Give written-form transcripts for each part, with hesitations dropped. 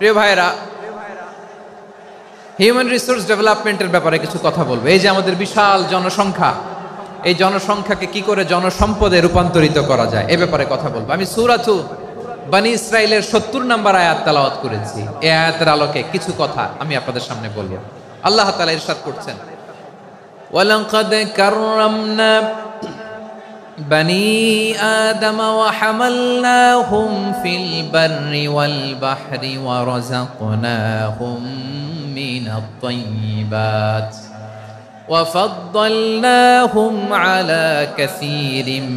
প্রিয় ভাইরা, human resource ডেভেলপমেন্টের ব্যাপারে কিছু কথা বলবো। এই যে আমাদের বিশাল জনসংখ্যা, এই জনসংখ্যাকে কি করে জনসম্পদে রূপান্তরিত করা যায় এ ব্যাপারে কথা বলবো। আমি সূরাতু বনী ইসরাইলের ৭০ নম্বর আয়াত তেলাওয়াত করেছি। এই আয়াতের আলোকে কিছু কথা আমি আপনাদের সামনে বলবো। আল্লাহ তাআলা ইরশাদ করছেন, ওয়ালাকাদ কাররামনা বনী আদম ওয়া হামালনাহুম ফিল বাররি ওয়াল বাহরি ওয়া রাযাকনাহুম মিনাত তাইয়্যিবাত ওয়া ফাদ্দালনাহুম আলা কাসীরিম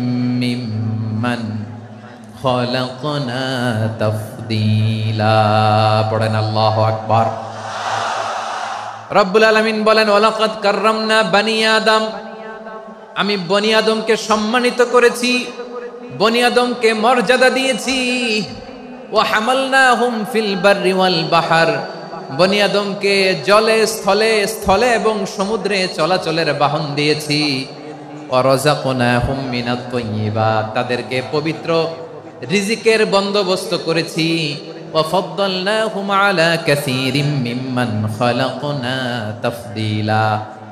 মিম্মান খালাকনা তাফদীলা। পড়েন আল্লাহু আকবার। রব্বুল আলামিন বলেন, ওয়ালাকাদ কাররামনা বনী আদম, আমি বনী আদমকে সম্মানিত করেছি, বনী আদমকে মর্যাদা দিয়েছি। ওয়া হামালনাহুম ফিল বাররি ওয়াল বাহর, বনী আদমকে জলে স্থলে স্থলে এবং সমুদ্রে চলাচলের বাহন দিয়েছি। ওয়া রাযাকনাহুম মিনাত তাইয়্যিবাত, তাদেরকে পবিত্র রিজিকের বন্দোবস্ত করেছি। ওয়া ফাদ্দালনাহুম আলা কাসীরিম মিম্মান খালাকনা তাফদীলা,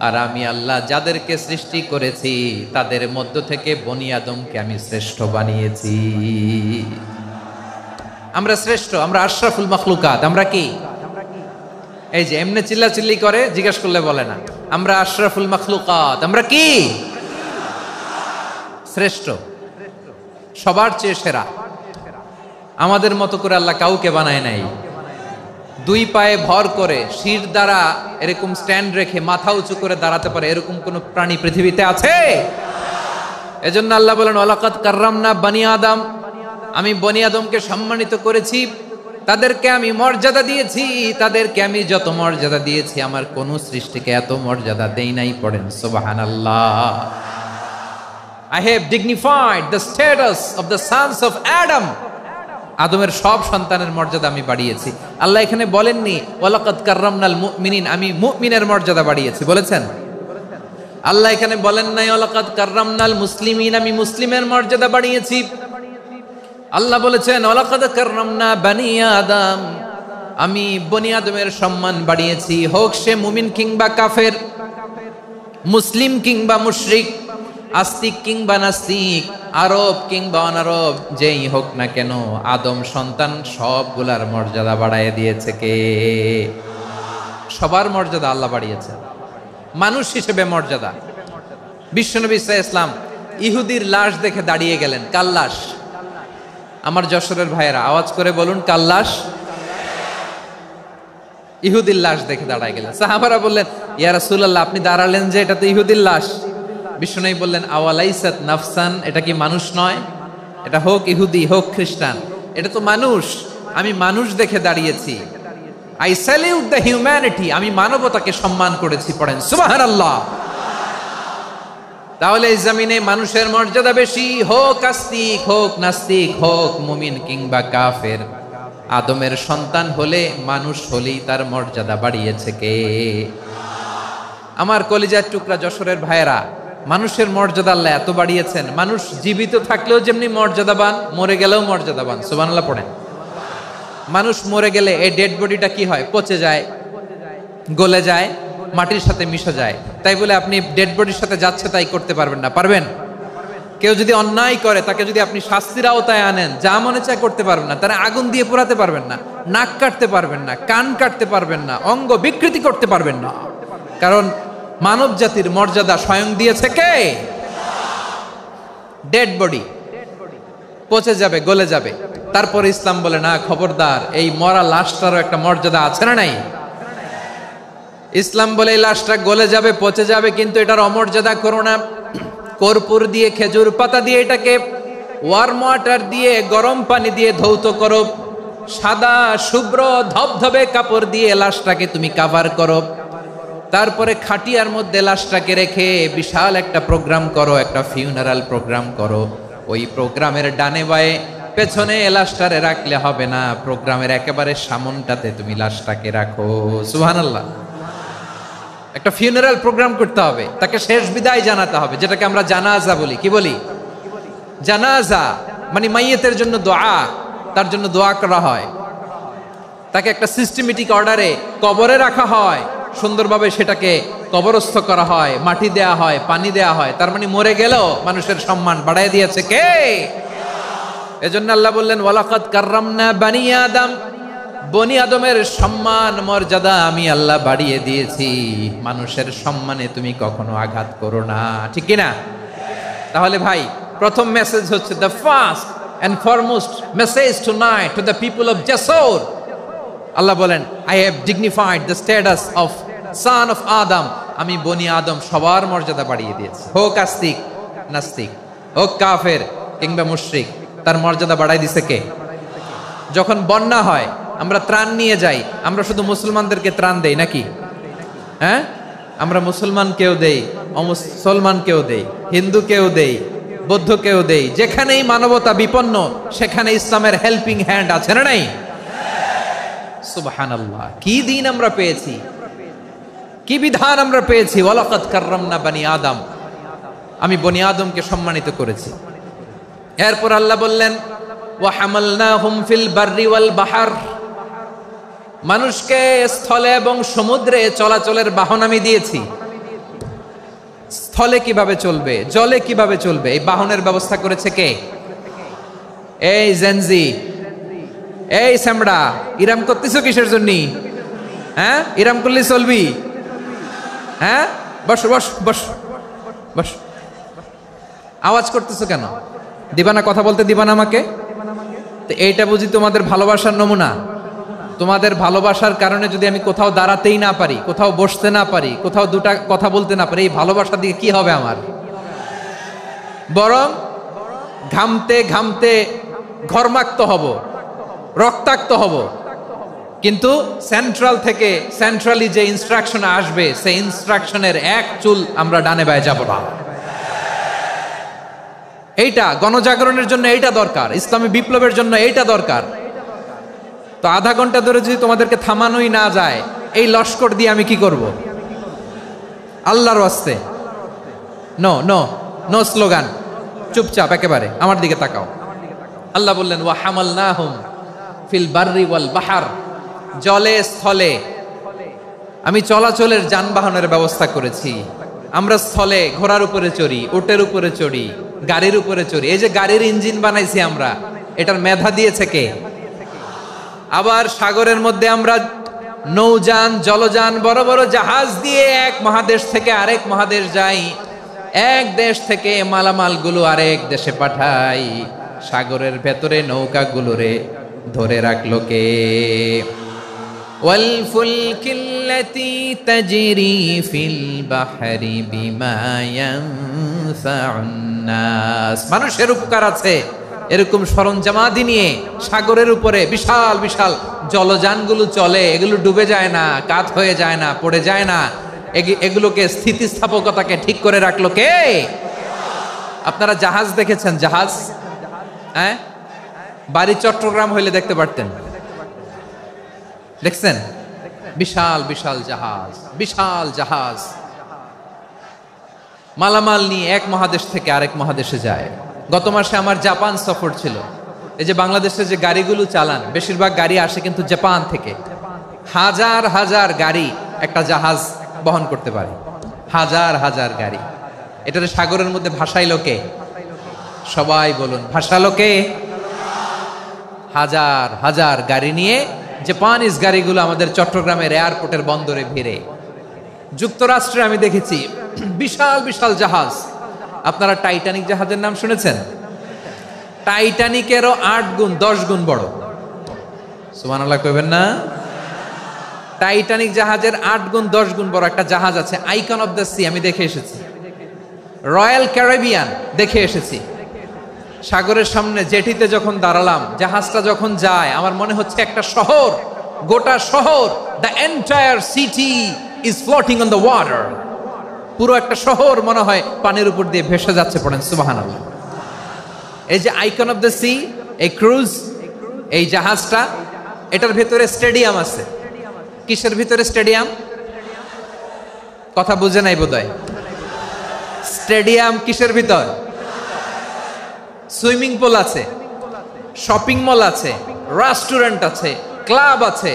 আর আমি আল্লাহ যাদেরকে সৃষ্টি করেছি তাদের মধ্য থেকে বনী আদমকে আমি শ্রেষ্ঠ বানিয়েছি। আমরা শ্রেষ্ঠ, আমরা আশরাফুল মাখলুকাত। আমরা কি? এই যে এমনি চিল্লাচিল্লি করে, জিজ্ঞেস করলে বলে না। আমরা আশরাফুল মাখলুকাত। আমরা কি? শ্রেষ্ঠ, সবার চেয়ে সেরা। আমাদের মতো করে আল্লাহ কাউকে বানায় নাই। দুই পায়ে ভর করে শির দ্বারা এরকম স্ট্যান্ড রেখে মাথা উঁচু করে দাঁড়াতে পারে এরকম কোন প্রাণী পৃথিবীতে আছে? এজন্য আল্লাহ বলেন, ওয়ালাকাদ কাররামনা বনী আদম, আমি বনী আদমকে সম্মানিত করেছি, তাদেরকে আমি মর্যাদা দিয়েছি। তাদেরকে আমি যত মর্যাদা দিয়েছি আমার কোন সৃষ্টিকে এত মর্যাদা দেই নাই। পড়েন সুবহানাল্লাহ। I have dignified the status of the sons of Adam. আদমের সব সন্তানের মর্যাদা আমি বাড়িয়েছি। আল্লাহ এখানে বলেননি ওয়ালাকাদ কাররামনাল মুমিনিন, আমি মুমিনের মর্যাদা বাড়িয়েছি, বলেছেন? আল্লাহ এখানে বলেন নাই ওয়ালাকাদ কাররামনাল মুসলিমিন, আমি মুসলিমের মর্যাদা বাড়িয়েছি। আল্লাহ বলেছেন ওয়ালাকাদ কাররামনা বনী আদম, আমি বনী আদমের সম্মান বাড়িয়েছি। হোক সে মুমিন কিংবা কাফের, মুসলিম কিংবা মুশরিক, আস্তিক কিংবা নাস্তিক, আরব কিংবা অনারব, যেই হোক না কেন আদম সন্তান সবগুলার মর্যাদা বাড়ায় দিয়েছে কে? সবার মর্যাদা আল্লাহ বাড়িয়েছে। মানুষ হিসেবে মর্যাদা। বিশ্বনবী সাল্লাল্লাহু আলাইহি ওয়াসাল্লাম ইহুদির লাশ দেখে দাঁড়িয়ে গেলেন। কার লাশ? আমার যশোরের ভাইয়েরা আওয়াজ করে বলুন, কার লাশ? ইহুদির লাশ দেখে দাঁড়ায় গেলেন। সাহাবারা বললেন, ইয়া রাসূলুল্লাহ, আপনি দাঁড়ালেন যে, এটা তো ইহুদির লাশ। বিষ্ণু বললেন, আওয়ালাইসাত নাফসান, এটা কি মানুষ নয়? এটা হোক ইহুদি হোক খ্রিস্টান, এটা তো মানুষ। আমি মানুষ দেখে দাঁড়িয়েছি। আই স্যালিউট দ্য হিউম্যানিটি, আমি মানবতাকে সম্মান করেছি। পড়েন সুবহানাল্লাহ। তাহলে এই জমিনে মানুষের মর্যাদা বেশি। হোক আস্তিক হোক নাস্তিক, হোক মুমিন কিংবা কাফের, আদমের সন্তান হলে মানুষ হলেই তার মর্যাদা বাড়িয়েছে কে? আমার কলিজার টুকরা যশোরের ভাইয়েরা, মানুষের মর্যাদা আল্লাহ এত বাড়িয়েছেন। মানুষ জীবিত থাকলেও যেমনি মর্যাদাবান, মরে গেলেও মর্যাদাবান। সুবহানাল্লাহ পড়েন। মানুষ মরে গেলে এই ডেড বডিটা কি হয়? পচে যায়, গলে যায়, মাটির সাথে মিশে যায়। তাই বলে আপনি ডেড বডির সাথে যাচ্ছে তাই করতে পারবেন না। পারবেন? কেউ যদি অন্যায় করে তাকে যদি আপনি শাস্তির আওতায় আনেন, যা মনে চায় করতে পারবেন না। তারা আগুন দিয়ে পোড়াতে পারবেন না, নাক কাটতে পারবেন না, কান কাটতে পারবেন না, অঙ্গ বিকৃতি করতে পারবেন না। কারণ মানব জাতির মর্যাদা স্বয়ং দিয়েছে কে? ডেড বডি পচে যাবে, গলে যাবে। তারপরে ইসলাম বলে, না খবরদার, এই মরা লাশটারও একটা মর্যাদা আছে না নাই? ইসলাম বলে এই লাশটা গলে যাবে, পচে যাবে, কিন্তু এটার অমর্যাদা করো না। কর্পূর দিয়ে, খেজুর পাতা দিয়ে এটাকে ওয়ার্ম ওয়াটার দিয়ে, গরম পানি দিয়ে ধৌত করো। সাদা শুভ্র ধবধবে কাপড় দিয়ে লাশটাকে তুমি কাভার করো। তারপরে খাটিয়ার মধ্যে লাশটাকে রেখে বিশাল একটা প্রোগ্রাম করো, একটা ফিউনারাল প্রোগ্রাম করো। ওই প্রোগ্রামের ডানে বায়ে পেছনে লাশটারে রাখলে হবে না, প্রোগ্রামের একেবারে সামনটাতে তুমি লাশটাকে রাখো। সুবহানাল্লাহ। একটা ফিউনারাল প্রোগ্রাম করতে হবে, তাকে শেষ বিদায় জানাতে হবে, যেটাকে আমরা জানাজা বলি। কি বলি? জানাজা মানে মাইয়েতের জন্য দোয়া, তার জন্য দোয়া করা হয়। তাকে একটা সিস্টেমেটিক অর্ডারে কবরে রাখা হয়, সুন্দরভাবে সেটাকে কবরস্থ করা হয়, মাটি দেয়া হয়, পানি দেয়া হয়। তার মানে মরে গেলেও মানুষের সম্মান বাড়ায় দিয়েছে কে? এজন্য আল্লাহ বললেন ওয়ালাকাদ কাররামনা বানি আদম, বনি আদমের সম্মান মর্যাদা আমি আল্লাহ বাড়িয়ে দিয়েছি। মানুষের সম্মানে তুমি কখনো আঘাত করো না, ঠিক কি না? তাহলে ভাই, প্রথম মেসেজ হচ্ছে the first and foremost message tonight to the people of জাসর। আল্লাহ বলেন I have dignified the status of son of Adam. আমি বনি আদম সবার মর্যাদা বাড়িয়ে দিয়েছি, হোক আস্তিক নাস্তিক, হোক কাফের কিংবা মুশরিক, তার মর্যাদা বাড়াই দিছে কে? যখন বন্যা হয় আমরা ত্রাণ নিয়ে যাই, আমরা শুধু মুসলমানদেরকে ত্রাণ দেই নাকি? হ্যাঁ, আমরা মুসলমানকেও দেই, অমুসলমানকেও দেই, হিন্দুকেও দেই, বৌদ্ধকেও দেই। যেখানেই মানবতা বিপন্ন সেখানে ইসলামের হেল্পিং হ্যান্ড আছে না নাই? সুবহানাল্লাহ, কি দিন আমরা পেয়েছি, কি বিধান আমরা পেয়েছি। ওয়ালাকাদ কাররামনা বানি আদম, আমি বনি আদমকে সম্মানিত করেছি। এরপর আল্লাহ বললেন ওয়া হামালনাহুম ফিল বাররি ওয়াল বাহর, মানুষকে স্থলে এবং সমুদ্রে চলাচলের বাহন আমি দিয়েছি। স্থলে কিভাবে চলবে, জলে কিভাবে চলবে, এই বাহনের ব্যবস্থা করেছে কে? এই জেনজি, এই স্যামড়া, ইরাম করতেছো কিসের জন্য? হ্যাঁ, ইরাম করলে চলবি? হ্যাঁ, বস বস বস বস, আওয়াজ করতেছো কেন? দিবা না, কথা বলতে দিবা না আমাকে? তো এইটা বুঝি তোমাদের ভালোবাসার নমুনা? তোমাদের ভালোবাসার কারণে যদি আমি কোথাও দাঁড়াতেই না পারি, কোথাও বসতে না পারি, কোথাও দুটা কথা বলতে না পারি, এই ভালোবাসা দিয়ে কি হবে আমার? বরং ঘামতে ঘামতে ঘর্মাক্ত হব, রক্তাক্ত হব। কিন্তু সেন্ট্রাল থেকে, সেন্ট্রালি যে ইনস্ট্রাকশন আসবে, সেই ইনস্ট্রাকশনের এক চুল আমরা ডানে বায়ে যাব না। এইটা গণজাগরণের জন্য এইটা দরকার, ইসলামী বিপ্লবের জন্য এইটা দরকার। তো আধা ঘন্টা ধরে যদি তোমাদেরকে থামানোই না যায়, এই লস্কর দিয়ে আমি কি করব? আল্লাহর ওয়াস্তে নো নো নো স্লোগান, চুপচাপ একেবারে আমার দিকে তাকাও। আল্লাহ বললেন ওয়া হামালনাহুম ফিল বাররি ওয়াল বাহর, জলে স্থলে আমি চলাচলের যানবাহনের ব্যবস্থা করেছি। আমরা স্থলে ঘোড়ার উপরে চড়ি, উটের উপরে চড়ি, গাড়ির উপরে চড়ি। এই যে গাড়ির ইঞ্জিন বানাইছি আমরা, এটার মেধা দিয়েছে কে? আবার সাগরের মধ্যে আমরা নৌযান, জলযান, বড় বড় জাহাজ দিয়ে এক মহাদেশ থেকে আরেক মহাদেশ যাই, এক দেশ থেকে মালামালগুলো আরেক দেশে পাঠাই। সাগরের ভেতরে নৌকাগুলোরে ধরে রাখলো কে? ওয়াল ফুলকিল্লাতী তাজরি ফিল বাহরি বিমা ইয়ানফাউন নাস, মানুষের উপকার আছে এরকম সরঞ্জামাদি নিয়ে সাগরের উপরে বিশাল বিশাল জলযানগুলো চলে। এগুলো ডুবে যায় না, কাত হয়ে যায় না, পড়ে যায় না। এগুলোকে স্থিতিস্থাপকতাকে ঠিক করে রাখলো কে? আপনারা জাহাজ দেখেছেন? জাহাজ, হ্যাঁ, বাড়ি চট্টগ্রাম হইলে দেখতে পারতেন। দেখছেন? বিশাল বিশাল জাহাজ, বিশাল জাহাজ মালামাল নিয়ে এক মহাদেশ থেকে আরেক মহাদেশে যায়। গত মাসে আমার জাপান সফর ছিল। এই যে বাংলাদেশে যে গাড়িগুলো চালান, বেশিরভাগ গাড়ি আসে কিন্তু জাপান থেকে। হাজার হাজার গাড়ি একটা জাহাজ বহন করতে পারে, হাজার হাজার গাড়ি। এটারে সাগরের মধ্যে ভাসাইলো কে? সবাই বলুন, ভাসালো কে? হাজার হাজার গাড়ি নিয়ে জাপানিজ গাড়িগুলো আমাদের চট্টগ্রামের এয়ারপোর্টের বন্দরে ভিড়ে। যুক্তরাষ্ট্রে আমি দেখেছি বিশাল বিশাল জাহাজ। আপনারা টাইটানিক জাহাজের নাম শুনেছেন? টাইটানিকেরও 8 গুণ 10 গুণ বড়। সুবহানাল্লাহ কইবেন না? টাইটানিক জাহাজের 8 গুণ 10 গুণ বড় একটা জাহাজ আছে, আইকন অফ দ্য সি, আমি দেখে এসেছি। রয়্যাল ক্যারিবিয়ান দেখে এসেছি। সাগরের সামনে জেটিতে যখন দাঁড়ালাম, জাহাজটা যখন যায়, আমার মনে হচ্ছে একটা শহর, গোটা শহর, the entire city is floating on the water. পুরো একটা শহর মনে হয় পানির উপর দিয়ে ভেসে যাচ্ছে। পড়েন সুবহানাল্লাহ। এই যে আইকন অফ দ্য সি, এই ক্রুজ, এই জাহাজটা, এটার ভিতরে স্টেডিয়াম আছে। কিসের ভিতরে স্টেডিয়াম? কথা বুঝে নাই বোধহয়। স্টেডিয়াম কিসের ভিতর? সুইমিং পুল আছে, শপিং মল আছে, রেস্টুরেন্ট আছে, ক্লাব আছে,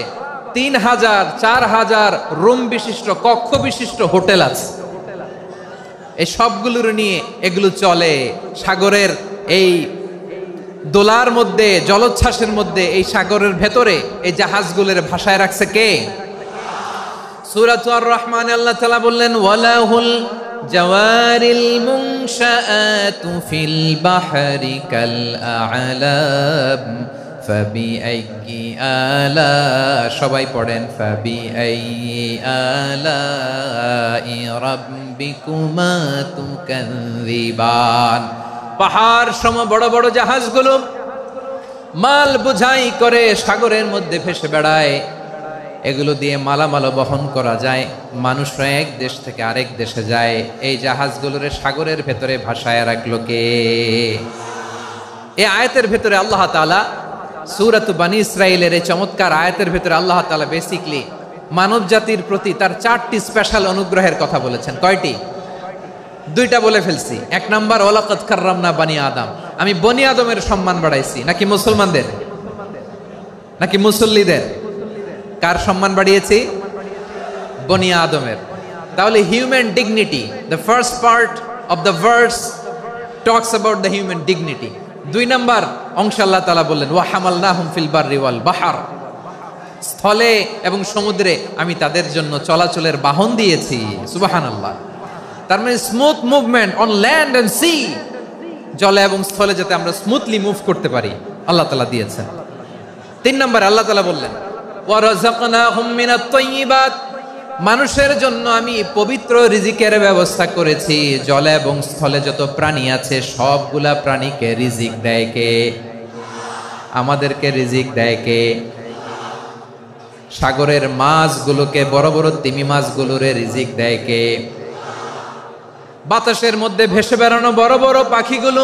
3000 4000 রুম বিশিষ্ট, কক্ষ বিশিষ্ট হোটেল আছে। এই সবগুলোর নিয়ে এগুলো চলে সাগরের এই দোলার মধ্যে, জলোচ্ছ্বাসের মধ্যে, এই সাগরের ভেতরে এই জাহাজগুলোর ভাষায় রাখছে কে? সূরাতুর রহমানে আল্লাহ তাআলা বললেন, ওয়ালাহুল জাওয়ারিল মুনশাআতু ফিল বাহরি কাল আ'লাম ফাবিআইয়ি আলা, সবাই পড়েন, ফাবিআইয়ি আলাই রাব্বিকুমা তুকাযযিবান। পাহাড় সম বড় বড় জাহাজগুলো মাল বোঝাই করে সাগরের মধ্যে ভেসে বেড়ায়। এগুলো দিয়ে মালামাল বহন করা যায়, মানুষরা এক দেশ থেকে আরেক দেশে যায়। এই জাহাজগুলোর সাগরের ভেতরে ভাসায় রাখলো কে? এই আয়াতের ভেতরে আল্লাহ তাআলা সূরাত বনী ইসরাঈলের এই চমৎকার আয়াতের ভেতরে আল্লাহ তাআলা বেসিক্যালি মানব জাতির প্রতি তার 4টি স্পেশাল অনুগ্রহের কথা বলেছেন। কয়টি? 2টা বলে ফেলছি। 1 নাম্বার, ওয়ালাকাদ কাররামনা বানি আদম, আমি বনি আদমের সম্মান বাড়াইছি। নাকি মুসলমানদের? নাকি মুসল্লিদের? কার সম্মান বাড়িয়েছি? বনি আদমের। তাহলে human dignity, the first part of the verse talks about the human dignity. 2 number অংশে আল্লাহ তাআলা বললেন, ওয়া হামালনাহুম ফিল বাররি ওয়াল বাহর, স্থলে এবং সমুদ্রে আমি তাদের জন্য চলাচলের বাহন দিয়েছি। সুবহানাল্লাহ। তার মানে smooth movement on land and sea, জলে এবং স্থলে যাতে আমরা স্মুথলি মুভ করতে পারি আল্লাহ তাআলা দিয়েছেন। 3 নম্বরে আল্লাহ তাআলা বললেন, ওয়া রাযাকনাহুম মিনাত তাইয়্যিবাত, মানুষের জন্য আমি পবিত্র রিজিকের ব্যবস্থা করেছি। জলে এবং স্থলে যত প্রাণী আছে সবগুলা প্রাণীকে রিজিক দেয় কে? আমাদেরকে রিজিক দেয় কে? সাগরের মাছগুলোকে, বড় বড় তিমি মাছগুলোরে রিজিক দেয় কে? বাতাসের মধ্যে ভেসে বেড়ানো বড় বড় পাখিগুলো,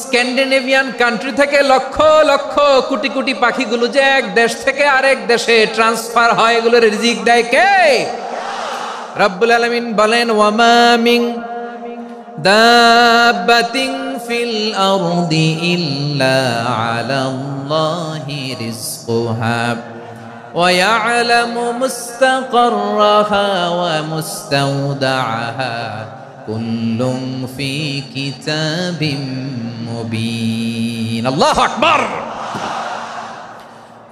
স্ক্যান্ডিনেভিয়ান কান্ট্রি থেকে লক্ষ লক্ষ কোটি কোটি পাখিগুলো যে এক দেশ থেকে আরেক দেশে ট্রান্সফার হয়, এগুলোর রিজিক দেয় কে? রব্বুল আলামিন বলেন, ওয়ামা মিন দাব্বাতিন ফিল আরদি ইল্লা আলাল্লাহি রিজকুহা ওয়া ইয়ালামু মুস্তাকাররাহা ওয়া মুস্তাওদাআহা কুল্লুম ফি কিতাবিম মুবিন। আল্লাহু আকবার।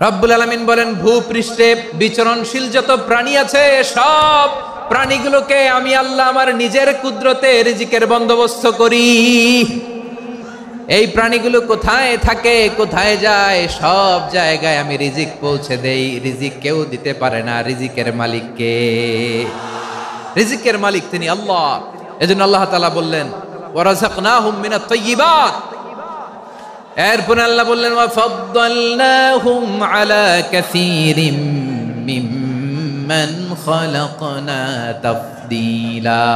রব্বুল আলামিন বলেন, ভূপৃষ্ঠে বিচরণশীল যত প্রাণী আছে সব প্রাণীগুলোকে আমি আল্লাহ আমার নিজের কুদরতে রিজিকের বন্দোবস্ত করি। এই প্রাণীগুলো কোথায় থাকে, কোথায় যায়, সব জায়গায় আমি রিজিক পৌঁছে দেই। রিজিক কেউ দিতে পারে না, রিজিকের মালিক কে? রিজিকের মালিক তিনি আল্লাহ। এজন্য আল্লাহ তাআলা বললেন, ওয়া রাযাকনাহুম মিনাত তাইয়্যিবাত। এরপরে আল্লাহ বললেন, ওয়া ফাদ্দালনাহুম আলা কাসীরিম মিম্মান খালাকনা তাফদীলা।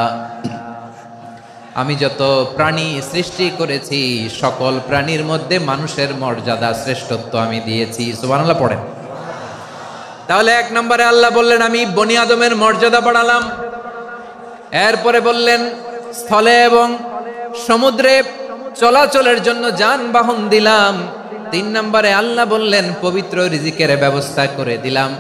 আমি যত প্রাণী সৃষ্টি করেছি সকল প্রাণীর মধ্যে মানুষের মর্যাদা, শ্রেষ্ঠত্ব আমি দিয়েছি। সুবহানাল্লাহ পড়েন। তাহলে 1 নম্বরে আল্লাহ বললেন, আমি বনি আদমের মর্যাদা বাড়ালাম। এরপরে বললেন, স্থলে এবং সমুদ্রে চলাচলের জন্য যানবাহন দিলাম। 3 নম্বরে আল্লাহ বললেন, পবিত্র রিজিকের ব্যবস্থা করে দিলাম।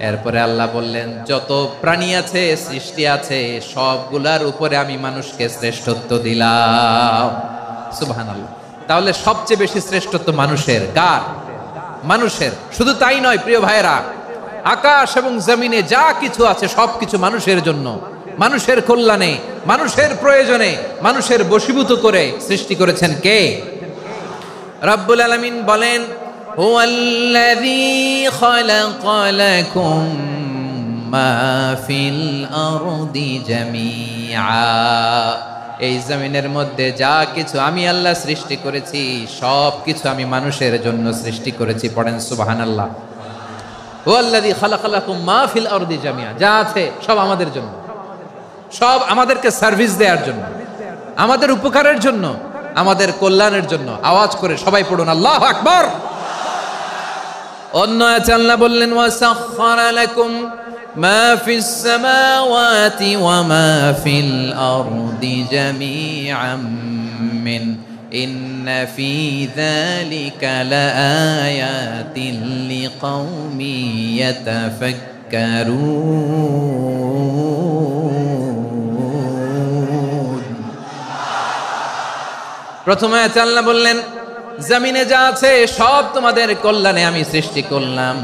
এরপরে আল্লাহ বললেন, যত প্রাণী আছে, সৃষ্টি আছে, সবগুলার উপরে আমি মানুষকে শ্রেষ্ঠত্ব দিলাম। সুবহানাল্লাহ। তাহলে সবচেয়ে বেশি শ্রেষ্ঠত্ব মানুষের। কার? মানুষের। শুধু তাই নয় প্রিয় ভাইরা, আকাশ এবং জমিনে যা কিছু আছে সবকিছু মানুষের জন্য, মানুষের কল্যাণে, মানুষের প্রয়োজনে, মানুষের বশীভূত করে সৃষ্টি করেছেন কে? রব্বুল আলামিন বলেন, হুয়াল্লাযী খালাকা লাকুম মা ফিল আরদি জামিআ। এই জমিনের মধ্যে যা কিছু আমি আল্লাহ সৃষ্টি করেছি সব কিছু আমি মানুষের জন্য সৃষ্টি করেছি। পড়েন সুবহানাল্লাহ। হুয়াল্লাযী খালাকা লাকুম মা ফিল আরদি জামিআ, যা আছে সব আমাদের জন্য, সব আমাদেরকে সার্ভিস দেওয়ার জন্য, আমাদের উপকারের জন্য, আমাদের কল্যাণের জন্য। আওয়াজ করে সবাই পড়ুন আল্লাহু আকবার। অন্য আয়াতে আল্লাহ বললেন, ওয়াসাখখারা লাকুম মা ফিস সামাওয়াতি ওয়া মা ফিল আরদি জামিআম ইন্না ফি যালিকা লাআয়াতিন লিকাউমি ইয়াতাফাক্কারুন। প্রথমে আল্লাহ বললেন জমিনে যা আছে সব তোমাদের কল্যাণে আমি সৃষ্টি করলাম।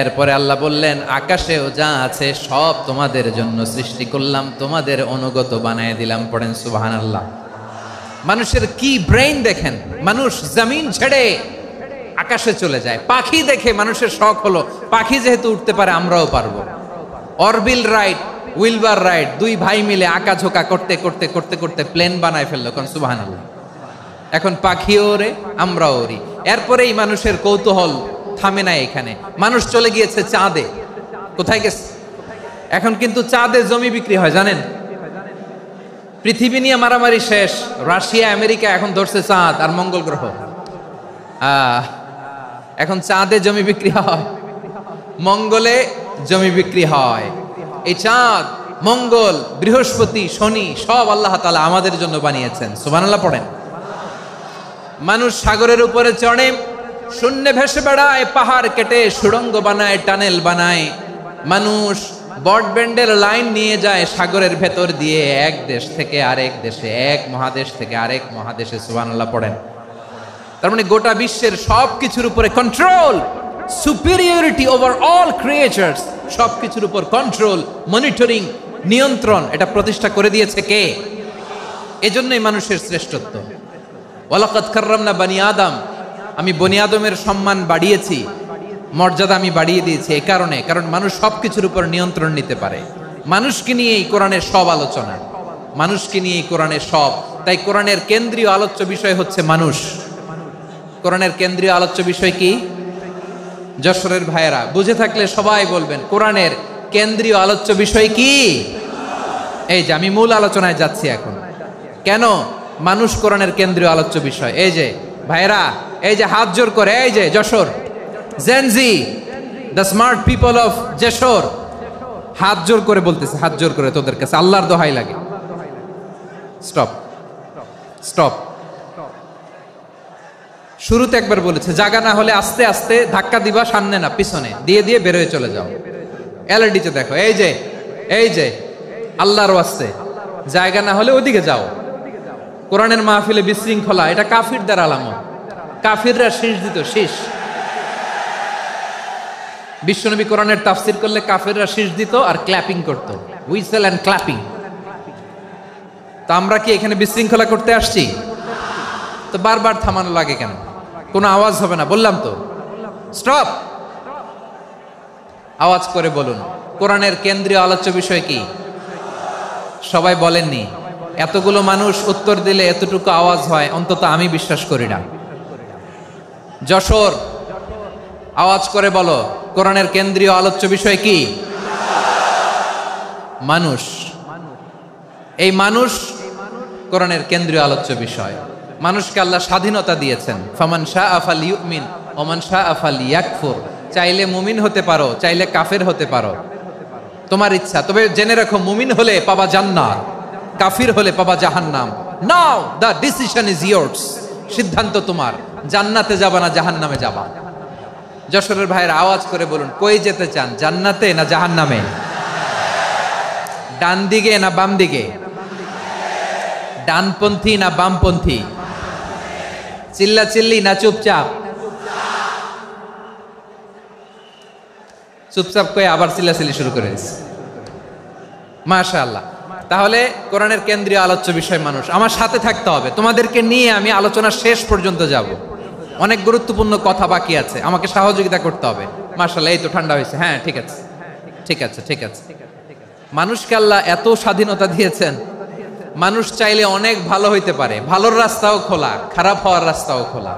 এরপরে আল্লাহ বললেন আকাশেও যা আছে সব তোমাদের জন্য সৃষ্টি করলাম, তোমাদের অনুগত বানায় দিলাম। পড়েন সুবহানাল্লাহ। মানুষের কি ব্রেইন দেখেন, মানুষ জমিন ছেড়ে আকাশে চলে যায়। পাখি দেখে মানুষের শখ হলো পাখি যেহেতু উঠতে পারে আমরাও পারবো। অরবিল রাইট, উইলবার রাইট, দুই ভাই মিলে আঁকাঝোঁকা করতে করতে করতে করতে প্লেন বানায় ফেললো। কোন সুবহানাল্লাহ। এখন পাখিও ওরে, আমরাও ওরি। এরপরেই মানুষের কৌতূহল থামে না এখানে, মানুষ চলে গিয়েছে চাঁদে। কোথায় গেছে? এখন কিন্তু চাঁদে জমি বিক্রি হয় জানেন। পৃথিবী নিয়ে মারামারি শেষ, রাশিয়া আমেরিকা এখন ধরছে চাঁদ আর মঙ্গল গ্রহ। এখন চাঁদে জমি বিক্রি হয়, মঙ্গলে জমি বিক্রি হয়। এই চাঁদ, মঙ্গল, বৃহস্পতি, শনি সব আল্লাহ তাআলা আমাদের জন্য বানিয়েছেন। সুবহানাল্লাহ পড়েন। মানুষ সাগরের উপরে চড়ে, শূন্যে ভেসে বেড়ায়, পাহাড় কেটে সুড়ঙ্গ বানায়, টানেল বানায়। মানুষ ব্রডব্যান্ডের লাইন নিয়ে যায় সাগরের ভেতর দিয়ে, এক দেশ থেকে আরেক দেশে, এক মহাদেশ থেকে আরেক মহাদেশে। সুবহানাল্লাহ পড়েন। তার মানে গোটা বিশ্বের সব কিছুর উপরে control, superiority over all creatures, সব কিছুর উপর কন্ট্রোল, মনিটরিং, নিয়ন্ত্রণ, এটা প্রতিষ্ঠা করে দিয়েছে কে? এজন্যই মানুষের শ্রেষ্ঠত্ব। ওয়ালাকাদ কাররামনা বানি আদম, আমি বনি আদমের সম্মান বাড়িয়েছি, মর্যাদা আমি বাড়িয়ে দিয়েছি এই কারণে, কারণ মানুষ সব কিছুর উপর নিয়ন্ত্রণ নিতে পারে। মানুষকে নিয়ে এই কোরআনের সব আলোচনা, মানুষকে নিয়ে এই কোরআনের সব। তাই কোরআনের কেন্দ্রীয় আলোচ্য বিষয় হচ্ছে মানুষ। কোরআনের কেন্দ্রীয় আলোচ্য বিষয় কি? যশোরের ভাইয়েরা বুঝে থাকলে সবাই বলবেন কোরআনের কেন্দ্রীয় আলোচ্য বিষয় কি? এই যে আমি মূল আলোচনায় যাচ্ছি এখন। কেন মানুষ কোরআনের কেন্দ্রীয় আলোচ্য বিষয়? এই যে ভাইয়েরা, এই যে হাত জোর করে, এই যে Jessore Gen Z, the smart people of Jessore, হাত জোর করে বলতেছে, হাত জোর করে তোদের কাছে আল্লাহর দোহাই লাগে, স্টপ স্টপ। শুরুতে একবার বলেছে জায়গা না হলে আস্তে আস্তে ধাক্কা দিবা, সামনে না পিছনে দিয়ে দিয়ে বেরোয় চলে যাও। এলইডিতে দেখো, এই যে এই যে আল্লাহর ওয়াস্তে জায়গা না হলে ওদিকে যাও। কোরআনের মাহফিলে বিশৃঙ্খলা, এটা কাফিরদের আলামত। কাফিররা শীষ দিত, শীষ। বিশ্বনবী কোরআনের তাফসির করলে কাফিররা শীষ দিত আর ক্ল্যাপিং করত, হুইসেল এন্ড ক্ল্যাপিং। তো আমরা কি এখানে বিশৃঙ্খলা করতে আসছি? তো বারবার থামানো লাগে কেন? কোনো আওয়াজ হবে না, বললাম তো স্টপ। আওয়াজ করে বলুন কোরআনের কেন্দ্রীয় আলোচ্য বিষয় কি? সবাই বলেননি। এতগুলো মানুষ উত্তর দিলে এতটুকু আওয়াজ হয়, অন্তত আমি বিশ্বাস করি না। যশোর আওয়াজ করে বলো কোরআনের কেন্দ্রীয় আলোচ্য বিষয় কি? মানুষ। এই মানুষ কোরআনের কেন্দ্রীয় আলোচ্য বিষয়। মানুষকে আল্লাহ স্বাধীনতা দিয়েছেন। ফামান শাআ ফালইউমিন ওয়া মান শাআ ফালইয়াকফুর। চাইলে মুমিন হতে পারো, চাইলে কাফের হতে পারো, তোমার ইচ্ছা। তবে জেনে রাখো মুমিন হলে পাবা জান্নাত, কাফির হলে পাবা জাহান্নাম। নাও দ্য ডিসিশন ইজ ইয়ার্স। সিদ্ধান্ত তোমার, জান্নাতে যাবা না জাহান্নামে যাবা। যশোরের ভাইয়ের আওয়াজ করে বলুন কই যেতে চান, জান্নাতে না জাহান্নামে? ডান দিকে না বাম দিকে? ডানপন্থী না বামপন্থী? চিল্লা চিল্লি না চুপচাপ? চুপচাপ কয়ে আবার চিল্লাচিল্লি শুরু করে দিচ্ছে। মাশাআল্লাহ। তাহলে কোরআনের কেন্দ্রীয় আলোচ্য বিষয় মানুষ। আমার সাথে থাকতে হবে, তোমাদেরকে নিয়ে আমি আলোচনা শেষ পর্যন্ত যাব। অনেক গুরুত্বপূর্ণ কথা বাকি আছে, আমাকে সহযোগিতা করতে হবে। মাশাআল্লাহ, এই তো ঠান্ডা হয়েছে। হ্যাঁ ঠিক আছে ঠিক আছে ঠিক আছে। মানুষকে আল্লাহ এত স্বাধীনতা দিয়েছেন, মানুষ চাইলে অনেক ভালো হইতে পারে। ভালোর রাস্তাও খোলা, খারাপ হওয়ার রাস্তাও খোলা।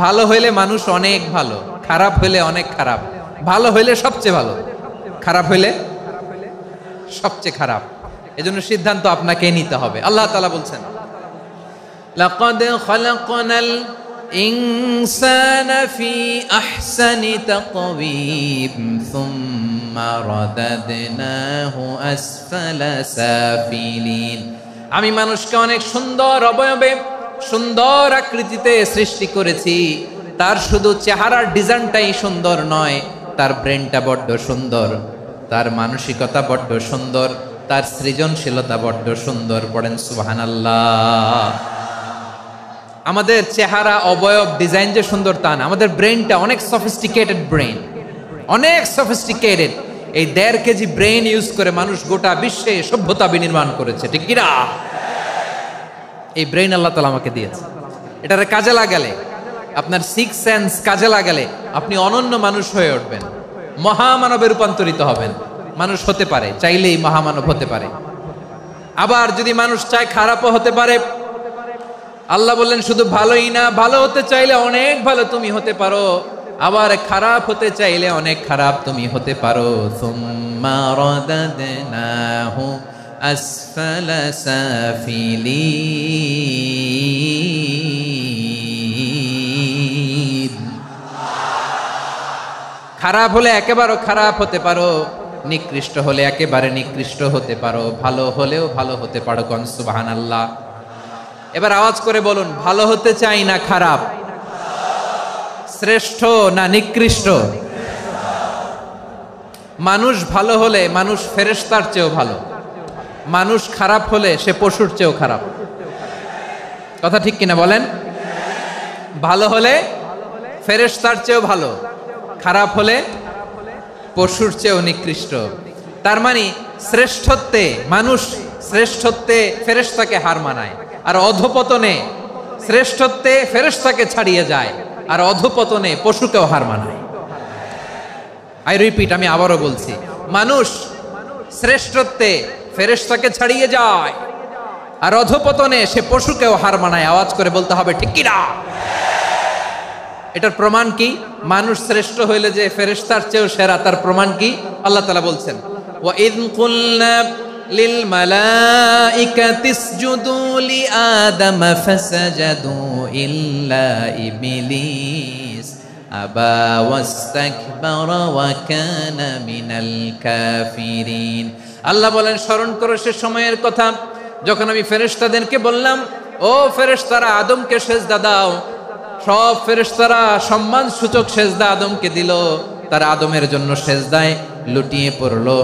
ভালো হইলে মানুষ অনেক ভালো, খারাপ হইলে অনেক খারাপ। ভালো হইলে সবচেয়ে ভালো, খারাপ হইলে সবচেয়ে খারাপ। এজন্য সিদ্ধান্ত আপনাকে নিতে হবে। আল্লাহ তাআলা বলছেন লাকাদ খালাকনাল ইনসানা ফি আহসানি তাকওয়িম সুম্মা রাদাদনাহু আসফালা সাফিলিন। আমি মানুষকে অনেক সুন্দর অবয়বে সুন্দর আকৃতিতে সৃষ্টি করেছি। তার শুধু চেহারার ডিজাইনটাই সুন্দর নয়, তার ব্রেনটা বড্ড সুন্দর, তার মানসিকতা বড্ড সুন্দর, তার সৃজনশীলতা বড্ড সুন্দর। পড়েন সুবহানাল্লাহ। আমাদের চেহারা, অবয়ব, ডিজাইন যে সুন্দর তা না, আমাদের ব্রেনটা অনেক সফিস্টিকেটেড ব্রেন, অনেক সফিস্টিকেটেড। এই 1.5 কেজি ব্রেন ইউজ করে মানুষ গোটা বিশ্বে সভ্যতা বিনির্মাণ করেছে, ঠিক কিনা? এই ব্রেন আল্লাহ তাআলা আমাকে দিয়েছে। এটারে কাজে লাগালে, আপনার 6 সেন্স কাজে লাগালে আপনি অনন্য মানুষ হয়ে উঠবেন, মহামানবে রূপান্তরিত হবেন। মানুষ হতে পারে, চাইলেই মহামানব হতে পারে। আবার যদি মানুষ চায় খারাপও হতে পারে। আল্লাহ বললেন শুধু ভালোই না, ভালো হতে চাইলে অনেক ভালো তুমি হতে পারো, আবার খারাপ হতে চাইলে অনেক খারাপ তুমি হতে পারো। সুম্মা রাদাদনাহু আসফালা সাফিলিন। খারাপ হলে একেবারে খারাপ হতে পারো, নিকৃষ্ট হলে একেবারে নিকৃষ্ট হতে পারো, ভালো হলেও ভালো হতে পারো। কোন সুবহানাল্লাহ। এবার আওয়াজ করে বলুন, ভালো হতে চাই না খারাপ? শ্রেষ্ঠ না নিকৃষ্ট? মানুষ ভালো হলে মানুষ ফেরেশতার চেয়েও ভালো, মানুষ খারাপ হলে সে পশুর চেয়েও খারাপ। কথা ঠিক কিনা বলেন? ভালো হলে ফেরেশতার চেয়েও ভালো, খারাপ হলে পশুর চেয়েও নিকৃষ্ট। তার মানে শ্রেষ্ঠত্বে মানুষ, শ্রেষ্ঠত্বে ফেরেশতাকে হার মানায়, আর অধপতনে শ্রেষ্ঠত্বে ফেরেশতাকে ছাড়িয়ে যায়, আর অধপতনে পশুকেও হার মানায়। আই রিপিট, আমি আবারও বলছি, মানুষ শ্রেষ্ঠত্বে ফেরেশতাকে ছাড়িয়ে যায়, আর অধপতনে সে পশুকেও হার মানায়। আওয়াজ করে বলতে হবে ঠিক কি না? এটার প্রমাণ কি? মানুষ শ্রেষ্ঠ হইলে যে ফেরেশতার চেয়েও সেরা, তার প্রমাণ কি? আল্লাহ তাআলা বলছেন, ওয়া ইয কুলনা লিল মালাইকাতি ইসজুদু লি আদম ফাসাজাদু ইল্লা ইবলিস আবা ওয়াস্তাকবারা ওয়া কানা মিনাল কাফিরিন। আল্লাহ বলেন, স্মরণ করো সে সময়ের কথা যখন আমি ফেরেশতাদেরকে বললাম, ও ফেরেশতারা আদমকে সেজদা দাও। সব ফেরেশতারা সম্মান সূচক সেজদা আদমকে দিল, তারা আদমের জন্য সেজদায় লুটিয়ে পড়লো,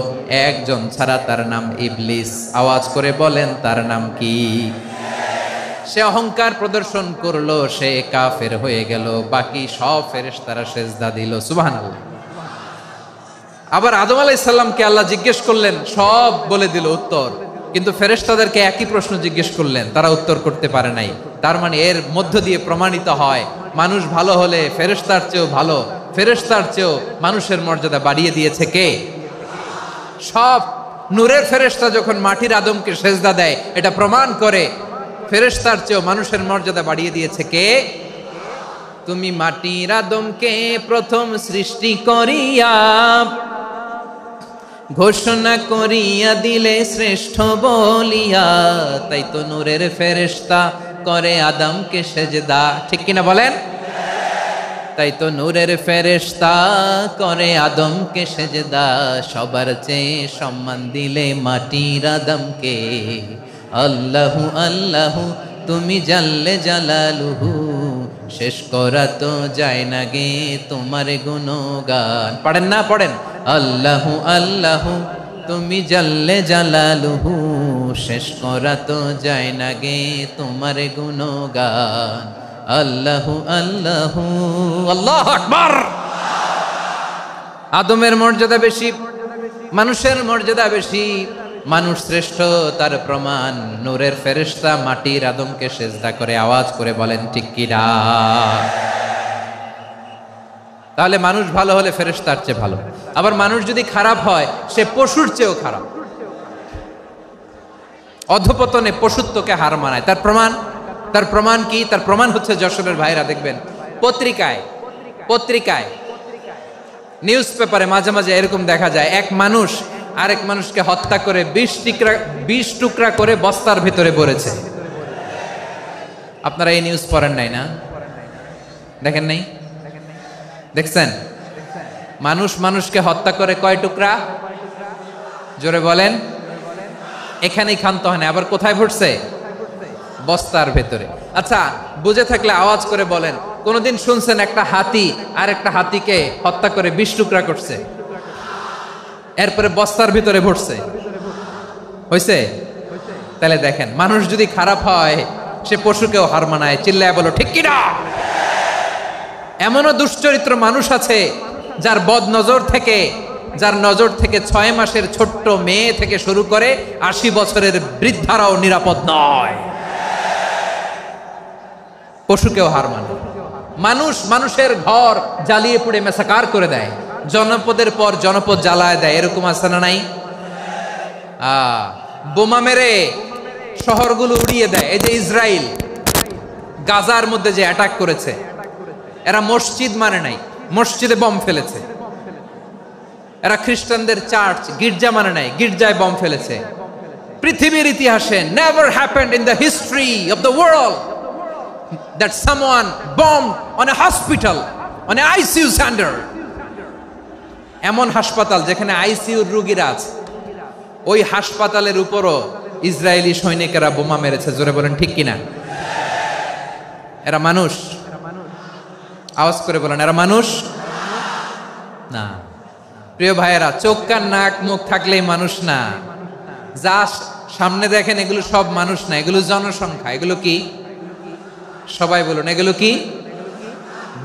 একজন ছাড়া, তার নাম ইবলিস। আওয়াজ করে বলেন তার নাম কি? সে অহংকার প্রদর্শন করলো, সে কাফের হয়ে গেল, বাকি সব ফেরেশতারা সেজদা দিল। সুবহানাল্লাহ। আবার আদম আলাইহিস সালামকে আল্লাহ জিজ্ঞেস করলেন, সব বলে দিল উত্তর, কিন্তু ফেরেশতাদেরকে একই প্রশ্ন জিজ্ঞেস করলেন, তারা উত্তর করতে পারে নাই। তার মানে এর মধ্য দিয়ে প্রমাণিত হয়, মানুষ ভালো হলে ফেরেশতার চেয়েও ভালো, ফেরেশতার চেয়েও মানুষের মর্যাদা বাড়িয়ে দিয়েছে কে? সব নূরের ফেরেশতা যখন মাটির আদমকে সেজদা দেয়, এটা প্রমাণ করে ফেরেশতার চেয়েও মানুষের মর্যাদা বাড়িয়ে দিয়েছে কে? তুমি মাটির আদমকে প্রথম সৃষ্টি করিয়া ঘোষণা করিয়া দিলে শ্রেষ্ঠ বলিয়া, তাই তো নূরের ফেরেশতা করে আদমকে সেজদা। ঠিক কিনা বলেন? তাই তো নূরের ফেরেশতা করে আদমকে সেজদা, সবার চেয়ে সম্মান দিলে মাটির আদমকে। আল্লাহু আল্লাহু তুমি জাল্লে জালালুহু, শেষ করা তো যায় না গে তোমার গুণগান। পড়েন না? পড়েন। আল্লাহু আল্লাহু তুমি জাল্লে জালালুহু, শেষ করা তো যায় না গে তোমার গুণগান। আল্লাহু আল্লাহু। আল্লাহু আকবার। আদমের মর্যাদা বেশি, মানুষের মর্যাদা বেশি, মানুষ শ্রেষ্ঠ, তার প্রমাণ নূরের ফেরেশতা মাটির আদমকে সেজদা করে। আওয়াজ করে বলেন ঠিক কি না? তাহলে মানুষ ভালো হলে ফেরেশতার চেয়ে ভালো, আবার মানুষ যদি খারাপ হয় সে পশুর চেয়েও খারাপ, অধপতনে পশুত্বকে হার মানায়। তার প্রমাণ, তার প্রমাণ কি? তার প্রমাণ হচ্ছে যশোরের ভাইরা দেখবেন পত্রিকায় নিউজ পেপারে মাঝে মাঝে এরকম দেখা যায়, এক মানুষ আরেক মানুষকে হত্যা করে 20 টুকরা করে বস্তার ভিতরে ভরেছে। আপনারা এই নিউজ পড়েন নাই না? দেখেন নাই? দেখছেন? মানুষ মানুষকে হত্যা করে কয় টুকরা? জোরে বলেন। এখানেই ক্ষান্ত হয় না, আবার কোথায় ভরছে? বস্তার ভেতরে। আচ্ছা, বুঝে থাকলে আওয়াজ করে বলেন, কোনদিন শুনছেন একটা হাতি আর একটা হাতিকে হত্যা করে 20 টুকরা করছে, এরপরে বস্তার ভিতরে ভরছে? হয়েছে? তাহলে দেখেন, মানুষ যদি খারাপ হয় সে পশুকেও হার মানায়। চিল্লায় বলো ঠিক কিনা? এমনও দুশ্চরিত্র মানুষ আছে যার বদ নজর থেকে, যার নজর থেকে 6 মাসের ছোট্ট মেয়ে থেকে শুরু করে 80 বছরের বৃদ্ধারাও নিরাপদ নয়। পশুকেও হার মানে। মানুষ মানুষের ঘর জ্বালিয়ে পুড়ে মেসাকার করে দেয়, জনপদের পর জনপদ জ্বালায় দেয়। এরকম আছে না নাই? বোমা মেরে শহরগুলো উড়িয়ে দেয়। এই যে ইসরায়েল গাজার মধ্যে যে অ্যাটাক করেছে, এরা মসজিদ মানে নাই, মসজিদে বম ফেলেছে। এরা খ্রিস্টানদের চার্চ গির্জা মানে নাই, গির্জায় বম ফেলেছে। পৃথিবীর ইতিহাসে never happened in the history of the world that someone bombed on a hospital, on a ICU center. এমন হাসপাতাল যেখানে আইসিইউর রোগীরা আছে, ওই হাসপাতালের উপরও ইসরায়েলি সৈনিকেরা বোমা মেরেছে। জোরে বলেন ঠিক কিনা? এরা মানুষ? আওয়াজ করে বলেন, এরা মানুষ না। প্রিয় ভাইয়েরা, চোখ কান নাক মুখ থাকলেই মানুষ না। যা সামনে দেখেন এগুলো সব মানুষ না, এগুলো জনসংখ্যা। এগুলো কি? সবাই বলুন, এগুলো কি?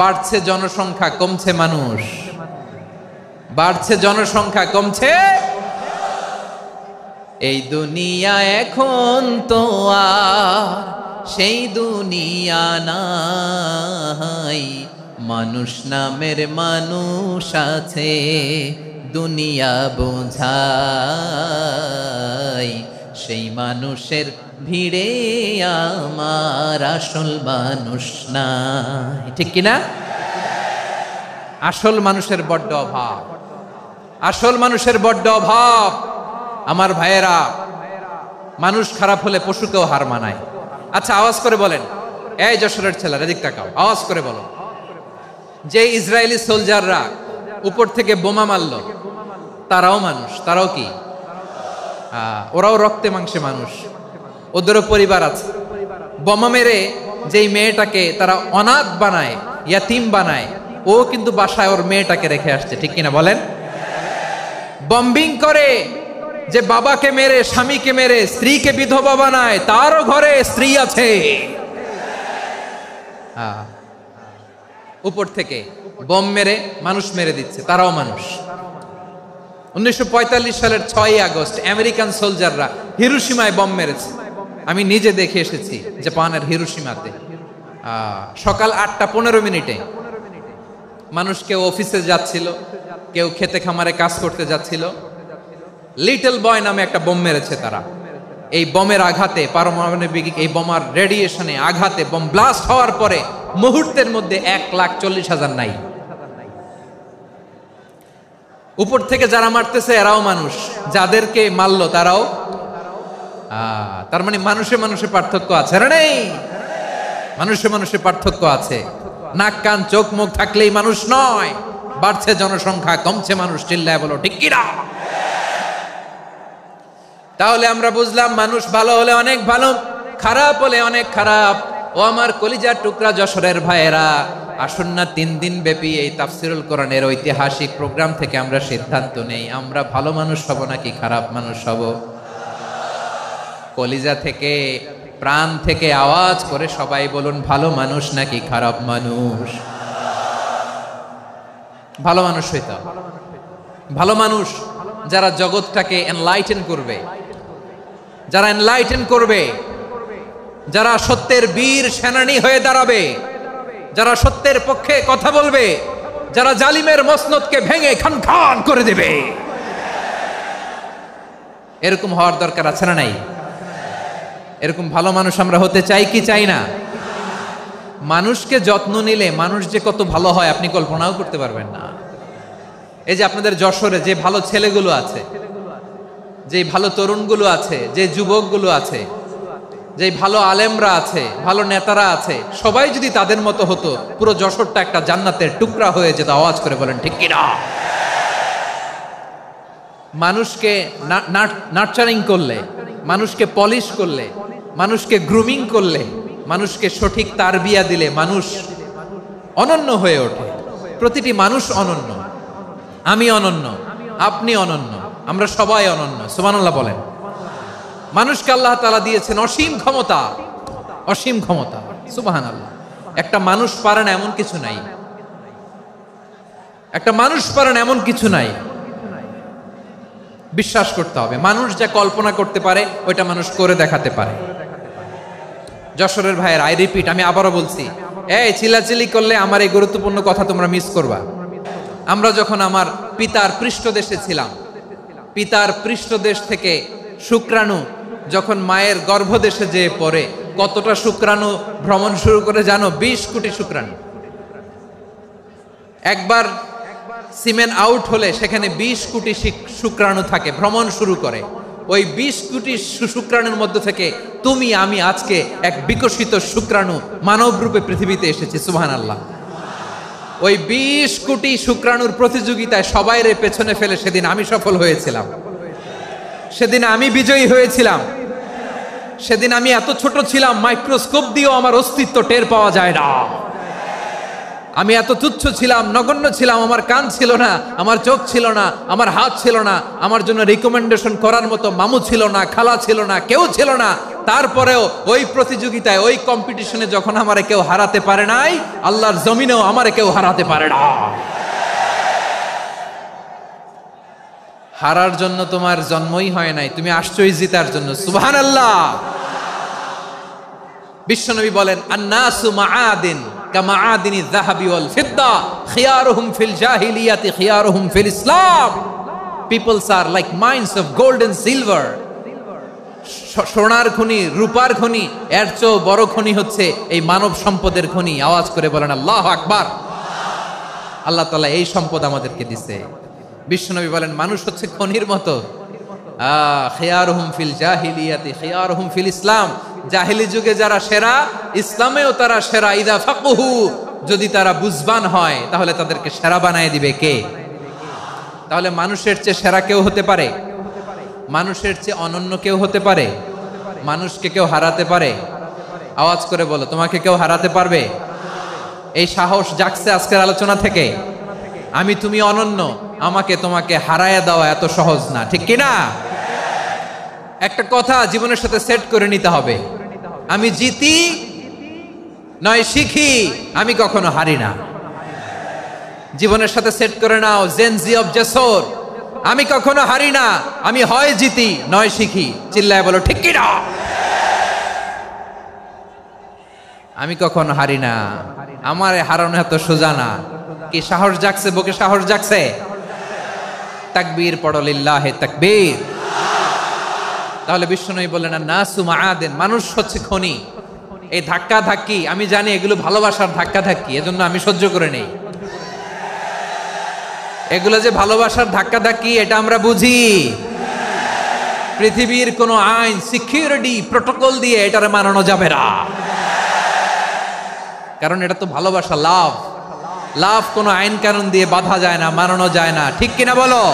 বাড়ছে জনসংখ্যা, কমছে মানুষ। বাড়ছে জনসংখ্যা, কমছে। এই দুনিয়া এখন তো আর সেই দুনিয়া নাই, মানুষ নামের মানুষ আছে দুনিয়া বোঝাই, সেই মানুষের ভিড়ে আমার আসল মানুষ নাই। ঠিক কিনা? আসল মানুষের বড্ড অভাব, আসল মানুষের বড্ড অভাব। আমার ভাইয়েরা, মানুষ খারাপ হলে পশুকেও হার মানায়। আচ্ছা, আওয়াজ করে বলেন, এই যশোরের ছেলেরা এদিক তাকাও, আওয়াজ করে বলো, যে ইসরায়েলি সোলজাররা উপর থেকে বোমা মারলো, তারাও মানুষ? তারাও কি? ওরাও রক্তে মাংসে মানুষ, ওদেরও পরিবার আছে। বোমা মেরে যেই মেয়েটাকে তারা অনাথ বানায়, ইয়াতিম বানায়, ও কিন্তু বাসায় ওর মেয়েটাকে রেখে আসছে। ঠিক কিনা বলেন? বম্বিং করে যে বাবাকে মেরে, স্বামীকে মেরে স্ত্রীকে বিধবা বানায়, তারও ঘরে স্ত্রী আছে। উপর থেকে বম মেরে মানুষ মেরে দিচ্ছে, তারাও মানুষ। 1945 সালের 6ই আগস্ট আমেরিকান সোলজাররা হিরোশিমায় বম মেরেছে। আমি নিজে দেখে এসেছি জাপানের হিরোশিমাতে। সকাল 8:15 মানুষ কেউ অফিসে যাচ্ছিল, কেউ খেতে খামারে কাজ করতে যাচ্ছিল। লিটল বয় নামে একটা বোম মেরেছে তারা। এই বোমের আঘাতে, পারমাণবিক এই বোমার রেডিয়েশনে আঘাতে, বোম ব্লাস্ট হওয়ার পরে মুহূর্তের মধ্যে 1,40,000 নাই। উপর থেকে যারা মারতেছে এরাও মানুষ, যাদেরকে মারলো তারাও। তার মানে মানুষে মানুষে পার্থক্য আছে না? নেই? মানুষে মানুষে পার্থক্য আছে। নাক কান চোখ মুখ থাকলেই মানুষ নয়। বাড়ছে জনসংখ্যা, কমছে মানুষ। চিল্লায় বলো ঠিক কিনা? তাহলে আমরা বুঝলাম, মানুষ ভালো হলে অনেক ভালো, খারাপ হলে অনেক খারাপ। ও আমার কলিজার টুকরা যশোরের ভাইয়েরা, আসুন না 3 দিন ব্যাপী এই তাফসিরুল কোরআনের ঐতিহাসিক প্রোগ্রাম থেকে আমরা সিদ্ধান্ত নেই, আমরা ভালো মানুষ হব নাকি খারাপ মানুষ হব। কলিজা থেকে, প্রাণ থেকে আওয়াজ করে সবাই বলুন, ভালো মানুষ নাকি খারাপ মানুষ? ভালো মানুষ হইতে হবে। ভালো মানুষ যারা জগৎটাকে এনলাইটেন করবে, যারা এনলাইটেন করবে, যারা সত্যের বীর সেনানী হয়ে দাঁড়াবে, যারা সত্যের পক্ষে কথা বলবে, যারা জালিমের মসনদকে ভেঙে খান খান করে দেবে। এরকম হওয়ার দরকার আছে না নাই? এরকম ভালো মানুষ আমরা হতে চাই কি চাই না? মানুষকে যত্ন নিলে মানুষ যে কত ভালো হয় আপনি কল্পনাও করতে পারবেন না। এই যে আপনাদের যশোরে যে ভালো ছেলেগুলো আছে, যে ভালো তরুণগুলো আছে, যে যুবকগুলো আছে, যে ভালো আলেমরা আছে, ভালো নেতারা আছে, সবাই যদি তাদের মতো হতো, পুরো যশোরটা একটা জান্নাতের টুকরা হয়ে যেত। আওয়াজ করে বলেন ঠিক কিনা? মানুষকে নার্চারিং করলে, মানুষকে পলিশ করলে, মানুষকে গ্রুমিং করলে, মানুষকে সঠিক তারবিয়া দিলে মানুষ অনন্য হয়ে ওঠে। প্রতিটি মানুষ অনন্য, আমি অনন্য, আপনি অনন্য, আমরা সবাই অনন্য। সুবহানাল্লাহ বলেন। মানুষকে আল্লাহ তাআলা দিয়েছেন অসীম ক্ষমতা, অসীম ক্ষমতা। সুবহানাল্লাহ। একটা মানুষ পারে না এমন কিছু নাই, একটা মানুষ পারে না এমন কিছু নাই। বিশ্বাস করতে হবে, মানুষ যা কল্পনা করতে পারে ওইটা মানুষ করে দেখাতে পারে। যশোরের ভাইয়ের, আই রিপিট, আমি আবারও বলছি, এই চিল্লাচিল্লি করলে আমার এই গুরুত্বপূর্ণ কথা তোমরা মিস করবা। আমরা যখন আমার পিতার পৃষ্ঠদেশে ছিলাম, পিতার পৃষ্ঠদেশ থেকে শুক্রাণু যখন মায়ের গর্ভদেশে যেয়ে পড়ে, কতটা শুক্রাণু ভ্রমণ শুরু করে জানো? 20 কোটি শুক্রাণু। একবার সিমেন আউট হলে সেখানে 20 কোটি শুক্রাণু থাকে, ভ্রমণ শুরু করে। ওই 20 কোটি শুক্রাণুর মধ্য থেকে তুমি আমি আজকে এক বিকশিত শুক্রাণু মানব রূপে পৃথিবীতে এসেছি। সুবহানাল্লাহ। ওই 20 কোটি শুক্রাণুর প্রতিযোগিতায় সবাইরে পেছনে ফেলে সেদিন আমি সফল হয়েছিলাম, সেদিন আমি বিজয়ী হয়েছিলাম। সেদিন আমি এত ছোট ছিলাম, মাইক্রোস্কোপ দিয়েও আমার অস্তিত্ব টের পাওয়া যায় না। আমি এত তুচ্ছ ছিলাম, নগণ্য ছিলাম। আমার কান ছিল না, আমার চোখ ছিল না, আমার হাত ছিল না, আমার জন্য রিকমেন্ডেশন করার মতো মামু ছিল না, খালা ছিল না, কেউ ছিল না। তারপরেও ওই প্রতিযোগিতায়, ওই কম্পিটিশনে যখন আমারে কেউ হারাতে পারে নাই, আল্লাহর জমিনেও আমারে কেউ হারাতে পারে না। হারার জন্য তোমার জন্মই হয় নাই, তুমি আসছই জিতার জন্য। সুবহানাল্লাহ। বিশ্বনবী বলেন, আন্নাসু মাআদিন কামাআদিনি যাহাবি ওয়াল ফিদ্দা খিয়ারুহুম ফিল জাহিলিয়াতি খিয়ারুহুম ফিল ইসলাম। Peoples are like mines of gold and silver. সোনার খনি, রূপার খনি, এর চেয়েও বড় খনি হচ্ছে এই মানব সম্পদের খনি। আওয়াজ করে বলেন আল্লাহু আকবার। আল্লাহ তাআলা এই সম্পদ আমাদেরকে দিয়েছে। বিশ্বনবী বলেন, মানুষ হচ্ছে খনির মতো। খিয়ারুহুম ফিল জাহিলিয়াতি খিয়ারুহুম ফিল ইসলাম। জাহিলি যুগে যারা সেরা, ইসলামেও তারা সেরা। ইদা ফাকুহু, যদি তারা বুঝবান হয় তাহলে তাদেরকে সেরা বানায় দিবে কে? তাহলে মানুষের চেয়ে সেরা কেউ হতে পারে? মানুষের চেয়ে অনন্য কেউ হতে পারে? মানুষকে কেউ হারাতে পারে? আওয়াজ করে বলো, তোমাকে কেউ হারাতে পারবে? এই সাহস জাগছে আজকের আলোচনা থেকে। আমি তুমি অনন্য, আমাকে তোমাকে হারায়া দেওয়া এত সহজ না, ঠিক কিনা? একটা কথা জীবনের সাথে সেট করে নিতে হবে, আমি জিতি নয় শিখি, আমি কখনো হারি না। জীবনের সাথে সেট করে নাও, জেনজি অফ জেসর, আমি কখনো হারি না, আমি হয় জিতি নয় শিখি। চিল্লায় বলো ঠিক কিনা? আমি কখনো হারি না, আমার হারানো এত সোজা না। কি সাহস জাগছে? বুকে সাহস জাগছে? তাকবীর পড়ো, লিল্লাহে তাকবীর। তাহলে বিশ্বনবী বললেন, নাসু মাআদিন, মানুষ হচ্ছে খনি। এই ধাক্কা ধাক্কি আমি জানি এগুলো ভালোবাসার ধাক্কা ধাক্কি, এজন্য আমি সহ্য করে নেই। এগুলো যে ভালোবাসার ধাক্কা ধাক্কি এটা আমরা বুঝি। পৃথিবীর কোন আইন, সিকিউরিটি প্রটোকল দিয়ে এটারে মানানো যাবে না, কারণ এটা তো ভালোবাসা, লাভ। লাভ কোনো আইন কানুন দিয়ে বাধা যায় না, মানানো যায় না, ঠিক কিনা বলো?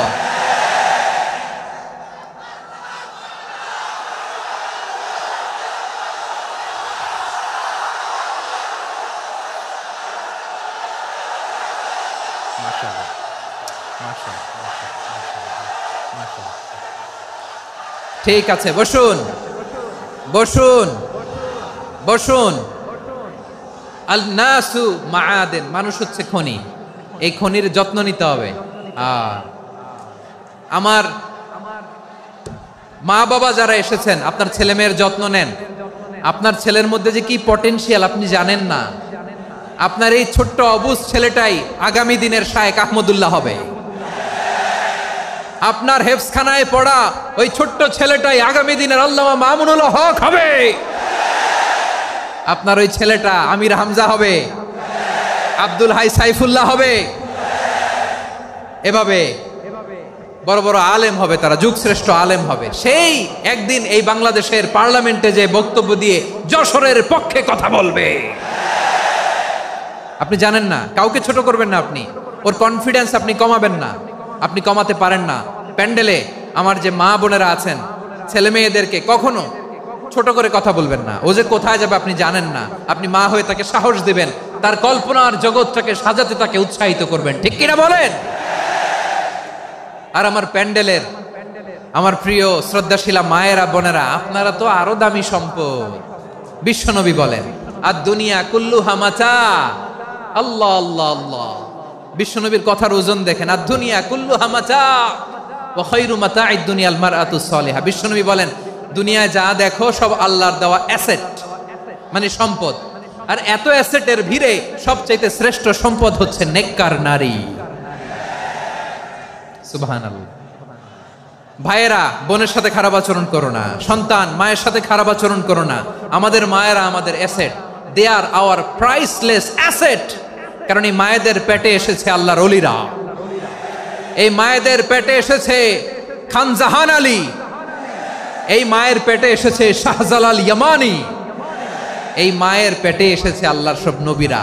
ঠিক আছে, বসুন বসুন বসুন। আল নাসু মাআদিন, মানুষ হচ্ছে খনি। এই খনির যত্ন নিতে হবে। আমার মা বাবা যারা এসেছেন, আপনার ছেলে মেয়ের যত্ন নেন। আপনার ছেলের মধ্যে যে কি পটেনশিয়াল আপনি জানেন না। আপনার এই ছোট্ট অবুজ ছেলেটাই আগামী দিনের শায়েখ আহমদুল্লাহ হবে। আপনার হেফজখানায় পড়া ওই ছোট্ট ছেলেটাই আগামী দিনের আল্লামা মামুনুল হক হবে। আপনার ওই ছেলেটা আমির হামজা হবে, আব্দুল হাই সাইফুল্লাহ হবে। এভাবে বড় বড় আলেম হবে, তারা যুগশ্রেষ্ঠ আলেম হবে। সেই একদিন এই বাংলাদেশের পার্লামেন্টে যে বক্তব্য দিয়ে যশোরের পক্ষে কথা বলবে। আপনি জানেন না, কাউকে ছোট করবেন না আপনি, ওর কনফিডেন্স আপনি কমাবেন না, আপনি কমাতে পারেন না। প্যান্ডেলে আমার যে মা বোনেরা আছেন, ছেলে মেয়েদেরকে কখনো ছোট করে কথা বলবেন না। ও যে কোথায় যাবে আপনি জানেন না। আপনি মা হয়ে তাকে সাহস দিবেন, তার কল্পনার জগৎটাকে সাজাতে তাকে উৎসাহিত করবেন, ঠিক কিনা বলেন? আর আমার প্যান্ডেলের আমার প্রিয় শ্রদ্ধাশীলা মায়েরা বোনেরা, আপনারা তো আরো দামি সম্পদ। বিশ্বনবী বলেন, আর দুনিয়া কুল্লুহা মাতা। আল্লাহ আল্লাহ আল্লাহ, বিশ্বনবীর কথার ওজন দেখেন। আর দুনিয়া কুল্লুহা মাতা ওয়া খায়রু মাতা'আদ দুনিয়াল মারআতুস সালিহা। বিশ্বনবী বলেন, দুনিয়ায় যা দেখো সব আল্লাহর দেওয়া অ্যাসেট, মানে সম্পদ। আর এত অ্যাসেটের ভিড়ে সবচাইতে শ্রেষ্ঠ সম্পদ হচ্ছে নেককার নারী। সুবহানাল্লাহ। ভাইয়েরা বোনের সাথে খারাপ আচরণ করো না, সন্তান মায়ের সাথে খারাপ আচরণ করো না। আমাদের মায়েরা আমাদের asset, they are our priceless asset. কারণ এই মায়েদের পেটে এসেছে আল্লাহর ওলিরা, এই মায়েদের পেটে এসেছে খান জাহান আলী, এই মায়ের পেটে এসেছে শাহজালাল ইয়ামানি, এই মায়ের পেটে এসেছে আল্লাহর সব নবীরা।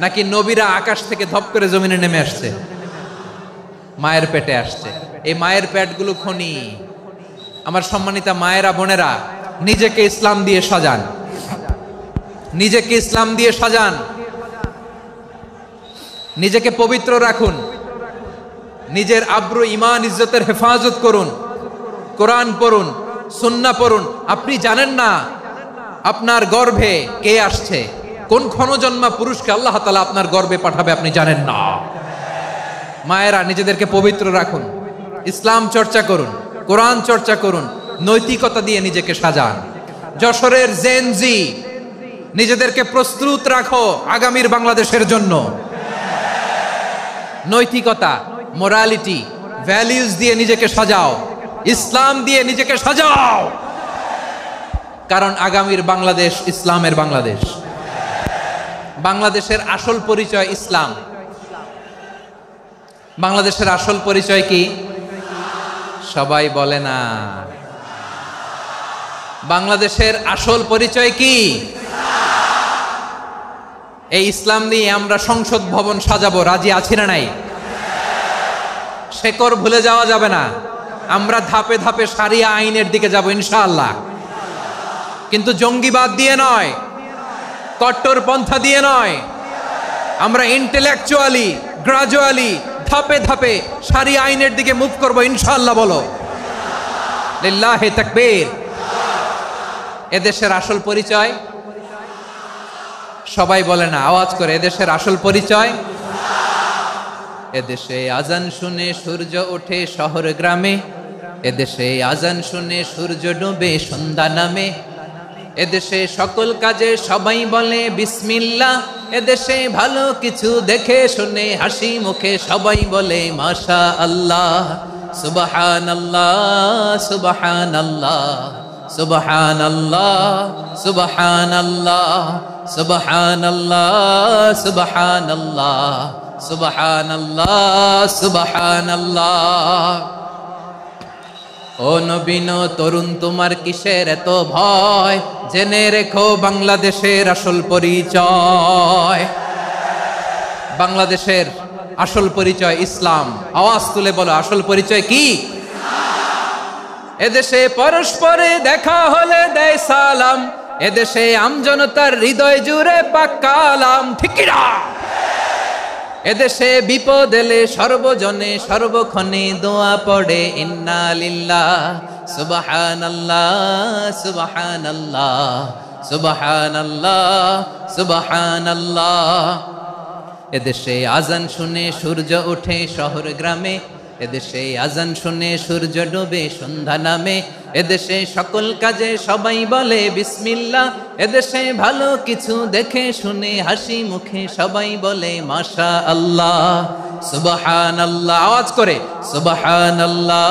নাকি নবীরা আকাশ থেকে ধপ করে জমিনে নেমে আসছে? মায়ের পেটে আসছে। এই মায়ের পেটগুলো খনি। আমার সম্মানিতা মায়েরা বোনেরা, নিজেকে ইসলাম দিয়ে সাজান, নিজেকে ইসলাম দিয়ে সাজান, নিজেকে পবিত্র রাখুন, নিজের আব্রু ইমান ইজ্জতের হেফাজত করুন, কোরআন পড়ুন, সুন্নাহ পড়ুন। আপনি জানেন না আপনার গর্ভে কে আসছে, কোন ক্ষণজন্মা পুরুষকে আল্লাহ তাআলা আপনার গর্ভে পাঠাবে আপনি জানেন না। মায়েরা নিজেদেরকে পবিত্র রাখুন, ইসলাম চর্চা করুন, কোরআন চর্চা করুন, নৈতিকতা দিয়ে নিজেকে সাজান। যশোরের জেনজি, নিজেদেরকে প্রস্তুত রাখো আগামীর বাংলাদেশের জন্য। নৈতিকতা, মোরালিটি, ভ্যালিউজ দিয়ে নিজেকে সাজাও, ইসলাম দিয়ে নিজেকে সাজাও। কারণ আগামীর বাংলাদেশ ইসলামের বাংলাদেশ। বাংলাদেশের আসল পরিচয় ইসলাম। বাংলাদেশের আসল পরিচয় কি? সবাই বলে না। বাংলাদেশের আসল পরিচয় কি? এই ইসলাম নিয়ে আমরা সংসদ ভবন সাজাবো, রাজি আছি না নাই? শেকড় ভুলে যাওয়া যাবে না। আমরা ধাপে ধাপে শারিয়া আইনের দিকে যাব ইনশাআল্লাহ, কিন্তু জঙ্গিবাদ দিয়ে নয়, কট্টরপন্থা দিয়ে নয়। আমরা ইন্টেলেকচুয়ালি, গ্রাজুয়ালি, ধাপে ধাপে শারিয়া আইনের দিকে মুভ করব ইনশাআল্লাহ। বলো লিল্লাহি তাকবীর। এদেশের আসল পরিচয় সবাই বলে না, আওয়াজ করে, এদেশের আসল পরিচয়। এদেশে আজান শুনে সূর্য ওঠে শহর গ্রামে, এদেশে আজান শুনে সূর্য ডুবে সন্ধ্যা নামে, এদেশে সকল কাজে সবাই বলে বিসমিল্লাহ, এদেশে ভালো কিছু দেখে শুনে হাসি মুখে সবাই বলে মাশা আল্লাহ। সুবহানাল্লাহ সুবহানাল্লাহ সুবহানাল্লাহ সুবহানাল্লাহ সুবহানাল্লাহ সুবহানাল্লাহ সুবহানাল্লাহ সুবহানাল্লাহ। ও নবীন তরুণ, তোমার কিসের এত ভয়? জেনে রেখো বাংলাদেশের আসল পরিচয়। বাংলাদেশের আসল পরিচয় ইসলাম। আওয়াজ তুলে বলো, আসল পরিচয় কি? এদেশে পরস্পরে দেখা হলে দেয় সালাম, এদেশে আমজনতার হৃদয় জুড়ে পাক্কা আলাম, ঠিক কি না? এদেশে বিপদ এলে সর্বজনে সর্বক্ষণে দোয়া পড়ে ইন্না লিল্লাহ সুবহানাল্লাহ সুবহানাল্লাহ সুবহানাল্লাহ সুবহানাল্লাহ। এদেশে আজান শুনে সূর্য ওঠে শহর গ্রামে, এদেশে আজান শুনে সূর্য ডুবে সন্ধ্যা নামে, এদেশে সকল কাজে সবাই বলে বিসমিল্লাহ, এদেশে ভালো কিছু দেখে শুনে হাসি মুখে সবাই বলে মাশা আল্লাহ। সুবহানাল্লাহ, আওয়াজ করে সুবহানাল্লাহ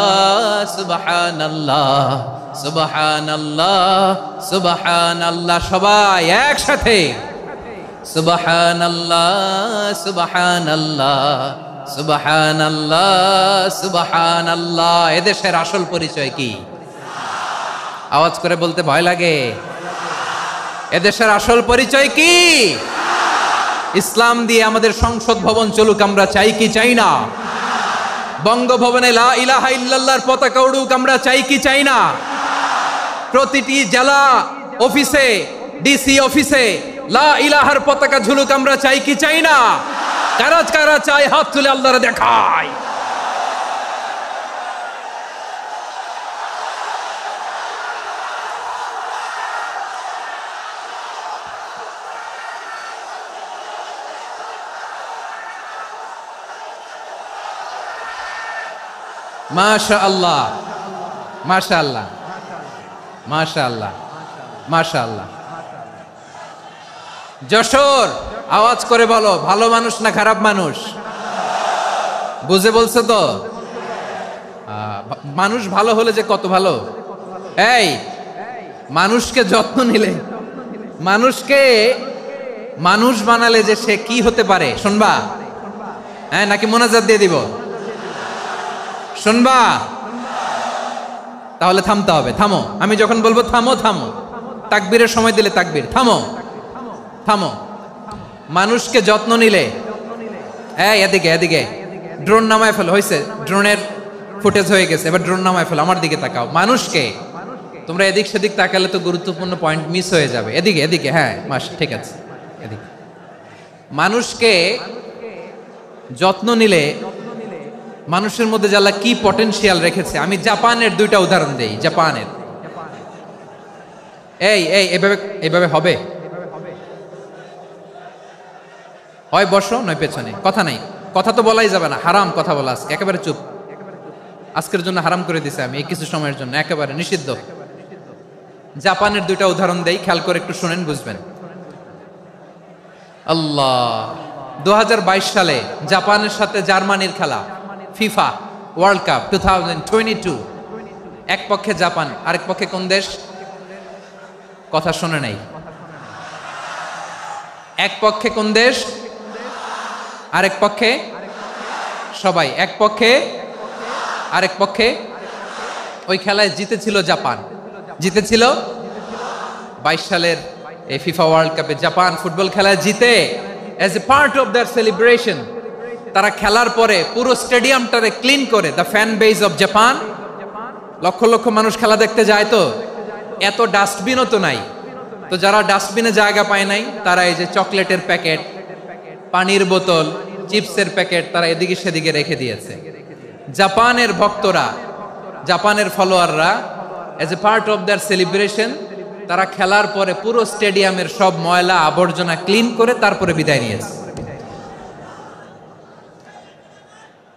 সুবহানাল্লাহ সুবহানাল্লাহ সুবহানাল্লাহ। সবাই একসাথে সুবহানাল্লাহ সুবহানাল্লাহ সুবহানাল্লাহ সুবহানাল্লাহ। এদেশের আসল পরিচয় কি? আওয়াজ করে বলতে ভয় লাগে। এদেশের আসল পরিচয় কি? ইসলাম দিয়ে আমাদের সংসদ ভবন চলুক, আমরা চাই কি চাই না? বঙ্গভবনে লা ইলাহা ইল্লাল্লাহর পতাকা উড়ুক, আমরা চাই কি চাই না? প্রতিটি জেলা অফিসে, ডিসি অফিসে লা ইলাহার পতাকা ঝুলুক। আমরা চাই কি চাই না? কারা কারা চাই হাত তুলে আল্লাহরে দেখায়। মাশাআল্লাহ, মাশাআল্লাহ, মাশাআল্লাহ, মাশাআল্লাহ। যশোর, আওয়াজ করে বলো, ভালো মানুষ না খারাপ মানুষ? বুঝে বলছো তো? মানুষ ভালো হলে যে কত ভালো। এই মানুষকে যত্ন নিলে, মানুষকে মানুষ বানালে যে সে কি হতে পারে শুনবা? হ্যাঁ, নাকি মোনাজাত দিয়ে দিব? শুনবা? তাহলে থামতে হবে। থামো, আমি যখন বলবো থামো থামো, তাকবীরের সময় দিলে তাকবীর। থামো থামো। মানুষকে যত্ন নিলে, এদিকে এদিকে, ড্রোন নামায় ফেলো। হয়েছে, ড্রোনের ফুটেজ হয়ে গেছে, এবার ড্রোন নামায় ফেলো। আমার দিকে তাকাও। মানুষকে, তোমরা এদিক সেদিক তাকালে তো গুরুত্বপূর্ণ পয়েন্ট মিস হয়ে যাবে। এদিকে এদিকে, হ্যাঁ ঠিক আছে, এদিকে। মানুষকে যত্ন নিলে মানুষের মধ্যে যারা কি পটেনশিয়াল রেখেছে। আমি জাপানের দুইটা উদাহরণ দেই। জাপানের, এইভাবে হবে, হয় বসো নয় পেছনে, কথা নাই, কথা তো বলাই যাবে না, হারাম কথা বলা। আজকে একেবারে চুপ, আজকের জন্য হারাম করে দিছে আমি, এই কিছু সময়ের জন্য একেবারে নিষিদ্ধ। জাপানের দুইটা উদাহরণ দেই, খেয়াল করে একটু শুনেন, বুঝবেন। আল্লাহ, 2022 সালে জাপানের সাথে জার্মানির খেলা, ফিফা ওয়ার্ল্ড কাপ 2022। এক পক্ষে জাপান, আরেক পক্ষে কোন দেশ? কথা শুনে নাই। এক পক্ষে কোন দেশ, আরেক পক্ষে সবাই। এক পক্ষে, আরেক পক্ষে। ওই খেলায় জিতেছিল জাপান, জিতেছিল 22 সালের এই ফিফা ওয়ার্ল্ড কাপে। জাপান ফুটবল খেলায় জিতে, as a part of their celebration তারা খেলার পরে পুরো স্টেডিয়ামটারে ক্লিন করে। The fan base of Japan, lakh lakh মানুষ খেলা দেখতে যায়, তো এত ডাস্টবিনও তো নাই। তো যারা ডাস্টবিনে জায়গা পায় নাই, তারা এই যে চকলেটের প্যাকেট, পানির বোতল, চিপসের প্যাকেট তারা এদিকে সেদিকে রেখে দিয়েছে। জাপানের ভক্তরা, জাপানের ফলোয়াররা, as a part of their celebration তারা খেলার পরে পুরো স্টেডিয়ামের সব ময়লা আবর্জনা ক্লিন করে তারপরে বিদায় নিয়েছে।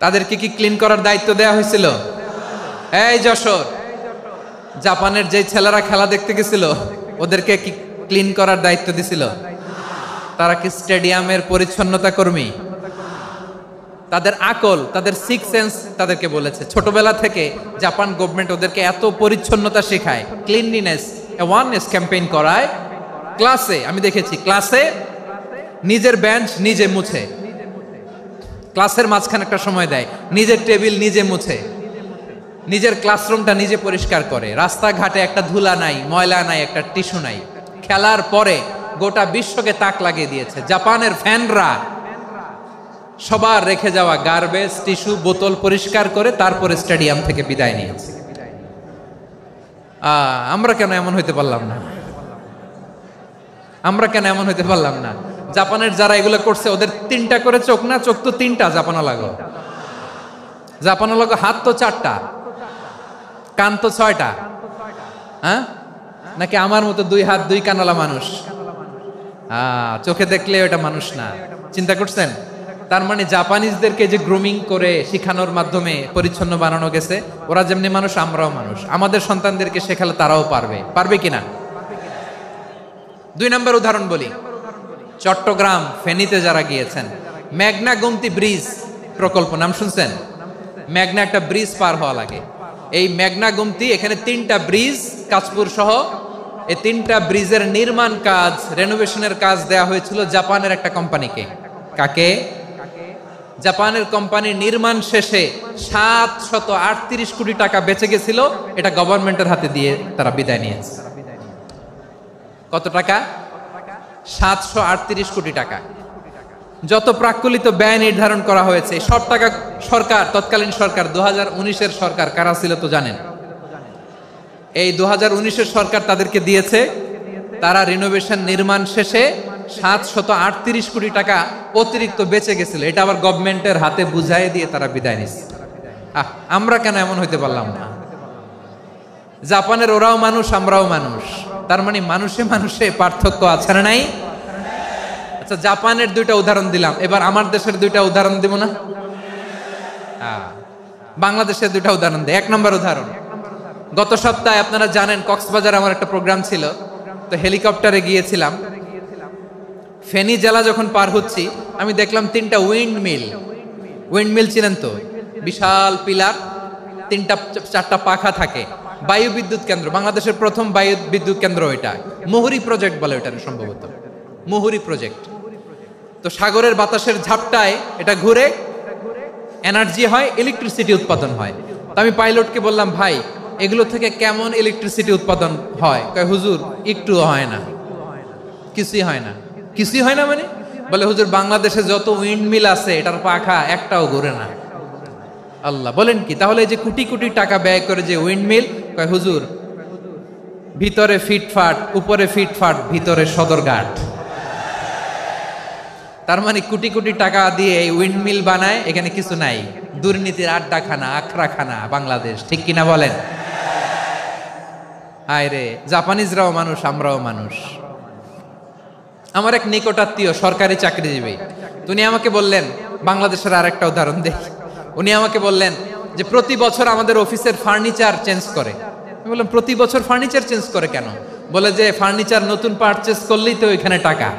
তাদেরকে কি ক্লিন করার দায়িত্ব দেওয়া হয়েছিল? এই যশোর, জাপানের যে ছেলেরা খেলা দেখতে গেছিল ওদেরকে কি ক্লিন করার দায়িত্ব দিছিল? তারা কি স্টেডিয়ামের পরিচ্ছন্নতা কর্মী? তাদের আকল, তাদের সিক্স সেন্স তাদেরকে বলেছে। ছোটবেলা থেকে জাপান গভর্নমেন্ট ওদেরকে এত পরিচ্ছন্নতা শেখায়, ক্লিনলিনেস অ্যাওয়ারনেস ক্যাম্পেইন করায়। ক্লাসে আমি দেখেছি, ক্লাসে নিজের বেঞ্চ নিজে মুছে, ক্লাসের মাঝখানে একটা সময় দেয়, নিজের টেবিল নিজে মুছে, নিজের ক্লাসরুমটা নিজে পরিষ্কার করে। রাস্তাঘাটে একটা ধুলা নাই, ময়লা নাই, একটা টিস্যু নাই। খেলার পরে গোটা বিশ্বকে তাক লাগিয়ে দিয়েছে। জাপানের ফ্যানরা সবার রেখে যাওয়া গার্বেজ, টিস্যু, বোতল পরিষ্কার করে তারপরে স্টেডিয়াম থেকে বিদায় নিয়েছে। আমরা কেন এমন হইতে পারলাম না? আমরা কেন এমন হইতে পারলাম না? জাপানের যারা এগুলো করছে ওদের 3টা করে চোখ না? চোখ তো 3টা, জাপানা লাগো, জাপানা লাগো। হাত তো 4টা, কান তো 6টা। হ্যাঁ, নাকি আমার মতো 2 হাত 2 কানওয়ালা মানুষ? চোখে দেখলে ওটা মানুষ না। চিন্তা করছেন? তার মানে জাপানিজদেরকে যে গ্রুমিং করে শিখানোর মাধ্যমে পরিচ্ছন্ন বানানো গেছে। ওরা যেমনি মানুষ, আমরাও মানুষ। আমাদের সন্তানদেরকে শেখালে তারাও পারবে। পারবে কিনা? 2 নম্বর উদাহরণ বলি। চট্টগ্রাম ফেনীতে যারা গিয়েছেন, মেঘনা গোমতী ব্রিজ প্রকল্প নাম শুনছেন? মেঘনা একটা ব্রিজ পার হওয়া লাগে। এই মেঘনা গোমতী, এখানে 3টা ব্রিজ, কাঁচপুর সহ এই 3টা ব্রিজের নির্মাণ কাজ, রেনোভেশনের কাজ দেয়া হয়েছিল জাপানের একটা কোম্পানিকে। কাকে? জাপানের কোম্পানির নির্মাণ শেষে 738 কোটি টাকা বেঁচে গেছিল। এটা গভর্নমেন্টের হাতে দিয়ে তারা বিদায় নিয়েছে। কত টাকা? 738 কোটি টাকা। যত প্রাক্কলিত ব্যয় নির্ধারণ করা হয়েছে সব টাকা সরকার, তৎকালীন সরকার 2019-এর সরকার কারা ছিল তো জানেন? এই 2019-এর সরকার তাদেরকে দিয়েছে, তারা রিনোভেশন নির্মাণ শেষে 738 কোটি টাকা অতিরিক্ত বেঁচে গেছিল, এটা আবার গভর্নমেন্টের হাতে বুঝাই দিয়ে তারা বিদায় নিচ্ছে। আমরা কেন এমন হইতে পারলাম না? জাপানের ওরাও মানুষ, আমরাও মানুষ, তার মানে মানুষে মানুষে পার্থক্য আছে না নাই? আচ্ছা, জাপানের দুইটা উদাহরণ দিলাম, এবার আমার দেশের দুইটা উদাহরণ দিব না? বাংলাদেশের দুইটা উদাহরণ দেয়। 1 নম্বর উদাহরণ, গত সপ্তাহে আপনারা জানেন কক্সবাজার আমার একটা প্রোগ্রাম ছিল, তো হেলিকপ্টারে গিয়েছিলাম। ফেনী জেলা যখন পার হচ্ছি আমি দেখলাম 3টা উইন্ডমিল চিনেন তো, বিশাল পিলার, 3টা-4টা পাখা থাকে, বায়ু বিদ্যুৎ কেন্দ্র, বাংলাদেশের প্রথম বায়ু বিদ্যুৎ কেন্দ্র এটা, মুহুরী প্রজেক্ট বলে এটা সম্ভবত, মুহুরী প্রজেক্ট। তো সাগরের বাতাসের ঝাপটায় এটা ঘুরে এনার্জি হয়, ইলেকট্রিসিটি উৎপাদন হয়। তো আমি পাইলটকে বললাম, ভাই এগুলো থেকে কেমন ইলেকট্রিসিটি উৎপাদন হয়? কয় হুজুর একটুও হয় না, কিছুই হয় না। কিছুই হয় না মানে? বলে হুজুর বাংলাদেশে যত উইন্ডমিল আছে এটার পাখা একটাও ঘুরে না। আল্লাহ, বলেন কি? তাহলে এই যে কোটি কোটি টাকা ব্যয় করে যে উইন্ডমিল, কয় হুজুর ভিতরে ফিটফাট, উপরে ফিটফাট, ভিতরে সদরঘাট। তার মানে কোটি কোটি টাকা দিয়ে এই উইন্ডমিল বানায়, এখানে কিছু নাই, দুর্নীতির আড্ডাখানা, আখড়াখানা বাংলাদেশ, ঠিক কিনা বলেন? আয় রে, জাপানিজরাও মানুষ, আমরাও মানুষ। আমার এক নিকটাত্মীয় সরকারি চাকরিজীবী, উনি আমাকে বললেন, বাংলাদেশের আরেকটা উদাহরণ দেই, উনি আমাকে বললেন যে প্রতি বছর আমাদের অফিসের ফার্নিচার চেঞ্জ করে। আমি বললাম প্রতি বছর ফার্নিচার চেঞ্জ করে কেন? বলে যে ফার্নিচার নতুন পারচেজ করলেই তো এখানে টাকা,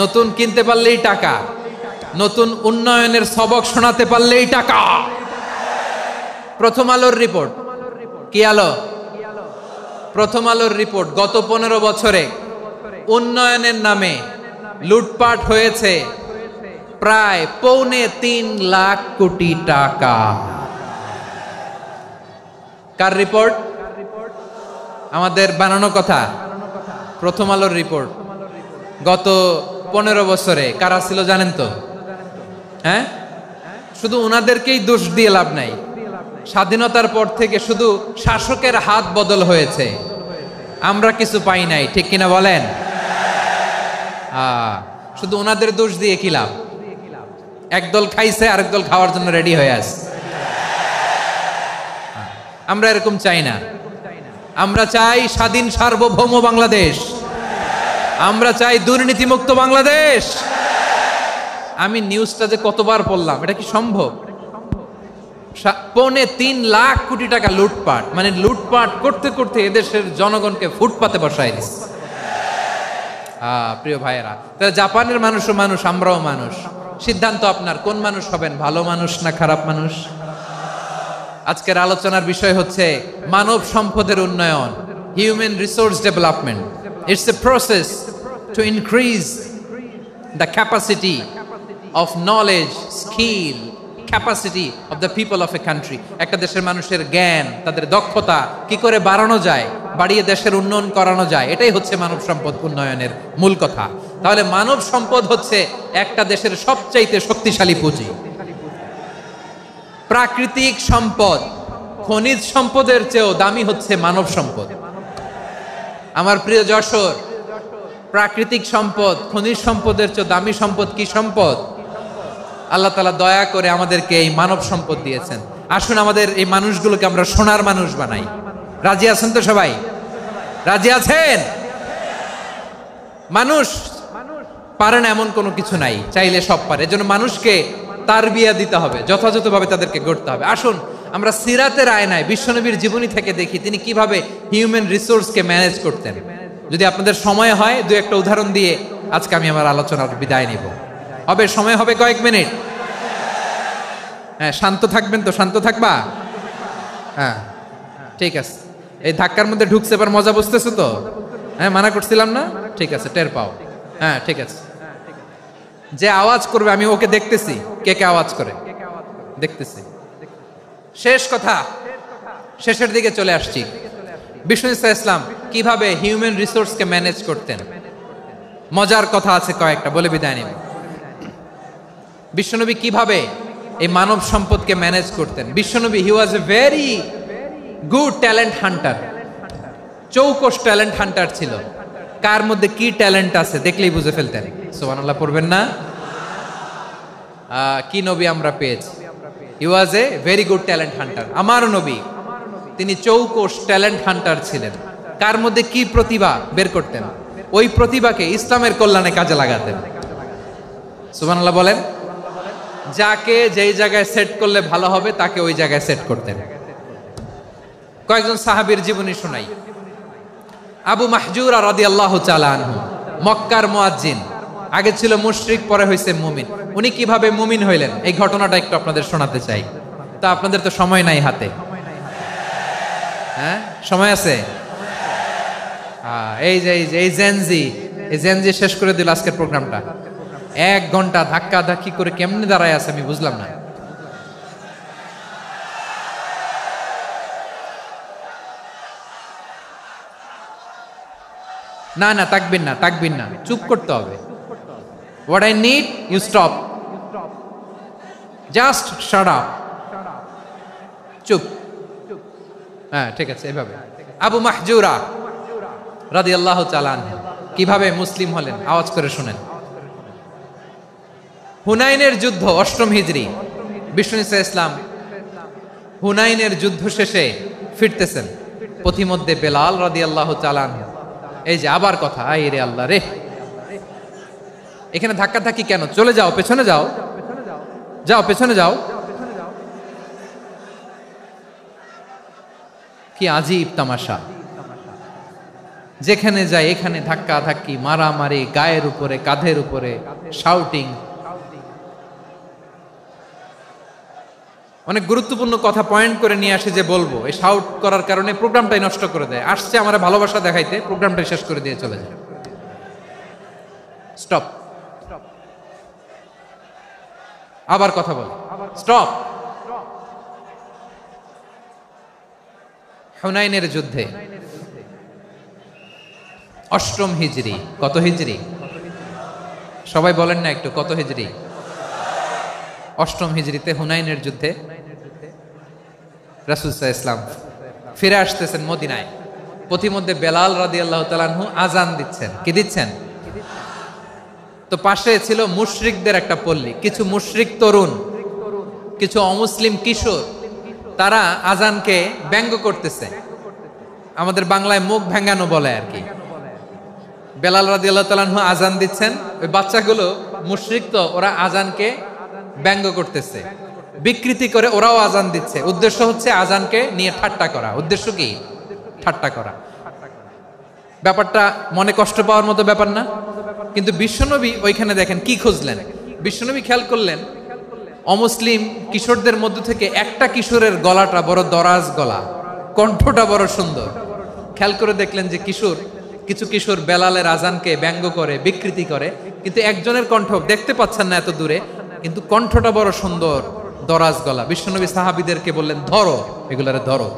নতুন কিনতে পারলেই টাকা, নতুন উন্নয়নের সবক শোনাতে পারলেই টাকা। প্রথম আলোর রিপোর্ট, কি আলো? প্রথম আলোর রিপোর্ট, গত 15 বছরে উন্নয়নের নামে লুটপাট হয়েছে প্রায় 3.25 লাখ কোটি টাকা। কার রিপোর্ট? আমাদের বানানো কথা, প্রথম আলোর রিপোর্ট। গত 15 বছরে কারা ছিল জানেন তো? হ্যাঁ, শুধু ওনাদেরকেই দোষ দিয়ে লাভ নাই। স্বাধীনতার পর থেকে শুধু শাসকের হাত বদল হয়েছে, আমরা কিছু পাই নাই, ঠিক কিনা বলেন? শুধু ওনাদের দোষ দিয়ে কি লাভ? একদল খাইছে, আরেক দল খাওয়ার জন্য রেডি হয়ে আছে। আমরা এরকম চাই না। আমরা চাই স্বাধীন সার্বভৌম বাংলাদেশ, আমরা চাই দুর্নীতিমুক্ত বাংলাদেশ। আমি নিউজটা যে কতবার পড়লাম, এটা কি সম্ভব? 3.25 লাখ কোটি টাকা লুটপাট, মানে লুটপাট করতে করতে এদেশের জনগণকে ফুটপাতে বসায় দিচ্ছে। প্রিয় ভাইয়েরা, তাহলে জাপানের মানুষও মানুষ, আমরাও মানুষ। সিদ্ধান্ত আপনার, কোন মানুষ হবেন, ভালো মানুষ না খারাপ মানুষ? আজকের আলোচনার বিষয় হচ্ছে মানব সম্পদের উন্নয়ন, human resource development. It's a process to increase the capacity of knowledge, skill, capacity of the people of a country. একটা দেশের মানুষের জ্ঞান, তাদের দক্ষতা কি করে বাড়ানো যায়, বাড়িয়ে দেশের উন্নয়ন করানো যায়, এটাই হচ্ছে মানব সম্পদ উন্নয়নের মূল কথা। তাহলে মানব সম্পদ হচ্ছে একটা দেশের সবচাইতে শক্তিশালী পুঁজি। প্রাকৃতিক সম্পদ, খনিজ সম্পদের চেয়েও দামি হচ্ছে মানব সম্পদ। আমার প্রিয় যশোর, প্রাকৃতিক সম্পদ, খনিজ সম্পদের চেয়ে দামি সম্পদ কি সম্পদ? আল্লাহ তাআলা দয়া করে আমাদেরকে এই মানব সম্পদ দিয়েছেন। আসুন আমাদের এই মানুষগুলোকে আমরা সোনার মানুষ বানাই। রাজি আছেন তো সবাই? রাজি আছেন? মানুষ পারে না এমন কোনো কিছু নাই, চাইলে সব পারে। এজন্য মানুষকে তারবিয়া দিতে হবে, যথাযথভাবে তাদেরকে গড়তে হবে। আসুন আমরা সিরাতের আয়নায় বিশ্বনবীর জীবনী থেকে দেখি তিনি কিভাবে হিউম্যান রিসোর্সকে ম্যানেজ করতেন। যদি আপনাদের সময় হয়, দু একটা উদাহরণ দিয়ে আজকে আমি আমার আলোচনার বিদায় নিব। হবে সময় হবে কয়েক মিনিট? হ্যাঁ, শান্ত থাকবেন তো? শান্ত থাকবা? হ্যাঁ, ঠিক আছে। এই ধাক্কার মধ্যে ঢুকছে, এবার মজা বুঝতেছো তো? হ্যাঁ, মানা করছিলাম না? ঠিক আছে, টের পাও। হ্যাঁ, ঠিক আছে। যে আওয়াজ করবে আমি ওকে দেখতেছি, কে কে আওয়াজ করে দেখতেছি। শেষ কথা, শেষের দিকে চলে আসছি। বিষ্ণু ইসলাম কিভাবে হিউম্যান রিসোর্সকে ম্যানেজ করতেন, মজার কথা আছে কয়েকটা, বলে বিদায় নিব। বিশ্বনবী কিভাবে এই মানব সম্পদকে ম্যানেজ করতেন। বিশ্বনবী he was a very good talent hunter, চৌকস ট্যালেন্ট হান্টার ছিল। কার মধ্যে কি ট্যালেন্ট আছে দেখলেই বুঝে ফেলতেন। সুবহানাল্লাহ পড়বেন না? কি নবী আমরা পেয়েছি, he was a very good talent hunter. আমার নবী তিনি চৌকস ট্যালেন্ট হান্টার ছিলেন। কার মধ্যে কি প্রতিভা বের করতেন, ওই প্রতিভাকে ইসলামের কল্যাণে কাজে লাগাতেন। সুবহানাল্লাহ বলেন। যাকে যেই জায়গায় সেট করলে ভালো হবে তাকে ওই জায়গায় সেট করতেন। কয়েকজন সাহাবীর জীবনী শোনাই। আবু মাহজুরা রাদিয়াল্লাহু তাআলা আনহু, মক্কার মুয়াজ্জিন, আগে ছিল মুশরিক পরে হইছে মুমিন। উনি কিভাবে মুমিন হইলেন এই ঘটনাটা একটু আপনাদের শোনাতে চাই। তা আপনাদের তো সময় নাই হাতে, হ্যাঁ সময় আছে? এই জেনজি শেষ করে দিল আজকের প্রোগ্রামটা। 1 ঘন্টা ধাক্কা ধাক্কি করে কেমনে দাঁড়ায় আছে আমি বুঝলাম না। না না তাকবিন না, চুপ করতে হবে। What I need, you stop. Just shut up. চুপ। হ্যাঁ ঠিক আছে, এভাবে। আবু মাহজুরা রাদিয়াল্লাহু তাআলা আনহু কিভাবে মুসলিম হলেন আওয়াজ করে শুনেন। হুনাইনের যুদ্ধ 8ম হিজরি, বিষ্ণু ইসলাম হুনাইনের যুদ্ধ শেষে ফিরতেছেন। পথিমধ্যে বেলাল রাদিয়াল্লাহু তাআলা আনহু, এই যে আবার কথা, আই রে আল্লাহ রে, এখানে ধাক্কা ধাক্কি কেন? চলে যাও, পেছনে যাও, পেছনে যাও। কি আজীব তামাশা! যেখানে যায় এখানে ধাক্কা ধাক্কি, মারামারি, গায়ের উপরে কাঁধের উপরে শাউটিং। অনেক গুরুত্বপূর্ণ কথা পয়েন্ট করে নিয়ে আসে যে বলবো, এই শাউট করার কারণে প্রোগ্রামটাই নষ্ট করে দেয়। আসছে আমার ভালোবাসা দেখাইতে, প্রোগ্রামটাই শেষ করে দিয়ে চলে যায়। স্টপ। আবার কথা বল, স্টপ। হুনাইনের যুদ্ধে 8ম হিজরি, কত হিজরি সবাই বলেন না একটু, কত হিজরি? 8ম হিজরিতে হুনাইনের যুদ্ধে রাসূল সাল্লাল্লাহু আলাইহি ওয়াসাল্লাম ফিরে আসতেছেন মদিনায়। পথিমধ্যে বেলাল রাদিয়াল্লাহু তাআলা আনহু আজান দিচ্ছেন। কি দিচ্ছেন? তো পাশে ছিল মুশরিকদের একটা পল্লী, কিছু মুশরিক তরুণ, কিছু অমুসলিম কিশোর, তারা আজানকে ব্যঙ্গ করতেছে। আমাদের বাংলায় মুখ ভেঙ্গানো বলে আর কি। বেলাল রাদিয়াল্লাহু তাআলা আনহু আজান দিচ্ছেন, ওই বাচ্চাগুলো মুশরিক তো, ওরা আজানকে ব্যঙ্গ করতেছে, বিকৃতি করে ওরাও আজান দিচ্ছে। উদ্দেশ্য হচ্ছে আজানকে নিয়ে ঠাট্টা করা। উদ্দেশ্য কি? ঠাট্টা করা। ব্যাপারটা মনে কষ্ট পাওয়ার মতো ব্যাপার না? কিন্তু বিশ্বনবী ওইখানে দেখেন কি খুঁজলেন। বিশ্বনবী খেয়াল করলেন অমুসলিম কিশোরদের মধ্য থেকে একটা কিশোরের গলাটা বড় দরাজ গলা, কণ্ঠটা বড় সুন্দর। খেয়াল করে দেখলেন যে কিছু কিশোর বেলালের আজানকে ব্যঙ্গ করে, বিকৃতি করে, কিন্তু একজনের কণ্ঠ দেখতে পাচ্ছেন না এত দূরে, কিন্তু কণ্ঠটা বড় সুন্দর, দরাজ গলা। বিশ্বনবী সাহাবীদেরকে বললেন, ধরো এগুলারে, ধরো।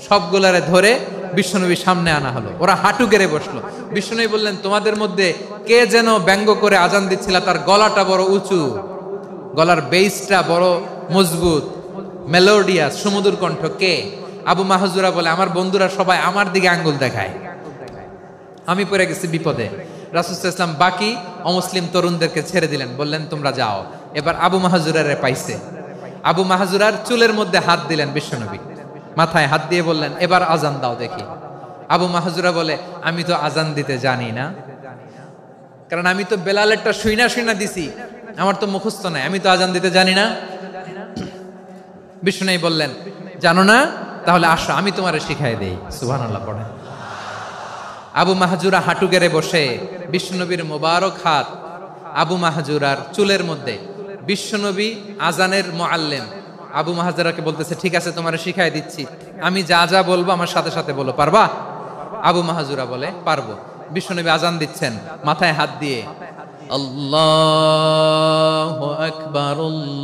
সবগুলারে ধরে বিশ্বনবীর সামনে আনা হলো। ওরা হাঁটু গেড়ে বসলো। বিশ্বনবী বললেন, তোমাদের মধ্যে কে যেন ব্যঙ্গ করে আজান দিচ্ছিল, তার গলাটা বড় উঁচু, গলার বেসটা বড় মজবুত, মেলোডিয়াস, সুমধুর কণ্ঠ। কে? আবু মাহজুরা বলে, আমার বন্ধুরা সবাই আমার দিকে আঙ্গুল দেখায়, আমি পড়ে গেছি বিপদে। রাসূল সাল্লাল্লাহু আলাইহি ওয়াসাল্লাম বাকি অমুসলিম তরুণদেরকে ছেড়ে দিলেন, বললেন তোমরা যাও। এবার আবু মাহজুরারে পাইছে। আবু মাহজুরার চুলের মধ্যে হাত দিলেন বিশ্বনবী, মাথায় হাত দিয়ে বললেন, এবার আজান দাও দেখি। আবু মাহজুরা বলে, আমি তো আজান দিতে জানি না, কারণ আমি তো বেলালেরটা শুইনা দিছি, আমার তো মুখস্থ নাই, আমি তো আজান দিতে জানি না। বিশ্বনবী বললেন, জানো না? তাহলে আসো আমি তোমারে শিখাই দেই। সুবহানাল্লাহ পড়েন। আবু মাহজুরা হাঁটু গেড়ে বসে, বিশ্বনবীর মোবারক হাত আবু মাহজুরার চুলের মধ্যে। বিশ্বনবী আজানের মুআল্লিম আবু মাহজুরাকে বলতেছে, ঠিক আছে তোমারে শিখাই দিচ্ছি, আমি যা যা বলবো আমার সাথে সাথে বলো, পারবা? আবু মাহজুরা বলে, পারবো। বিশ্বনবী আজান দিচ্ছেন মাথায় হাত দিয়ে, আল্লাহু আকবার, আল্লাহু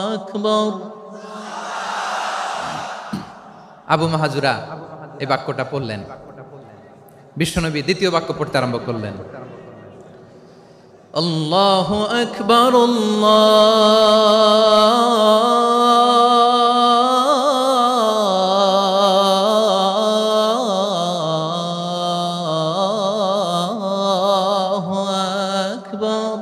আকবার। আবু মাহজুরা এই বাক্যটা পড়লেন। বিশ্বনবী দ্বিতীয় বাক্য পড়তে আরম্ভ করলেন, আল্লাহু আকবার আল্লাহু আকবার।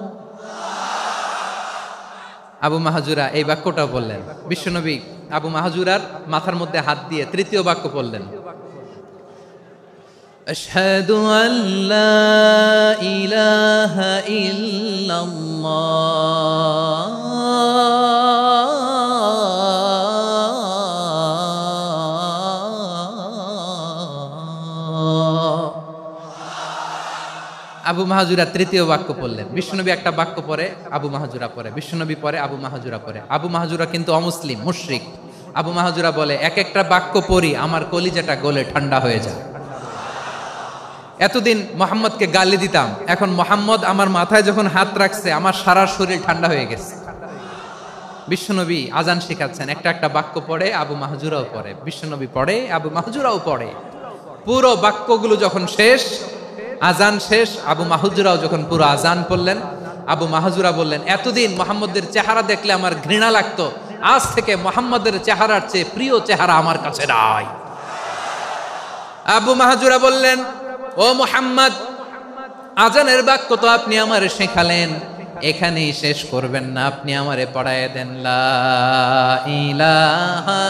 আবু মাহজুরা এই বাক্যটা বললেন। বিশ্বনবী আবু মাহজুরার মাথার মধ্যে হাত দিয়ে তৃতীয় বাক্য বললেন, আশহাদু আল্লা ইলাহা ইল্লাল্লাহ আবু মাহজুরা তৃতীয় বাক্য পড়লেন। বিশ্বনবী একটা বাক্য পরে আবু মাহজুরা পরে, বিশ্বনবী পরে আবু মাহজুরা পরে। আবু মাহজুরা কিন্তু অমুসলিম, মুশরিক। আবু মাহজুরা বলে, এক একটা বাক্য পড়ি আমার কলিজাটা গলে ঠান্ডা হয়ে যায়। এতদিন মোহাম্মদকে গালি দিতাম, এখন মোহাম্মদ আমার মাথায় যখন হাত রাখছে আমার সারা শরীর ঠান্ডা হয়ে গেছে। বিশ্বনবী আজান শিখাচ্ছেন, একটা একটা বাক্য পড়ে আবু মাহজুরাও পড়ে, বিশ্বনবী পড়ে আবু মাহজুরাও পড়ে। পুরো বাক্যগুলো যখন শেষ, আজান শেষ, আবু মাহজুরাও যখন পুরো আজান পড়লেন, আবু মাহজুরা বললেন, এতদিন মোহাম্মদের চেহারা দেখলে আমার ঘৃণা লাগতো, আজ থেকে মোহাম্মদের চেহারার চেয়ে প্রিয় চেহারা আমার কাছে নাই। আবু মাহজুরা বললেন, ও মুহাম্মদ, আজানের বাক্য তো আপনি আমারে শেখালেন, এখানেই শেষ করবেন না, আপনি আমারে পড়ায় দেন লা ইলাহা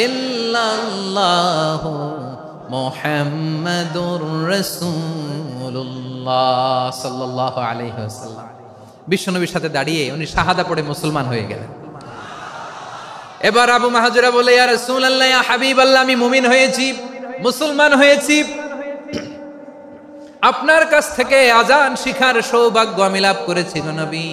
ইল্লাল্লাহু মুহাম্মাদুর রাসূলুল্লাহ সাল্লাল্লাহু আলাইহি ওয়াসাল্লাম। বিশ্বনবীর সাথে দাঁড়িয়ে উনি শাহাদা পড়ে মুসলমান হয়ে গেলেন। এবার আবু মাহজুরা বলে, ইয়া রাসূলুল্লাহ, ইয়া হাবিবাল্লাহ, আমি মুমিন হয়েছি, মুসলমান হয়েছি, আপনার কাছ থেকে আজান শিখার সৌভাগ্য আমি লাভ করেছি গো নবী।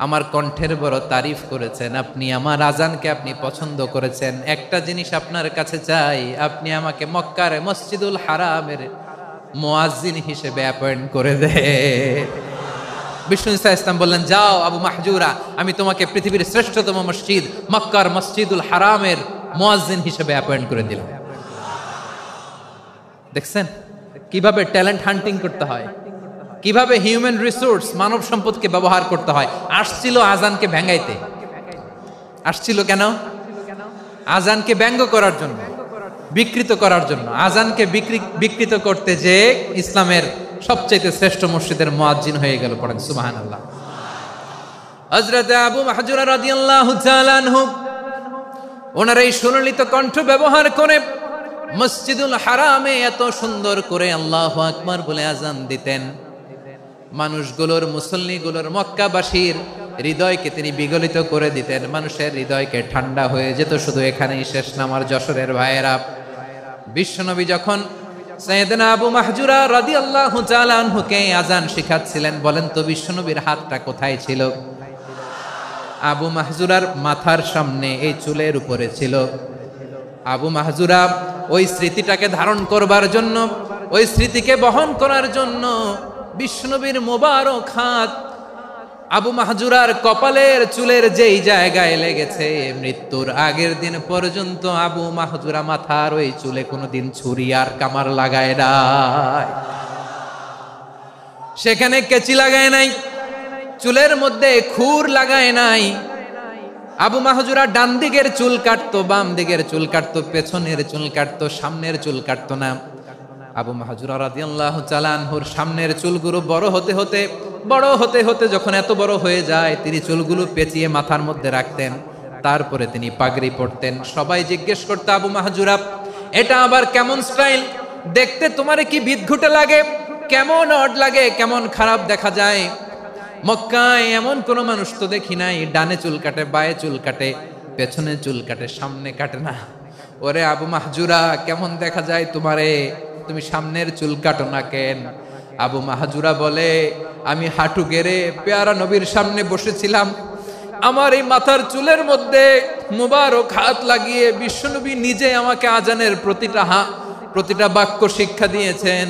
আমার কণ্ঠের বড় তারিফ করেছেন, আপনি আমার আজানকে আপনি পছন্দ করেছেন। একটা জিনিস আপনার কাছে চাই, আপনি আমাকে মক্কার মসজিদুল হারামের মুয়াজ্জিন হিসেবে অ্যাপয়েন্ট করে দেন। বিষ্ণু ইসা ইসলাম বললেন, যাও আবু মাহজুরা, আমি তোমাকে পৃথিবীর শ্রেষ্ঠতম মসজিদ মক্কার মসজিদুল হারামের মুয়াজ্জিন হিসেবে অ্যাপয়েন্ট করে দিলাম। দেখছেন কিভাবে ট্যালেন্ট হান্টিং করতে হয়, কিভাবে হিউম্যান রিসোর্স মানব সম্পদকে ব্যবহার করতে হয়। আসছিল আজানকে ভেঙাইতে, আসছিল কেন? আজানকে ব্যঙ্গ করার জন্য, বিকৃত করার জন্য। আজানকে বিকৃত করতে যে ইসলামের সবচেয়ে শ্রেষ্ঠ মসজিদের মুয়াজ্জিন হয়ে গেল। পড়েন সুবহানাল্লাহ। হযরত আবু মাহজুরা রাদিয়াল্লাহু তাআলা আনহু ওনার এই সুললিত কণ্ঠ ব্যবহার করে মসজিদুল হারামে এত সুন্দর করে আল্লাহু আকবার বলে আজান দিতেন, মানুষগুলোর, মুসল্লিগুলোর, মক্কাবাসীর হৃদয়কে তিনি বিগলিত করে দিতেন, মানুষের হৃদয়কে ঠান্ডা হয়ে যেত। শুধু এখানেই শেষ না আমার যশোরের ভাইয়েরা, বিশ্বনবী যখন সাইয়েদনা আবু মাহজুরা রাদিয়াল্লাহু তাআলা আনহুকে আজান শিখাচ্ছিলেন, বলেন তো বিশ্বনবীর হাতটা কোথায় ছিল? আবু মাহজুরার মাথার সামনে, এই চুলের উপরে ছিল। আবু মাহজুরা ওই স্মৃতিটাকে ধারণ করবার জন্য, ওই স্মৃতিকে বহন করার জন্য বিশ্বনবীর মোবারক হাত আবু মাহজুরার কপালের চুলের যেই জায়গায় লেগেছে, মৃত্যুর আগের দিন পর্যন্ত আবু মাহজুরা মাথার ওই চুলে কোনোদিন ছুরি আর কামার লাগায় নাই, সেখানে কেচি লাগায় নাই, চুলের মধ্যে খুর লাগায় নাই। আবু মাহজুরা ডান দিকের চুল কাটতো, বাম দিকের চুল কাটতো, পেছনের চুল কাটতো, সামনের চুল কাটতো না। আবু মাহজুরা রাদিয়াল্লাহু তাআলা আনহুর সামনের চুলগুলো বড় হতে হতে যখন এত বড় হয়ে যায়, তিনি চুলগুলো পেঁচিয়ে মাথার মধ্যে রাখতেন, তারপরে তিনি পাগড়ি পরতেন। সবাই জিজ্ঞেস করতো, আবু মাহজুরা, এটা আবার কেমন স্টাইল? দেখতে তোমারে কি বিদঘুটে লাগে, কেমন অড লাগে, কেমন খারাপ দেখা যায়। মক্কায় এমন কোন মানুষ তো দেখি নাই, ডানে চুল কাটে, বায়ে চুল কাটে, পেছনে চুল কাটে, সামনে কাটে না। ওরে আবু মাহজুরা, কেমন দেখা যায় তোমারে, তুমি সামনের চুল কাটো না কেন? আবু মাহজুরা বলে, আমি হাঁটু গেড়ে পেয়ারা নবীর সামনে বসেছিলাম, আমার এই মাথার চুলের মধ্যে মুবারক হাত লাগিয়ে বিশ্বনবী নিজে আমাকে আজানের প্রতিটা বাক্য শিক্ষা দিয়েছেন।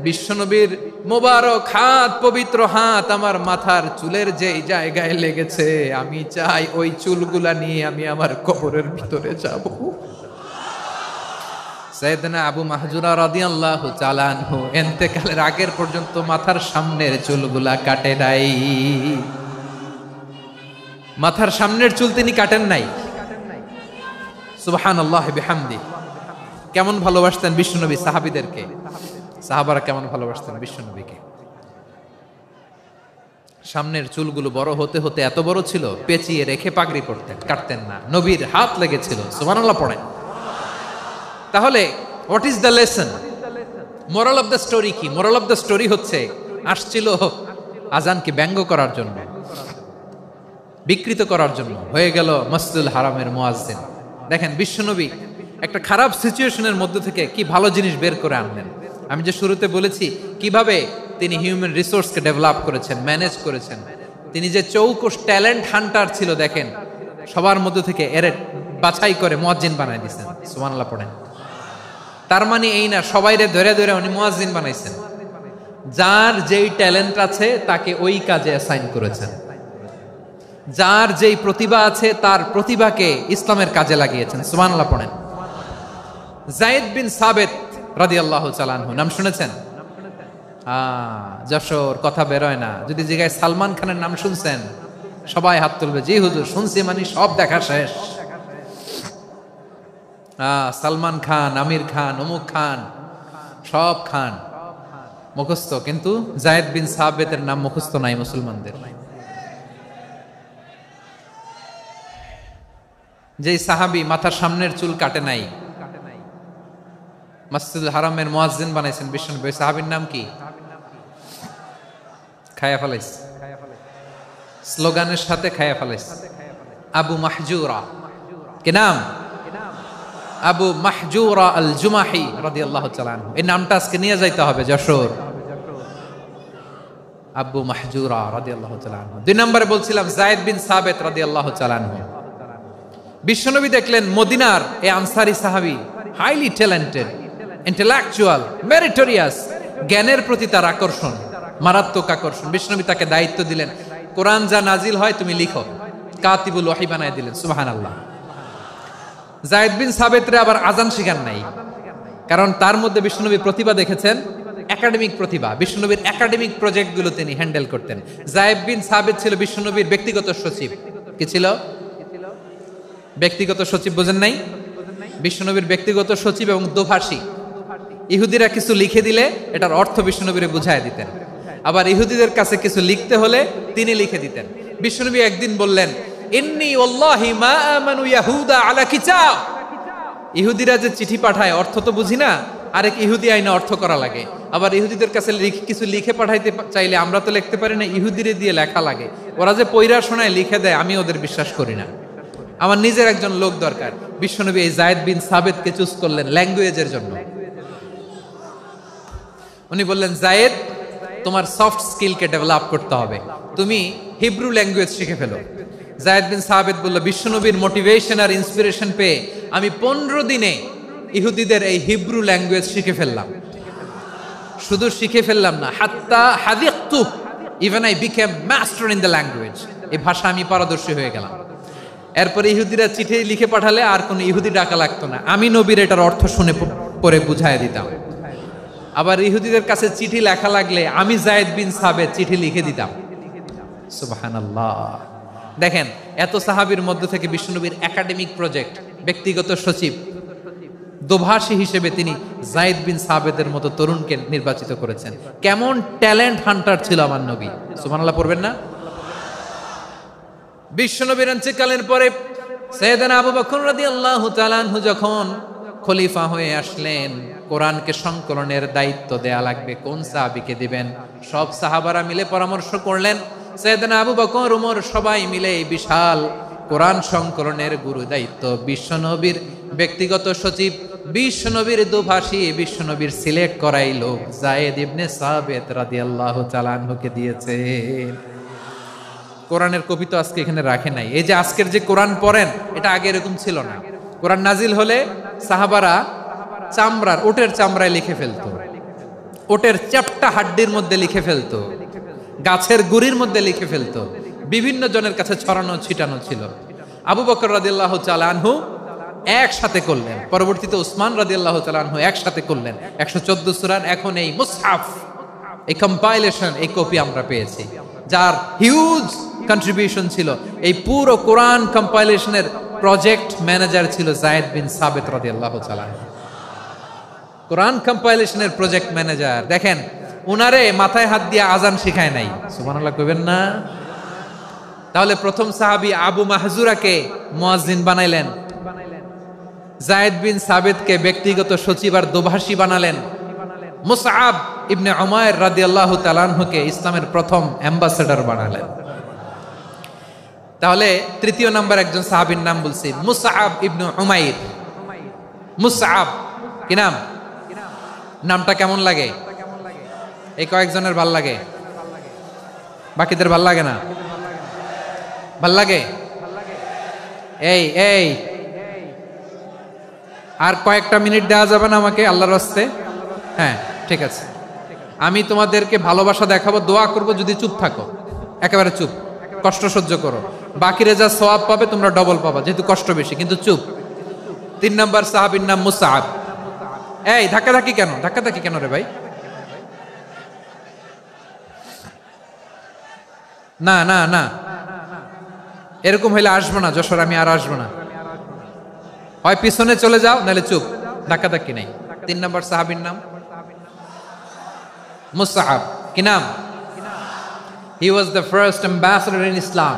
বিশ্বনবীর মোবারক হাত, পবিত্র হাত আমার মাথার চুলের যেই জায়গায় লেগেছে, আমি চাই ওই চুলগুলা নিয়ে আমি আমার কবরের ভিতরে যাব। সাইয়েদনা আবু মাহজুরা রাদিয়াল্লাহু তাআলা আনহু ইন্তেকালের আগের পর্যন্ত মাথার সামনের চুলগুলা কাটে নাই। মাথার সামনের চুল তিনি কাটেন নাই। সুবহানাল্লাহ বিহামদি। কেমন ভালোবাসতেন বিশ্বনবী সাহাবীদেরকে, সাহাবারা কেমন ভালোবাসতেন বিশ্বনবীকে। সামনের চুলগুলো বড় হতে হতে এত বড় ছিল, পেঁচিয়ে রেখে পাগড়ি পরতেন, কাটতেন না। নবীর হাত লেগেছিল। সুবহানাল্লাহ পড়েন। তাহলে what is the lesson, moral of the story কি? মোরাল অফ দ্য স্টোরি হচ্ছে, আসছিল আজানকে ব্যঙ্গ করার জন্য, বিকৃত করার জন্য, হয়ে গেল মসজিদুল হারামের মুয়াজ্জিন। দেখেন বিশ্বনবী একটা খারাপ সিচুয়েশনের মধ্যে থেকে কি ভালো জিনিস বের করে আনলেন। আমি যে শুরুতে বলেছি কিভাবে তিনি হিউম্যান রিসোর্সকে ডেভেলপ করেছেন, ম্যানেজ করেছেন। তিনি যে চৌকস ট্যালেন্ট হান্টার ছিল, দেখেন সবার মধ্যে থেকে এর বাছাই করে মুয়াজ্জিন বানাই দিয়েছেন। সুবহানাল্লাহ পড়েন। তার মানে এই না সবাইরে ধরে ধরে উনি মুয়াজ্জিন বানাইছেন। যার যেই ট্যালেন্ট আছে তাকে ওই কাজে অ্যাসাইন করেছেন। যার যেই প্রতিভা আছে তার প্রতিভাকে ইসলামের কাজে লাগিয়েছেন। সুবহানাল্লাহ পড়েন। যায়েদ বিন সাবিত রাদিয়াল্লাহু তাআলা আনহু নাম শুনেছেন? যশোর কথা বেরোয় না। যদি জিগায় সালমান খানের নাম শুনছেন, সবাই হাত তুলবে, জি হুজুর শুনছি, মানে সব দেখা শেষ। সালমান খান, আমির খান, অমুক খান, সব খান মুখস্থ, কিন্তু যায়েদ বিন সাবিতের নাম মুখস্থ নাই মুসলমানদের। যেই সাহাবী মাথার সামনের চুল কাটে নাই, মসজিদুল হারামের মুয়াজ্জিন বানাইছেন বিশ্বনবী, সাহাবীর নাম কি? খায়া ফেলাইস, স্লোগানের সাথে খায়া ফেলাইস। আবু মাহজুরা। কি নাম? আবু মাহজুরা আল জুমাহি রাদিয়াল্লাহু তাআলা আনহু। এই নামটা আজকে নিয়ে যাইতে হবে যশোর। আবু মাহজুরা রাদিয়াল্লাহু তাআলা আনহু। দুই নম্বরে বলছিলাম যায়েদ বিন সাবিত রাদিয়াল্লাহু তাআলা আনহু। বিশ্বনবী দেখলেন মদিনার এই আনসারী সাহাবী হাইলি ট্যালেন্টেড, ইন্টেলেকচুয়াল, মেরিটোরিয়াস, জ্ঞানের প্রতি তার আকর্ষণ, মারাত্মক আকর্ষণ। বিশ্বনবী তাকে দায়িত্ব দিলেন, কোরআন যা নাজিল হয় তুমি লিখো, কাতিবুল ওয়াহি বানায় দিলেন। সুবহানাল্লাহ। যায়েদ বিন সাবিতরে আবার আজান শিখান নাই, কারণ তার মধ্যে বিশ্বনবী প্রতিভা দেখেছেন, একাডেমিক প্রতিভা। বিশ্বনবীর একাডেমিক প্রজেক্টগুলো তিনি হ্যান্ডেল করতেন। যায়েদ বিন সাবিত ছিল বিশ্বনবীর ব্যক্তিগত সচিব। কি ছিল? ব্যক্তিগত সচিব। বোঝেন নাই? বিশ্বনবীর ব্যক্তিগত সচিব এবং দোভাষী। ইহুদিরা কিছু লিখে দিলে এটার অর্থ বিশ্বনবীরে বুঝায় দিতেন। আবার ইহুদিদের কাছে কিছু লিখতে হলে তিনি লিখে দিতেন। বিশ্বনবী একদিন বললেন, ইন্নী ওয়াল্লাহি মা আমানু ইয়াহুদা আলা কিতাব। ইহুদিরা যে চিঠি পাঠায় অর্থ তো বুঝি না, আরেক ইহুদি আইনে অর্থ করা লাগে। আবার ইহুদিদের কাছে কিছু লিখে পাঠাইতে চাইলে আমরা তো লিখতে পারি না, ইহুদিরে দিয়ে লেখা লাগে। ওরা যে পয়রা শোনায় লিখে দেয়, আমি ওদের বিশ্বাস করি না। আমার নিজের একজন লোক দরকার। বিশ্বনবী এই যায়েদ বিন সাবিতকে চুজ করলেন ল্যাঙ্গুয়েজের জন্য। উনি বললেন, যায়েদ তোমার সফট স্কিলকে ডেভেলপ করতে হবে, তুমি হিব্রু ল্যাঙ্গুয়েজ শিখে ফেলো। যায়েদ বিন সাবিত বলল, বিশ্বনবীর মোটিভেশন আর ইন্সপিরেশন পেয়ে আমি 15 দিনে ইহুদিদের এই হিব্রু ল্যাঙ্গুয়েজ শিখে ফেললাম। শুধু শিখে ফেললাম না, হাত্তা হাদিকতু, even I became master in the language. এই ভাষা আমি পারদর্শী হয়ে গেলাম। এরপরে ইহুদিরা চিঠি লিখে পাঠালে আর কোনো ইহুদি ডাকা লাগতো না, আমি নবীর এটার অর্থ শুনে পরে বুঝায় দিতাম। আবার ইহুদিদের কাছে চিঠি লেখা লাগলে আমি যায়েদ বিন সাবিত চিঠি লিখে দিতাম। সুবহানাল্লাহ। দেখেন এত সাহাবীর মধ্য থেকে বিশ্বনবীর একাডেমিক প্রজেক্ট, ব্যক্তিগত সচিব, দোভাষী হিসেবে তিনি যায়েদ বিন সাবিতের মতো তরুণকে নির্বাচিত করেছেন। কেমন ট্যালেন্ট হান্টার ছিল আমার নবী। সুবহানাল্লাহ পড়বেন না? বিশ্বনবীর ইন্তেকালের পরে সাইয়েদনা আবু বকর রাদিয়াল্লাহু তাআলা আনহু যখন খলিফা হয়ে আসলেন, কোরআনকে সংকলনের দায়িত্ব দেয়া লাগবে, কোন সাহাবীকে দিবেন? সব সাহাবারা মিলে পরামর্শ করলেন। সাইয়েদনা আবু বকর, ওমর সবাই মিলে এই বিশাল কোরআন সংকলনের গুরু দায়িত্ব বিশ্বনবীর ব্যক্তিগত সচিব, বিশ্বনবীর দোভাষী, বিশ্বনবীর সিলেক্ট করাই লোক যায়েদ ইবনে সাবিত রাদিয়াল্লাহু তাআলা আনহুকে দিয়েছে। কোরআনের কপি তো আজকে এখানে রাখে নাই। এই যে আজকের যে কোরআন পড়েন, এটা আগে এরকম ছিল না। কোরআন নাজিল হলে সাহাবারা চামড়ার, ওটের চামড়ায় লিখে ফেলতো, ওটের চ্যাপ্টা হাড্ডির মধ্যে লিখে ফেলতো, গাছের গুড়ির মধ্যে লিখে ফেলতো। বিভিন্ন জনের কাছে ছড়ানো ছিটানো ছিল। আবু বকর রাদিয়াল্লাহু তাআলা আনহু একসাথে করলেন। পরবর্তীতে উসমান রাদিয়াল্লাহু তাআলা আনহু একসাথে করলেন 114 সূরার। এখন এই মুসহাফ, এই কম্পাইলেশন, এই কপি আমরা পেয়েছি, যার হিউজ কন্ট্রিবিউশন ছিল। এই পুরো কোরআন কম্পাইলেশনের প্রজেক্ট ম্যানেজার ছিল যায়েদ বিন সাবিত রাদিয়াল্লাহু তাআলা। কোরআন কম্পাইলেশনের প্রজেক্ট ম্যানেজার। দেখেন, উনারে মাথায় হাত দিয়ে আজান শিখায় নাই, সুবহানাল্লাহ কইবেন না? তাহলে প্রথম সাহাবী আবু মাহজুরাকে মুয়াজ্জিন বানাইলেন, যায়েদ বিন সাবিতকে ব্যক্তিগত সচিব আর দোভাষী বানালেন, মুসআব ইবনে উমাইর রাদিয়াল্লাহু তাআলা আনহুকে ইসলামের প্রথম অ্যাম্বাসেডর বানালেন। তাহলে তৃতীয় নাম্বার একজন সাহাবীর নাম বলছি, মুসআব ইবনে উমাইর। মুসআব কি নাম? নামটা কেমন লাগে? এই কয়েকজনের ভাল লাগে, বাকিদের ভাল লাগে না? ভাল লাগে? এই এই আর কয়েকটা মিনিট দেওয়া যাবে না আমাকে আল্লাহর রাস্তে? হ্যাঁ, ঠিক আছে। আমি তোমাদেরকে ভালোবাসা দেখাবো, দোয়া করব, যদি চুপ থাকো, একেবারে চুপ, কষ্ট সহ্য করো। বাকিরা যা সওয়াব পাবে তোমরা ডবল পাবা, যেহেতু কষ্ট বেশি, কিন্তু চুপ। 3 নাম্বার সাহাবীর নাম মুসআব। এই ধাক্কাধাক্কি কেন? ধাক্কাধাক্কি কেন রে ভাই? না না না, এরকম হইলে আসবো না যশোর, আমি আর আসবো না। হয় পিছনে চলে যাও, নাহলে চুপ, ধাক্কাধাক্কি নেই। 3 নাম্বার সাহাবীর নাম মুসআব। কি নাম? He was the first ambassador in Islam.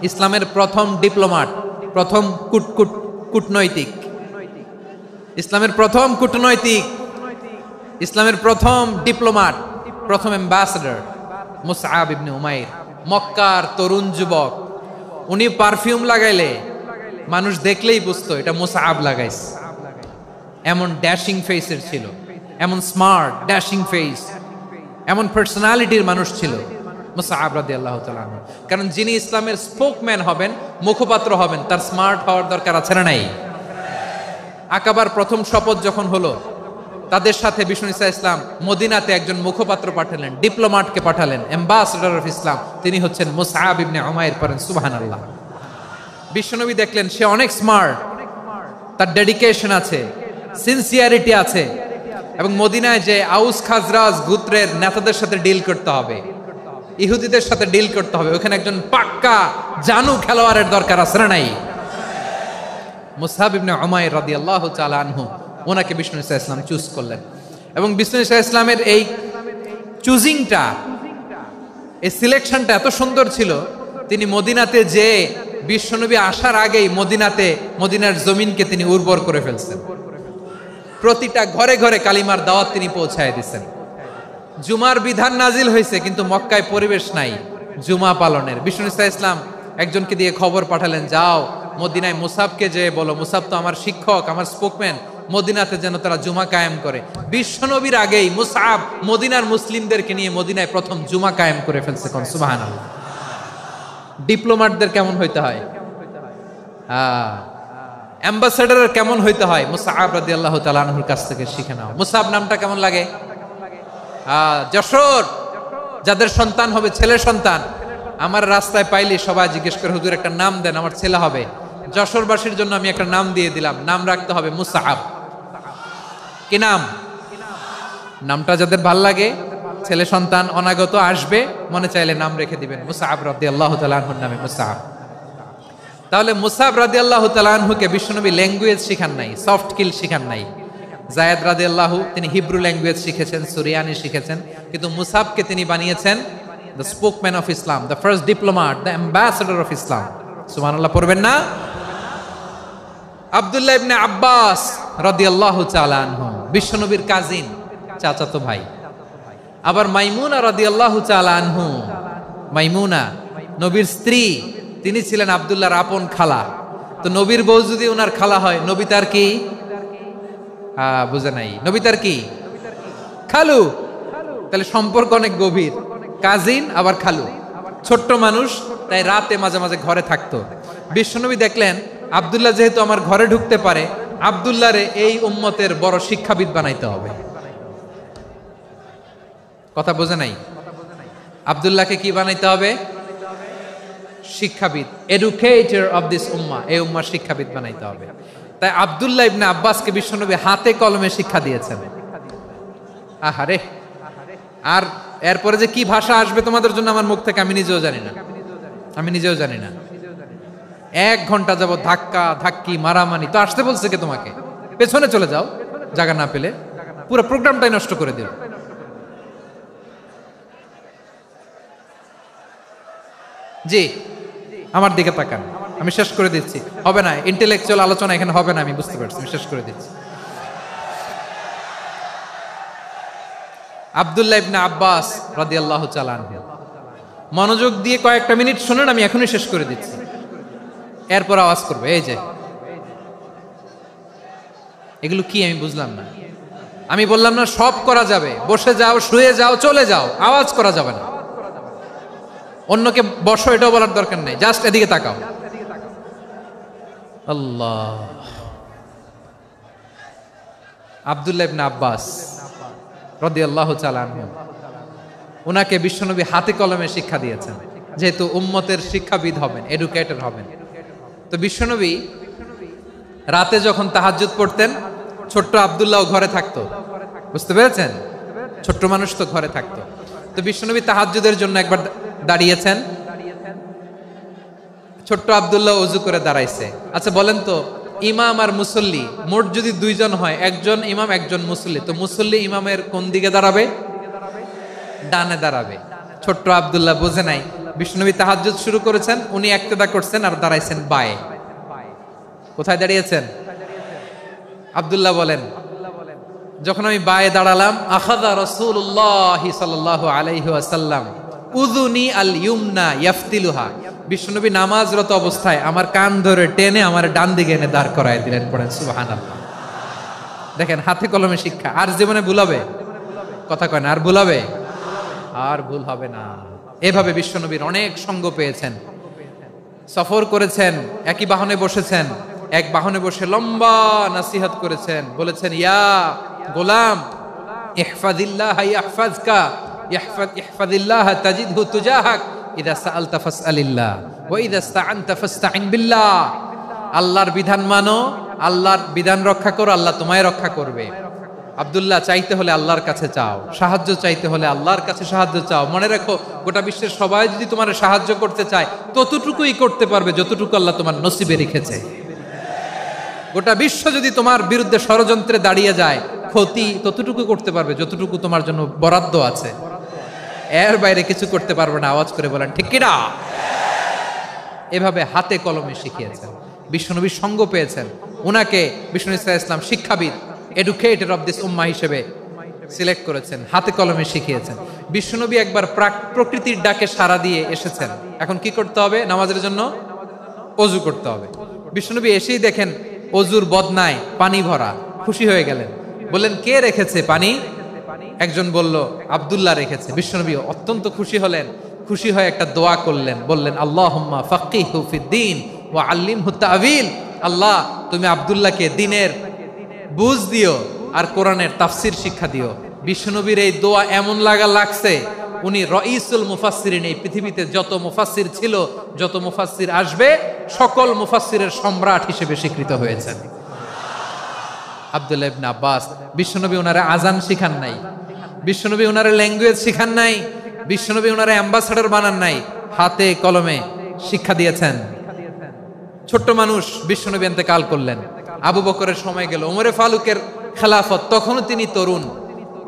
ইসলামের প্রথম ডিপ্লোম্যাট, প্রথম কূটনৈতিক, ইসলামের প্রথম কূটনৈতিক, ইসলামের প্রথম ডিপ্লোম্যাট, প্রথম অ্যাম্বাসেডর মুসআব ইবনে উমাইর। মক্কার তরুণ যুবক, উনি পারফিউম লাগাইলে মানুষ দেখলেই বুঝতো এটা মুসআব লাগাইছে। এমন ড্যাশিং ফেসের ছিল, এমন স্মার্ট ড্যাশিং ফেস, এমন পার্সোনালিটির মানুষ ছিল মুসআব রাদিয়াল্লাহু তাআলা আনহু। কারণ যিনি ইসলামের স্পোকম্যান হবেন, মুখপাত্র হবেন, তার স্মার্ট হওয়ার দরকার আছে না নাই? আকাবার প্রথম শপথ যখন হলো, তাদের সাথে বিষ্ণু ঈসা ইসলাম মদিনাতে একজন মুখপাত্র পাঠালেন, ডিপ্লোম্যাটকে পাঠালেন, অ্যাম্বাসেডর অফ ইসলাম। তিনি হচ্ছেন মুসআব ইবনে উমাইর। পড়েন সুবহানাল্লাহ। বিশ্বনবী দেখলেন সে অনেক স্মার্ট, তার ডেডিকেশন আছে, সিনসিয়ারিটি আছে, এবং মদিনায় যে আউস খাজরাজ গোত্রের নেতাদের সাথে ডিল করতে হবে, ইহুদিদের সাথে ডিল করতে হবে, ওখানে একজন পাক্কা জানু খেলোয়াড়ের দরকার আছে না নাই? মুসআব ইবনে উমাইর রাদিয়াল্লাহু তাআলা আনহু, ওনাকে বিষ্ণু ঈসা ইসলাম চুজ করলেন। এবং বিষ্ণু ঈসা ইসলামের এই চুজিংটা, এই সিলেকশনটা এত সুন্দর ছিল, তিনি মদিনাতে যে বিশ্বনবী আসার আগেই মদিনার জমিনকে তিনি উর্বর করে ফেলছেন। প্রতিটা ঘরে ঘরে কালিমার দাওয়াত তিনি পৌঁছায় দিচ্ছেন। জুমার বিধান নাজিল হয়েছে, কিন্তু মক্কায় পরিবেশ নাই জুমা পালনের। বিষ্ণু ঈসা ইসলাম একজনকে দিয়ে খবর পাঠালেন, যাও মদিনায় মুসাবকে যে বলো, মুসাব তো আমার শিক্ষক, আমার স্পোকম্যান, মদিনাতে যেন তারা জুমা কায়েম করে। বিশ্বনবীর আগেই মুসআব মদিনার মুসলিমদেরকে নিয়ে মদিনায় প্রথম জুমা কায়েম করে ফেলছে। কোন সুবহানাল্লাহ। ডিপ্লোম্যাটদের কেমন হইতে হয়, অ্যাম্বাসেডারের কেমন হইতে হয়, মুসআব রাদিয়াল্লাহু তাআলা আনহুর কাছ থেকে শিখে নাও। মুসআব নামটা কেমন লাগে? যশোর যাদের সন্তান হবে, ছেলে সন্তান, আমার রাস্তায় পাইলে সবাই জিজ্ঞেস করে, হুজুর একটা নাম দেন, আমার ছেলে হবে। যশোরবাসীর জন্য আমি একটা নাম দিয়ে দিলাম, নাম রাখতে হবে মুসআব। কি নাম? নামটা যাদের ভাল লাগে, ছেলে সন্তান অনাগত আসবে, মনে চাইলে নাম রেখে দিবেন মুসআব রাদিয়াল্লাহু তাআলা আনহুর নামে মুসআব। তাহলে মুসআব রাদিয়াল্লাহু তাআলা আনহুকে বিশ্বনবী ল্যাঙ্গুয়েজ শিখান নাই, সফট স্কিল শিখান নাই। যায়েদ রাদিয়াল্লাহু তিনি হিব্রু ল্যাঙ্গুয়েজ শিখেছেন, সুরিয়ানি শিখেছেন, কিন্তু মুসআবকে তিনি বানিয়েছেন the spokesman of Islam, the first diplomat, the ambassador of Islam. সুবহানাল্লাহ পড়বেন না? আব্দুল্লাহ ইবনে আব্বাস রাদিয়াল্লাহু তাআলা আনহু বিশ্বনবীর কাজিন, চাচাতো ভাই। আবার মাইমুনা রাদিয়াল্লাহু তাআলা আনহু, মাইমুনা নবীর স্ত্রী, তিনি ছিলেন আব্দুল্লাহর আপন খালা। তো নবীর বউ যদি ওনার খালা হয়, নবী তার কি? বুঝে নাই, নবী তার কি? খালু। তাহলে সম্পর্ক অনেক গভীর, কাজিন আবার খালু। ছোট্ট মানুষ, তাই রাতে মাঝে মাঝে ঘরে থাকতো। বিশ্বনবী দেখলেন আব্দুল্লাহ যেহেতু আমার ঘরে ঢুকতে পারে, আব্দুল্লাহরে এই উম্মতের বড় শিক্ষাবিদ বানাইতে হবে। কথা বোঝে নাই? আব্দুল্লাহকে কি বানাইতে হবে? শিক্ষাবিদ, এডুকেটর অফ দিস উম্মাহ, এই উম্মার শিক্ষাবিদ বানাইতে হবে। তাই আব্দুল্লাহ ইবনে আব্বাসকে বিশ্বনবী হাতে কলমে শিক্ষা দিয়েছেন। আহারে, আর এরপরে যে কি ভাষা আসবে তোমাদের জন্য আমার মুখ থেকে আমি নিজেও জানি না। 1 ঘন্টা যাবত ধাক্কা ধাক্কি মারামারি, তো আসতে বলছে কে তোমাকে? পেছনে চলে যাও, জায়গা না পেলে। পুরো প্রোগ্রামটাই নষ্ট করে দিল। জি, আমার দিকে তাকান, আমি শেষ করে দিচ্ছি। হবে না, ইন্টেলেকচুয়াল আলোচনা এখানে হবে না, আমি বুঝতে পারছি, আমি শেষ করে দিচ্ছি। আব্দুল্লাহ ইবনে আব্বাস রাদিয়াল্লাহু তাআলা আনহু, মনোযোগ দিয়ে কয়েকটা মিনিট শুনুন, আমি এখনই শেষ করে দিচ্ছি, এরপর আওয়াজ করবে। এই যে এগুলো কি আমি বুঝলাম না। আমি বললাম না সব করা যাবে, বসে যাও, শুয়ে যাও, চলে যাও, আওয়াজ করা যাবে না। অন্যকে বসো এটাও বলার দরকার নেই, জাস্ট এদিকে তাকাও। আল্লাহ। আব্দুল্লাহ ইবনে আব্বাস রাদিয়াল্লাহু তাআলা আনহু, উনাকে বিশ্বনবী হাতে কলমে শিক্ষা দিয়েছেন, যেহেতু উম্মতের শিক্ষাবিদ হবেন, এডুকেটর হবেন। তো বিশ্বনবী রাতে যখন তাহাজ্জুদ পড়তেন, ছোট্ট আব্দুল্লাহ ঘরে থাকতো, বুঝতে পেরেছেন? ছোট্ট মানুষ তো ঘরে থাকতো। তো বিশ্বনবী তাহাজ্জুদের জন্য একবার দাঁড়িয়েছেন, ছোট্ট আব্দুল্লাহ ওযু করে দাঁড়াইছে। আচ্ছা বলেন তো, ইমাম আর মুসল্লি মোট যদি 2 জন হয়, একজন ইমাম একজন মুসল্লি, তো মুসল্লি ইমামের কোন দিকে দাঁড়াবে? ডানে দাঁড়াবে। ছোট্ট আব্দুল্লাহ বোঝে নাই, বিশ্বনবী তাহাজ্জুদ শুরু করেছেন, উনি ইক্তেদা করছেন আর দাঁড়াইছেন বায়ে। কোথায় দাঁড়িয়েছেন? আব্দুল্লাহ বলেন, যখন আমি বায়ে দাঁড়ালাম, আখাযা রাসূলুল্লাহ সাল্লাল্লাহু আলাইহি ওয়াসাল্লাম উযুনি আল ইউমনা ইয়াফতিলুহা, বিশ্বনবী নামাজরত অবস্থায় আমার কান ধরে টেনে আমার ডান দিকে এনে দাঁড় করায় দিলেন। পড়েন সুবহানাল্লাহ। দেখেন, হাতে কলমে শিক্ষা। আর জীবনে ভুল হবে? কথা কয় না, আর ভুল হবে? আর ভুল হবে না। এভাবে বিশ্বনবীর অনেক সঙ্গ পেয়েছেন, সফর করেছেন, একই বাহনে বসেছেন, এক বাহনে বসে লম্বা নসিহত করেছেন, বলেছেন, ইয়া গোলাম ইহফাজিল্লাহ ইয়াহফাজকা, ইহফাজিল্লাহ তাজিদহু তুজাহাক, ইযা সাআলতা ফাসআলিল্লাহ ওয়া ইযা ইসতাআনতা ফাসতাইন বিল্লাহ। আল্লাহর বিধান মানো, আল্লাহর বিধান রক্ষা করো, আল্লাহ তোমায় রক্ষা করবে। আব্দুল্লাহ, চাইতে হলে আল্লাহর কাছে চাও, সাহায্য চাইতে হলে আল্লাহর কাছে সাহায্য চাও। মনে রাখো, গোটা বিশ্বের সবাই যদি তোমার সাহায্য করতে চায়, ততটুকুই করতে পারবে যতটুকু আল্লাহ তোমার নসিবে রেখেছে। গোটা বিশ্ব যদি তোমার বিরুদ্ধে ষড়যন্ত্রে দাঁড়িয়ে যায়, ক্ষতি ততটুকু করতে পারবে যতটুকু তোমার জন্য বরাদ্দ আছে, এর বাইরে কিছু করতে পারবে না। আওয়াজ করে বলেন ঠিক কিনা? এভাবে হাতে কলমে শিখিয়েছেন, বিশ্বনবীর সঙ্গ পেয়েছেন। উনাকে বিষ্ণু ইসলাম শিক্ষাবিদ, এডুকেটর অফ দিস উম্মাহ হিসেবে সিলেক্ট করেছেন, হাতে কলমে শিখিয়েছেন। বিশ্বনবী একবার প্রকৃতির ডাকে সাড়া দিয়ে এসেছেন। এখন কি করতে হবে? নামাজের জন্য ওযু করতে হবে। বিশ্বনবী এসেই দেখেন ওযুর বদনায় পানি ভরা, খুশি হয়ে গেলেন, বললেন, কে রেখেছে পানি? একজন বলল, আব্দুল্লাহ রেখেছে। বিশ্বনবী অত্যন্ত খুশি হলেন, খুশি হয়ে একটা দোয়া করলেন, বললেন, আল্লাহুম্মা ফাক্কিহু ফিদ্দীন ওয়া আল্লিমহু তা'ওয়ীল। আল্লাহ, তুমি আব্দুল্লাহকে দ্বীনের বুঝ দিও আর কোরআনের তাফসীর শিক্ষা দিও। বিশ্বনবীর এই দোয়া এমন লাগছে, উনি রাইসুল মুফাসসিরিন, এই পৃথিবীতে যত মুফাসসির ছিল, যত মুফাসসির আসবে, সকল মুফাসসিরের সম্রাট হিসেবে স্বীকৃত হয়েছেন আব্দুল্লাহ ইবনে আব্বাস। বিশ্বনবী ওনারে আজান শিখান নাই, বিশ্বনবী ওনারে ল্যাঙ্গুয়েজ শিখান নাই, বিশ্বনবী ওনারে অ্যাম্বাসাডর বানান নাই, হাতে কলমে শিক্ষা দিয়েছেন। ছোট্ট মানুষ, বিশ্বনবী ইন্তেকাল করলেন, আবু বকরের সময় গেল, ওমরে ফারুকের খেলাফত, তখনও তিনি তরুণ।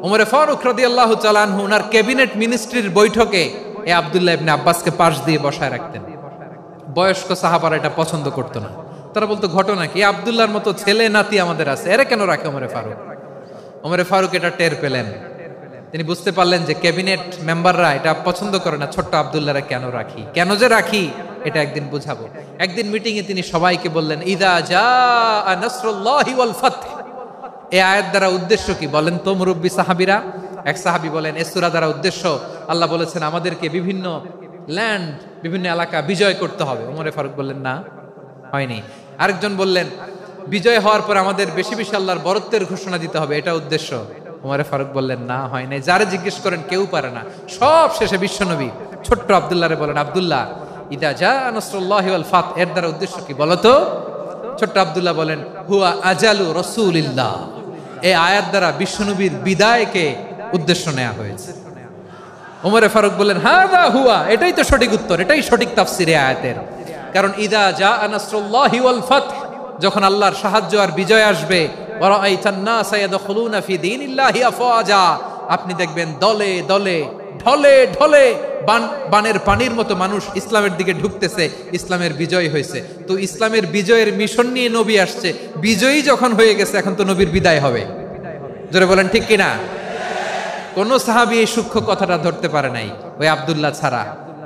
ওমরে ফারুক রাদিয়াল্লাহু তাআলা আনহু ওনার ক্যাবিনেট মিনিস্ট্রির বৈঠকে এই আব্দুল্লাহ ইবনে আব্বাসকে পাশ দিয়ে বসায় রাখতেন। বয়স্ক সাহাবারা এটা পছন্দ করতো না, তারা বলতো, ঘটনা কি? আব্দুল্লাহর মতো ছেলে নাতি আমাদের আছে, এরা কেন রাখে ওমরে ফারুক? ওমরে ফারুক এটা টের পেলেন, তিনি বুঝতে পারলেন যে ক্যাবিনেট মেম্বাররা এটা পছন্দ করে না, ছোট্ট আব্দুল্লাহরা কেন রাখি, কেন যে রাখি, এটা একদিন বুঝাবো। একদিন মিটিং এ তিনি সবাইকে বললেন, ইযা জাআ নাসরুল্লাহি ওয়াল ফাতহ। এই আয়াত দ্বারা উদ্দেশ্য কি বলেন তো মুরব্বী সাহাবীরা? এক সাহাবী বলেন, এই সূরা দ্বারা উদ্দেশ্য, আল্লাহ বলেছেন আমাদেরকে বিভিন্ন ল্যান্ড, বিভিন্ন এলাকা বিজয় করতে হবে। ওমরে ফারুক বললেন, না, হয়নি। আরেকজন বললেন, বিজয় হওয়ার পর আমাদের বেশি বেশি আল্লাহর বরত্বের ঘোষণা দিতে হবে, এটা উদ্দেশ্য। ওমরে ফারুক বললেন, না, হয় নাই। যারে জিজ্ঞেস করেন কেউ পারে না। সব শেষে বিশ্বনবী ছোট্ট আব্দুল্লাহরে বলেন, আব্দুল্লাহ, ইদা জাআ নাসরুল্লাহি ওয়াল ফাতহ, এর দ্বারা উদ্দেশ্য কি বলো তো? ছোট্ট আব্দুল্লাহ বলেন, হুয়া আজালু রাসূলিল্লাহ। এই আয়াত দ্বারা বিশ্বনবীর বিদায়কে উদ্দেশ্য নেওয়া হয়েছে। ওমরে ফারুক বললেন, হাযা হুয়া, এটাই তো সঠিক উত্তর, এটাই সঠিক তাফসীর এই আয়াতের। কারণ ইদা জাআ নাসরুল্লাহি ওয়াল ফাতহ, যখন আল্লাহর সাহায্য আর বিজয় আসবে, ওয়া রাআইতান নাসা ইয়াদখুলুনা ফি দীনিল্লাহি আফওয়াজা, আপনি দেখবেন দলে দলে ঢলে ঢলে বানের পানির মতো মানুষ ইসলামের দিকে ঢুকতেছে, ইসলামের বিজয় হয়েছে। তো ইসলামের বিজয়ের মিশন নিয়ে নবী আসছে, বিজয়ী যখন হয়ে গেছে এখন তো নবীর বিদায় হবে। জোরে বলেন ঠিক কিনা? কোন সাহাবী এই সূক্ষ্ম কথাটা ধরতে পারে নাই, ওই আব্দুল্লাহ ছাড়া।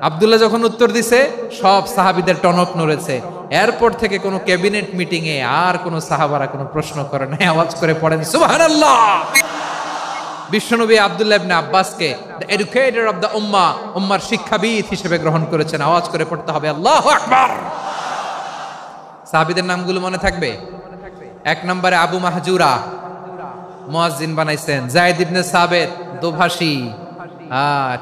আব্দুল্লাহ যখন উত্তর দিছে, সব সাহাবীদের টনক নড়েছে। এরপর থেকে কোনো ক্যাবিনেট মিটিং এ আর কোনো সাহাবারা কোনো প্রশ্ন করে নাই, আওয়াজ করে পড়েন সুবহানাল্লাহ। বিশ্বনবী আব্দুল্লাহ ইবনে আব্বাসকে দ্য এডুকেটর অফ দ্য উম্মাহ, উম্মার শিক্ষাবিদ হিসেবে গ্রহণ করেছেন। আওয়াজ করে পড়তে হবে আল্লাহু আকবার। সাহাবীদের নামগুলো মনে থাকবে? 1 নম্বরে আবু মাহজুরা, মুয়াজ্জিন বানাইছেন। যায়েদ ইবনে সাবিত, দোভাষী,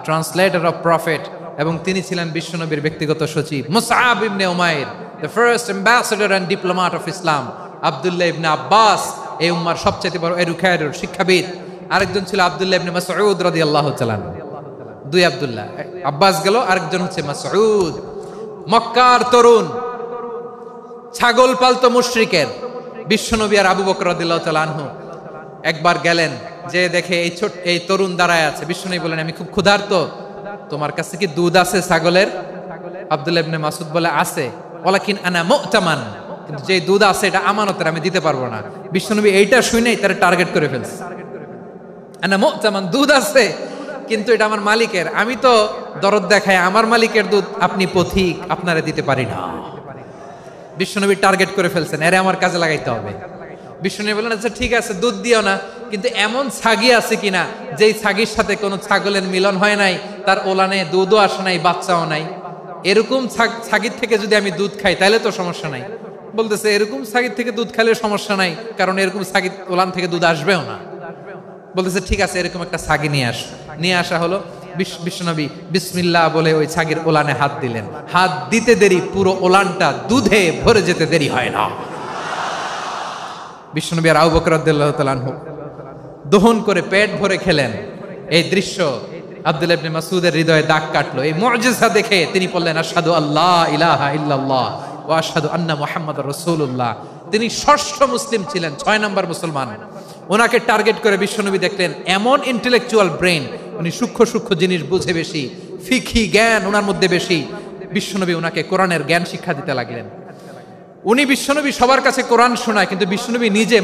ট্রান্সলেটর অফ প্রফেট, এবং তিনি ছিলেন বিশ্বনবীর ব্যক্তিগত সচিব। Musab ibn Umair, the first ambassador and diplomat of Islam. Abdullah ibn Abbas, এই উম্মার সবচেয়ে বড় এডুকেটর, শিক্ষাবিদ। আরেকজন ছিল আব্দুল্লাহ ইবনে মাসউদ রাদিয়াল্লাহু তাআলা। 2 আব্দুল্লাহ, আব্বাস গেল, আরেকজন হচ্ছে মাসউদ। মক্কার তরুণ, ছাগল পালতো মুশরিকের বিশ্বনবী আর আবু বকর রাদিয়াল্লাহু তাআলা আনহু একবার গেলেন, যে দেখে এই তরুণ দাঁড়ায় আছে। বিশ্বনবী বলেন, আমি খুব ক্ষুধার্ত, তোমার কাছে কি দুধ আছে ছাগলের? আব্দুল্লাহ ইবনে মাসউদ বলে, আছে। ওয়ালাকিন আনা মুতামান, কিন্তু যে দুধ আছে এটা আমানতের, আমি দিতে পারবো না। বিশ্বনবী এইটা শুনেই তার টার্গেট করে ফেলছে। আনা মুতামান, দুধ আছে কিন্তু এটা আমার মালিকের, আমি তো দরদ দেখাই, আমার মালিকের দুধ আপনি পথিক, আপনারে দিতে পারি না। বিশ্বনবী টার্গেট করে ফেলছেন, এরে আমার কাজে লাগাইতে হবে। বিশ্বনবী বললেন, আচ্ছা ঠিক আছে, দুধ দিও না, কিন্তু এমন ছাগি আছে কিনা যেই ছাগির সাথে কোনো ছাগলের মিলন হয় নাই, তার ওলানে দুধও আসে নাই, বাচ্চাও নাই, এরকম ছাগির থেকে যদি আমি দুধ খাই তাহলে তো সমস্যা নাই। বলতেছে, এরকম ছাগির থেকে দুধ খাইলে সমস্যা নাই, কারণ এরকম ছাগির ওলান থেকে দুধ আসবেও না। বলতেছে, ঠিক আছে, এরকম একটা ছাগি নিয়ে আসা হলো। বিশ্বনবী বিসমিল্লাহ বলে ওই ছাগির ওলানে হাত দিলেন। হাত দিতে দেরি, পুরো ওলানটা দুধে ভরে যেতে দেরি হয় না। বিশ্বনবী আর আবু বকর রাদিয়াল্লাহু তাআলা আনহু দহন করে পেট ভরে খেলেন। এই দৃশ্য আব্দুল্লাহ ইবনে মাসউদের হৃদয়ে দাগ কাটলো। এই মুজিজা দেখে তিনি বললেন, আশহাদু আল্লা ইলাহা ইল্লাল্লাহ ওয়া আশহাদু আন্না মুহাম্মাদুর রাসূলুল্লাহ। তিনি ষষ্ঠ মুসলিম ছিলেন, 6 নম্বর মুসলমান। ওনাকে টার্গেট করে বিশ্বনবী দেখলেন এমন ইন্টেলেকচুয়াল ব্রেন, উনি সূক্ষ্ম সূক্ষ্ম জিনিস বুঝে বেশি, ফিকহি জ্ঞান ওনার মধ্যে বেশি। বিশ্বনবী ওনাকে কোরআনের জ্ঞান শিক্ষা দিতে লাগলেন। উনি বিশ্বনবী সবার কাছে কোরআন শোনায়, কিন্তু বিশ্বনবী নিজে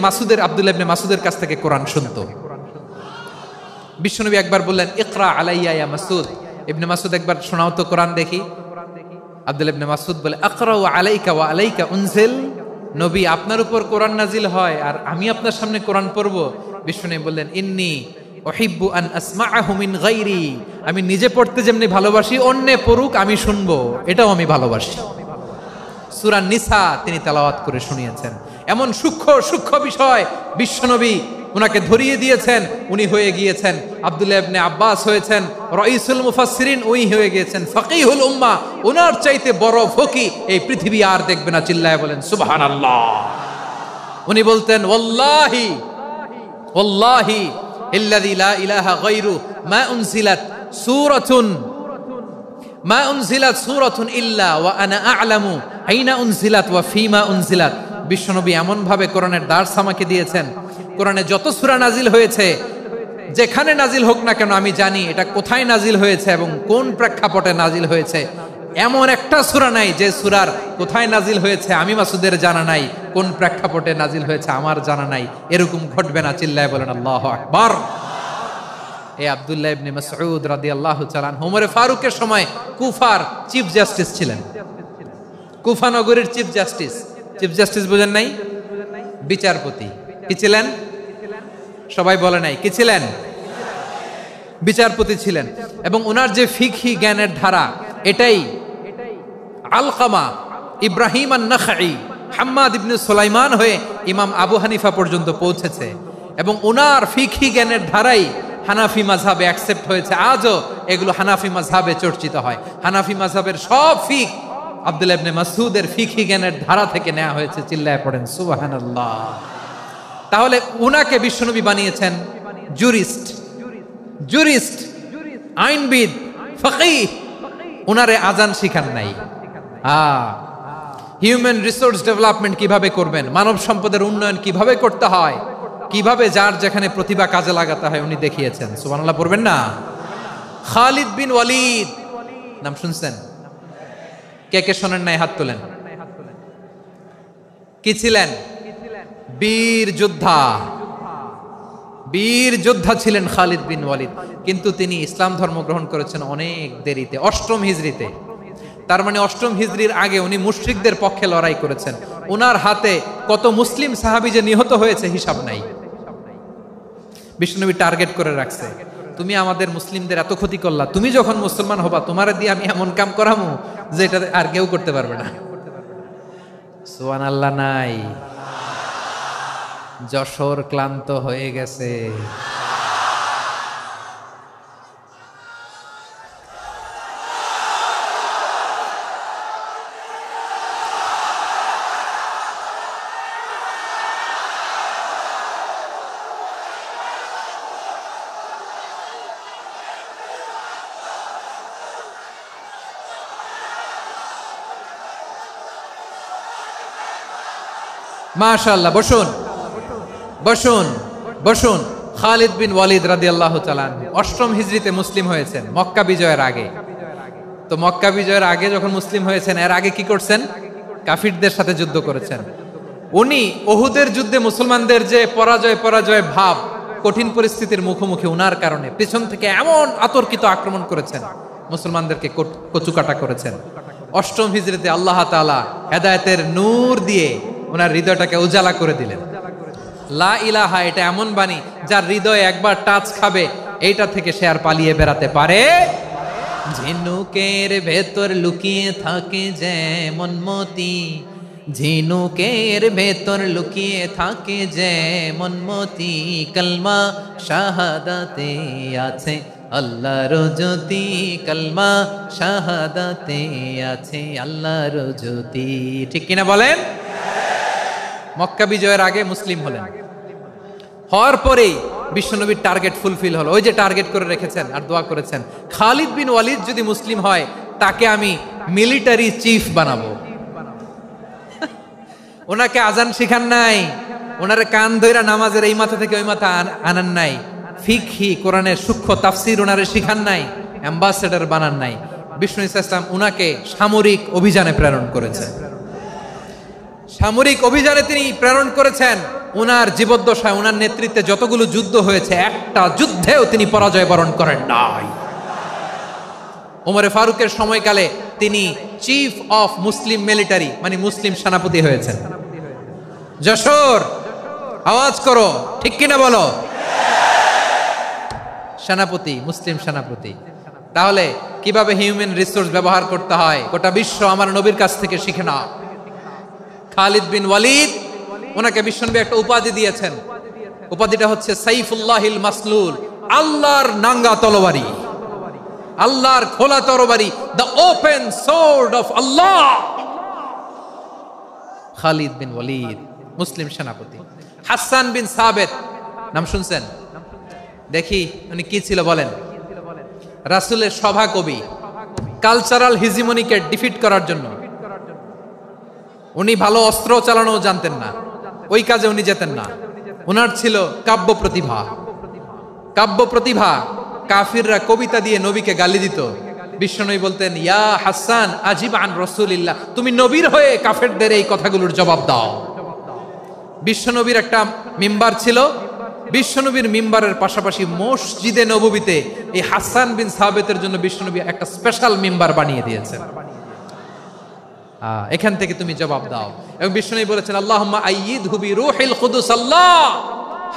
আব্দুল্লাহ ইবনে মাসউদের কাছ থেকে কোরআন শুনতো। বিশ্বনবী একবার বললেন, ইকরা আলাইয়া ইয়া মাসউদ। ইবনে মাসউদ, একবার শোনাও তো কোরআন দেখি। আব্দুল্লাহ ইবনে মাসউদ বলে, আকরাউ আলাইকা ওয়া আলাইকা উনজিল। নবী, আপনার উপর কোরআন নাজিল হয় আর আমি আপনার সামনে কোরআন পড়ব। বিশ্বনবী বললেন, ইন্নী উহিব্বু আন আসমাআহু মিন গায়রি। আমি নিজে পড়তে যেমনি ভালোবাসি, অন্যে পড়ুক আমি শুনবো, এটাও আমি ভালোবাসি। সূরা নিসা তিনি তেলাওয়াত করে শুনিয়েছেন। এমন সূক্ষ্ম সূক্ষ্ম বিষয় বিশ্বনবী উনাকে ধরিয়ে দিয়েছেন। উনি হয়ে গিয়েছেন আব্দুল্লাহ ইবনে আব্বাস, হয়েছেন রাইসুল মুফাসসিরিন, উনি হয়ে গিয়েছেন ফাকিহুল উম্মাহ। ওনার চাইতে বড় ফকি এই পৃথিবী আর দেখবে না। চিল্লায় বলেন সুবহানাল্লাহ। উনি বলতেন, ওয়াল্লাহি ওয়াল্লাহি ইল্লাযী লা ইলাহা গায়রু মা উনজিলাত সূরাতুন ইল্লা ওয়া আনা আ'লামু আইনা উনজিলাত ওয়া ফীমা উনজিলাত। বিশ্বনবী এমন ভাবে কোরআনের দার্স আমাকে দিয়েছেন, কোরআনে যত সূরা নাজিল হয়েছে, যেখানে নাজিল হোক না কেন আমি জানি এটা কোথায় নাজিল হয়েছে এবং কোন প্রেক্ষাপটে নাজিল হয়েছে। এমন একটা সূরা নাই যে সূরার কোথায় নাজিল হয়েছে আমি মাসুদের জানা নাই, কোন প্রেক্ষাপটে নাজিল হয়েছে আমার জানা নাই। এরকম ঘটবে না। চিল্লায় বলেন আল্লাহু আকবার। এই আব্দুল্লাহ ইবনে মাসউদ রাদিয়াল্লাহু তাআলা আনহু ওমর ফারুকের সময় কুফার চিফ জাস্টিস ছিলেন। কুফা নগরীর চিফ জাস্টিস। চিফ জাস্টিস বুঝেন নাই? বিচারপতি। কি ছিলেন? সবাই বলে নাই, কি ছিলেন? বিচারপতি ছিলেন। এবং ওনার যে ফিকহি জ্ঞানের ধারা, এটাই আলকামা, ইব্রাহিম আন-নাখাই, হাম্মাদ ইবনে সুলাইমান হয়ে ইমাম আবু হানিফা পর্যন্ত পৌঁছেছে। এবং ওনার ফিকহি জ্ঞানের ধারাই হানাফি মাযহাবে অ্যাকসেপ্ট হয়েছে। আজও এগুলো হানাফি মাযহাবে চর্চিত হয়। হানাফি মাযহাবের সব আব্দুল্লাহ ইবনে মাসউদের ফিকহি জ্ঞানের ধারা থেকে নেওয়া হয়েছে। চিল্লায় পড়েন সুবহানাল্লাহ। তাহলে উনাকে বিশ্বনবী বানিয়েছেন জুরিস্ট, জুরিস্ট, আইনবিদ, ফকিহ। উনারে আজান শিখান নাই। হিউম্যান রিসোর্স ডেভেলপমেন্ট কিভাবে করবেন, মানব সম্পদের উন্নয়ন কিভাবে করতে হয়, কিভাবে যার যেখানে প্রতিভা কাজে লাগাতে হয় উনি দেখিয়েছেন। সুবহানাল্লাহ পড়বেন না? খালিদ বিন ওয়ালিদ নাম শুনছেন? কে কে শোনেন নাই হাত তোলেন। কি ছিলেন? বীর যোদ্ধা, বীর যোদ্ধা ছিলেন খালিদ বিন ওয়ালিদ। কিন্তু তিনি ইসলাম ধর্ম গ্রহণ করেছেন অনেক দেরিতে, 8ম হিজরিতে। তার মানে 8ম হিজরির আগে উনি মুশরিকদের পক্ষে লড়াই করেছেন। ওনার হাতে কত মুসলিম সাহাবী যে নিহত হয়েছে হিসাব নাই। বিশ্বনবী টার্গেট করে রাখছে, তুমি আমাদের মুসলিমদের এত ক্ষতি করলা, তুমি যখন মুসলমান হবা তোমারে দিয়ে আমি এমন কাম করামু যে এটা আর কেউ করতে পারবে না। সুবহানাল্লাহ নাই? যশোর ক্লান্ত হয়ে গেছে। মাশাআল্লাহ, বসুন বসুন বসুন। খালিদ বিন ওয়ালিদ রাদিয়াল্লাহু তাআলা 8ম হিজরিতে মুসলিম হয়েছেন, মক্কা বিজয়ের আগে। তো মক্কা বিজয়ের আগে যখন মুসলিম হয়েছেন, এর আগে কি করছেন? কাফিরদের সাথে যুদ্ধ করেছেন। উনি উহুদের যুদ্ধে মুসলমানদের যে পরাজয় ভাব, কঠিন পরিস্থিতির মুখোমুখি উনার কারণে পিছন থেকে এমন আতর্কিত আক্রমণ করেছেন, মুসলমানদেরকে কচুকাটা করেছেন। 8ম হিজরিতে আল্লাহ তাআলা হেদায়েতের নূর দিয়ে ওনার হৃদয়টাকে উজালা করে দিলেন। লা ইলাহা এটা এমন বাণী যার হৃদয়ে একবার টাচ খাবে, এইটা থেকে সে আর পালিয়ে বেড়াতে পারে। ঝিনুকের ভেতর লুকিয়ে থাকে যেমন মতি, ঝিনুকের ভেতর লুকিয়ে থাকে যেমন মতি, কলমা শাহাদাতে আছে আল্লাহর জ্যোতি, কলমা শাহাদাতে আছে আল্লাহর জ্যোতি। ঠিক কিনা বলেন? মক্কা বিজয়ের আগে মুসলিম হলেন, হওয়ার পরেই বিশ্বনবীর টার্গেট ফুলফিল হলো। ওই যে টার্গেট করে রেখেছেন আর দোয়া করেছেন, খালিদ বিন ওয়ালিদ যদি মুসলিম হয় তাকে আমি মিলিটারি চিফ বানাবো। ওনাকে আজান শিখান নাই, ওনারে কান ধইরা নামাজের এই মাথা থেকে ওই মাথা আনান নাই, ফিকহি কোরআনের সূক্ষ্ম তাফসীর ওনারে শিখান নাই, অ্যাম্বাসেডর বানান নাই। বিষ্ণু ইসলাম উনাকে সামরিক অভিযানে প্রেরণ করেছেন। সামরিক অভিযানে তিনি প্রেরণ করেছেন। উনার জীবদ্দশায় উনার নেতৃত্বে যতগুলো যুদ্ধ হয়েছে, একটা যুদ্ধেও তিনি পরাজয় বরণ করেন নাই। ওমরে ফারুকের সময়কালে তিনি চিফ অফ মুসলিম মিলিটারি মানে মুসলিম সেনাপতি হয়েছেন। যশোর আওয়াজ করো, ঠিক কিনা বলো? সেনাপতি, মুসলিম সেনাপতি। তাহলে কিভাবে হিউম্যান রিসোর্স ব্যবহার করতে হয় গোটা বিশ্ব আমার নবীর কাছ থেকে শিখে নাও। খালিদ বিন ওয়ালিদ, ওনাকে বিশ্বনবী একটা উপাধি দিয়েছেন। উপাধিটা হচ্ছে সাইফুল্লাহিল মাসলুল, আল্লাহর নাঙ্গা তরবারি, আল্লাহর খোলা তরবারি, দ্য ওপেন সোর্ড অফ আল্লাহ। খালিদ বিন ওয়ালিদ মুসলিম সেনাপতি। হাসান বিন সাবেত নাম শুনছেন? দেখি উনি কি ছিল বলেন? রাসূলের সভা কবি, কালচারাল হিজিমনিকে ডিফিট করার জন্য। উনি ভালো অস্ত্র চালানো জানতেন না, ওই কাজে উনি যেতেন না। ওনার ছিল কাব্য প্রতিভা। কাব্য প্রতিভা, কাফিররা কবিতা দিয়ে নবীকে গালি দিত। বিশ্বনবী বলতেন, ইয়া হাসান আজিব আন রাসূলিল্লাহ, তুমি নবীর হয়ে কাফেরদের এই কথাগুলোর জবাব দাও। বিশ্বনবীর একটা মিম্বার ছিল। বিশ্বনবীর মিম্বারের পাশাপাশি মসজিদে নববীতে এই হাসান বিন সাবেতের জন্য বিশ্বনবী একটা স্পেশাল মিম্বার বানিয়ে দিয়েছেন। এখান থেকে তুমি জবাব দাও। এবং বিশ্বনবী বলেছেন, আল্লাহুম্মা আইয়িদহু বিরূহিল কুদুস। আল্লাহ,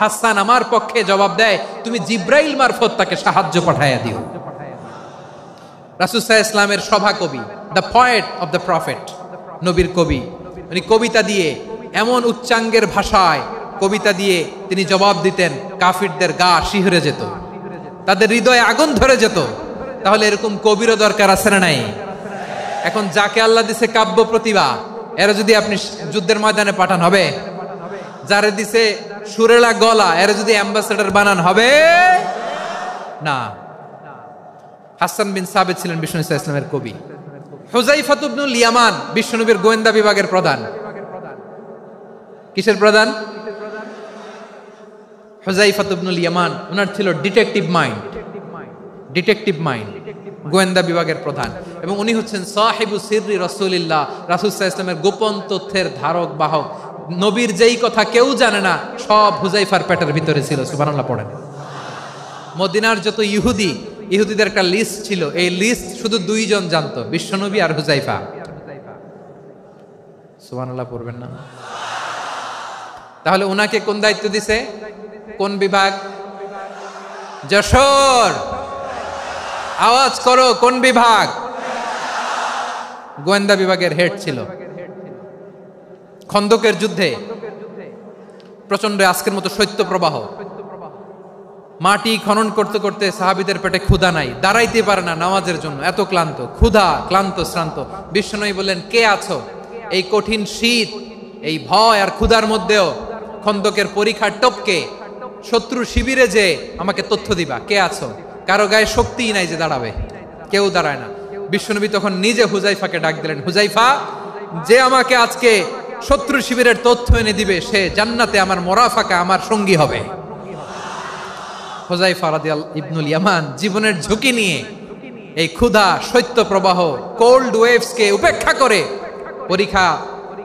হাসান আমার পক্ষে জবাব দেয়, তুমি জিব্রাইল মারফত তাকে সাহায্য পাঠায়া দিও। রাসূল সাল্লাল্লাহু আলাইহি ইসলামের সভা কবি, the poet of the prophet, নবীর কবি। উনি কবিতা দিয়ে এমন উচ্চাঙ্গের ভাষায় কবিতা দিয়ে তিনি জবাব দিতেন, কাফিরদের গা শিহরে যেত, তাদের হৃদয়ে আগুন ধরে যেত। তাহলে এরকম কবিরও দরকার আছে না নাই? এখন যাকে আল্লাহ দিছে কাব্য প্রতিভা, এরা যদি আপনি যুদ্ধের ময়দানে পাঠান হবে? যারে দিছে সুরেলা গলা, এরা যদি অ্যাম্বাসেডর বানান হবে না। হাসান বিন সাবিত ছিলেন বিষ্ণু ইসলামের কবি। হুযায়ফা ইবনুল ইয়ামান বিশ্বনবীর গোয়েন্দা বিভাগের প্রধান। কিসের প্রধান? হুযায়ফা ইবনুল ইয়ামান। ওনার ছিল ডিটেকটিভ মাইন্ড, গোয়েন্দা বিভাগের প্রধান, এবং উনি হচ্ছেন সাহিবু সিররি রাসূলিল্লাহ, রাসূল সাল্লাল্লাহু আলাইহি ওয়াসাল্লামের গোপন তথ্যের ধারক বাহক। নবীর যেই কথা কেউ জানে না, সব হুযায়ফার পেটের ভিতরে ছিল। সুবহানাল্লাহ পড়েন। মদিনার যত ইহুদিদের একটা লিস্ট ছিল, এই লিস্ট শুধু দুইজন জানতো, বিশ্বনবী আর হুযায়ফা। সুবহানাল্লাহ পড়বেন না? তাহলে উনাকে কোন দায়িত্ব দিছে? কোন বিভাগ? যশোর, আওয়াজ করো, কোন বিভাগ? গোয়েন্দা বিভাগের হেড ছিল। খন্দকের যুদ্ধে প্রচন্ড আজকের মতো শৈত্য প্রবাহ, মাটি খনন করতে করতে সাহাবীদের পেটে ক্ষুধা নাই, দাঁড়াইতে পারে না নামাজের জন্য, এত ক্লান্ত, ক্লান্ত শ্রান্ত। বিশ্বনবী বললেন, কে আছো? এই কঠিন শীত, এই ভয় আর ক্ষুধার মধ্যেও খন্দকের পরীক্ষার টপকে শত্রু শিবিরে যে আমাকে তথ্য দিবা, কে আছো? কারো গায়ে শক্তিই নাই যে দাঁড়াবে, কেউ দাঁড়ায় না। বিশ্বনবী তখন নিজে হুযায়ফাকে ডাক দিলেন, হুযায়ফা, যে আমাকে আজকে শত্রু শিবিরের তথ্য এনে দিবে, সে জান্নাতে আমার মোরাফাকা, আমার সঙ্গী হবে। হুযায়ফা রাদিয়াল্লাহু ইবনুল ইয়ামান জীবনের ঝুঁকি নিয়ে এই ক্ষুধা, শৈত্য প্রবাহ, কোল্ড ওয়েভসকে উপেক্ষা করে পরীক্ষা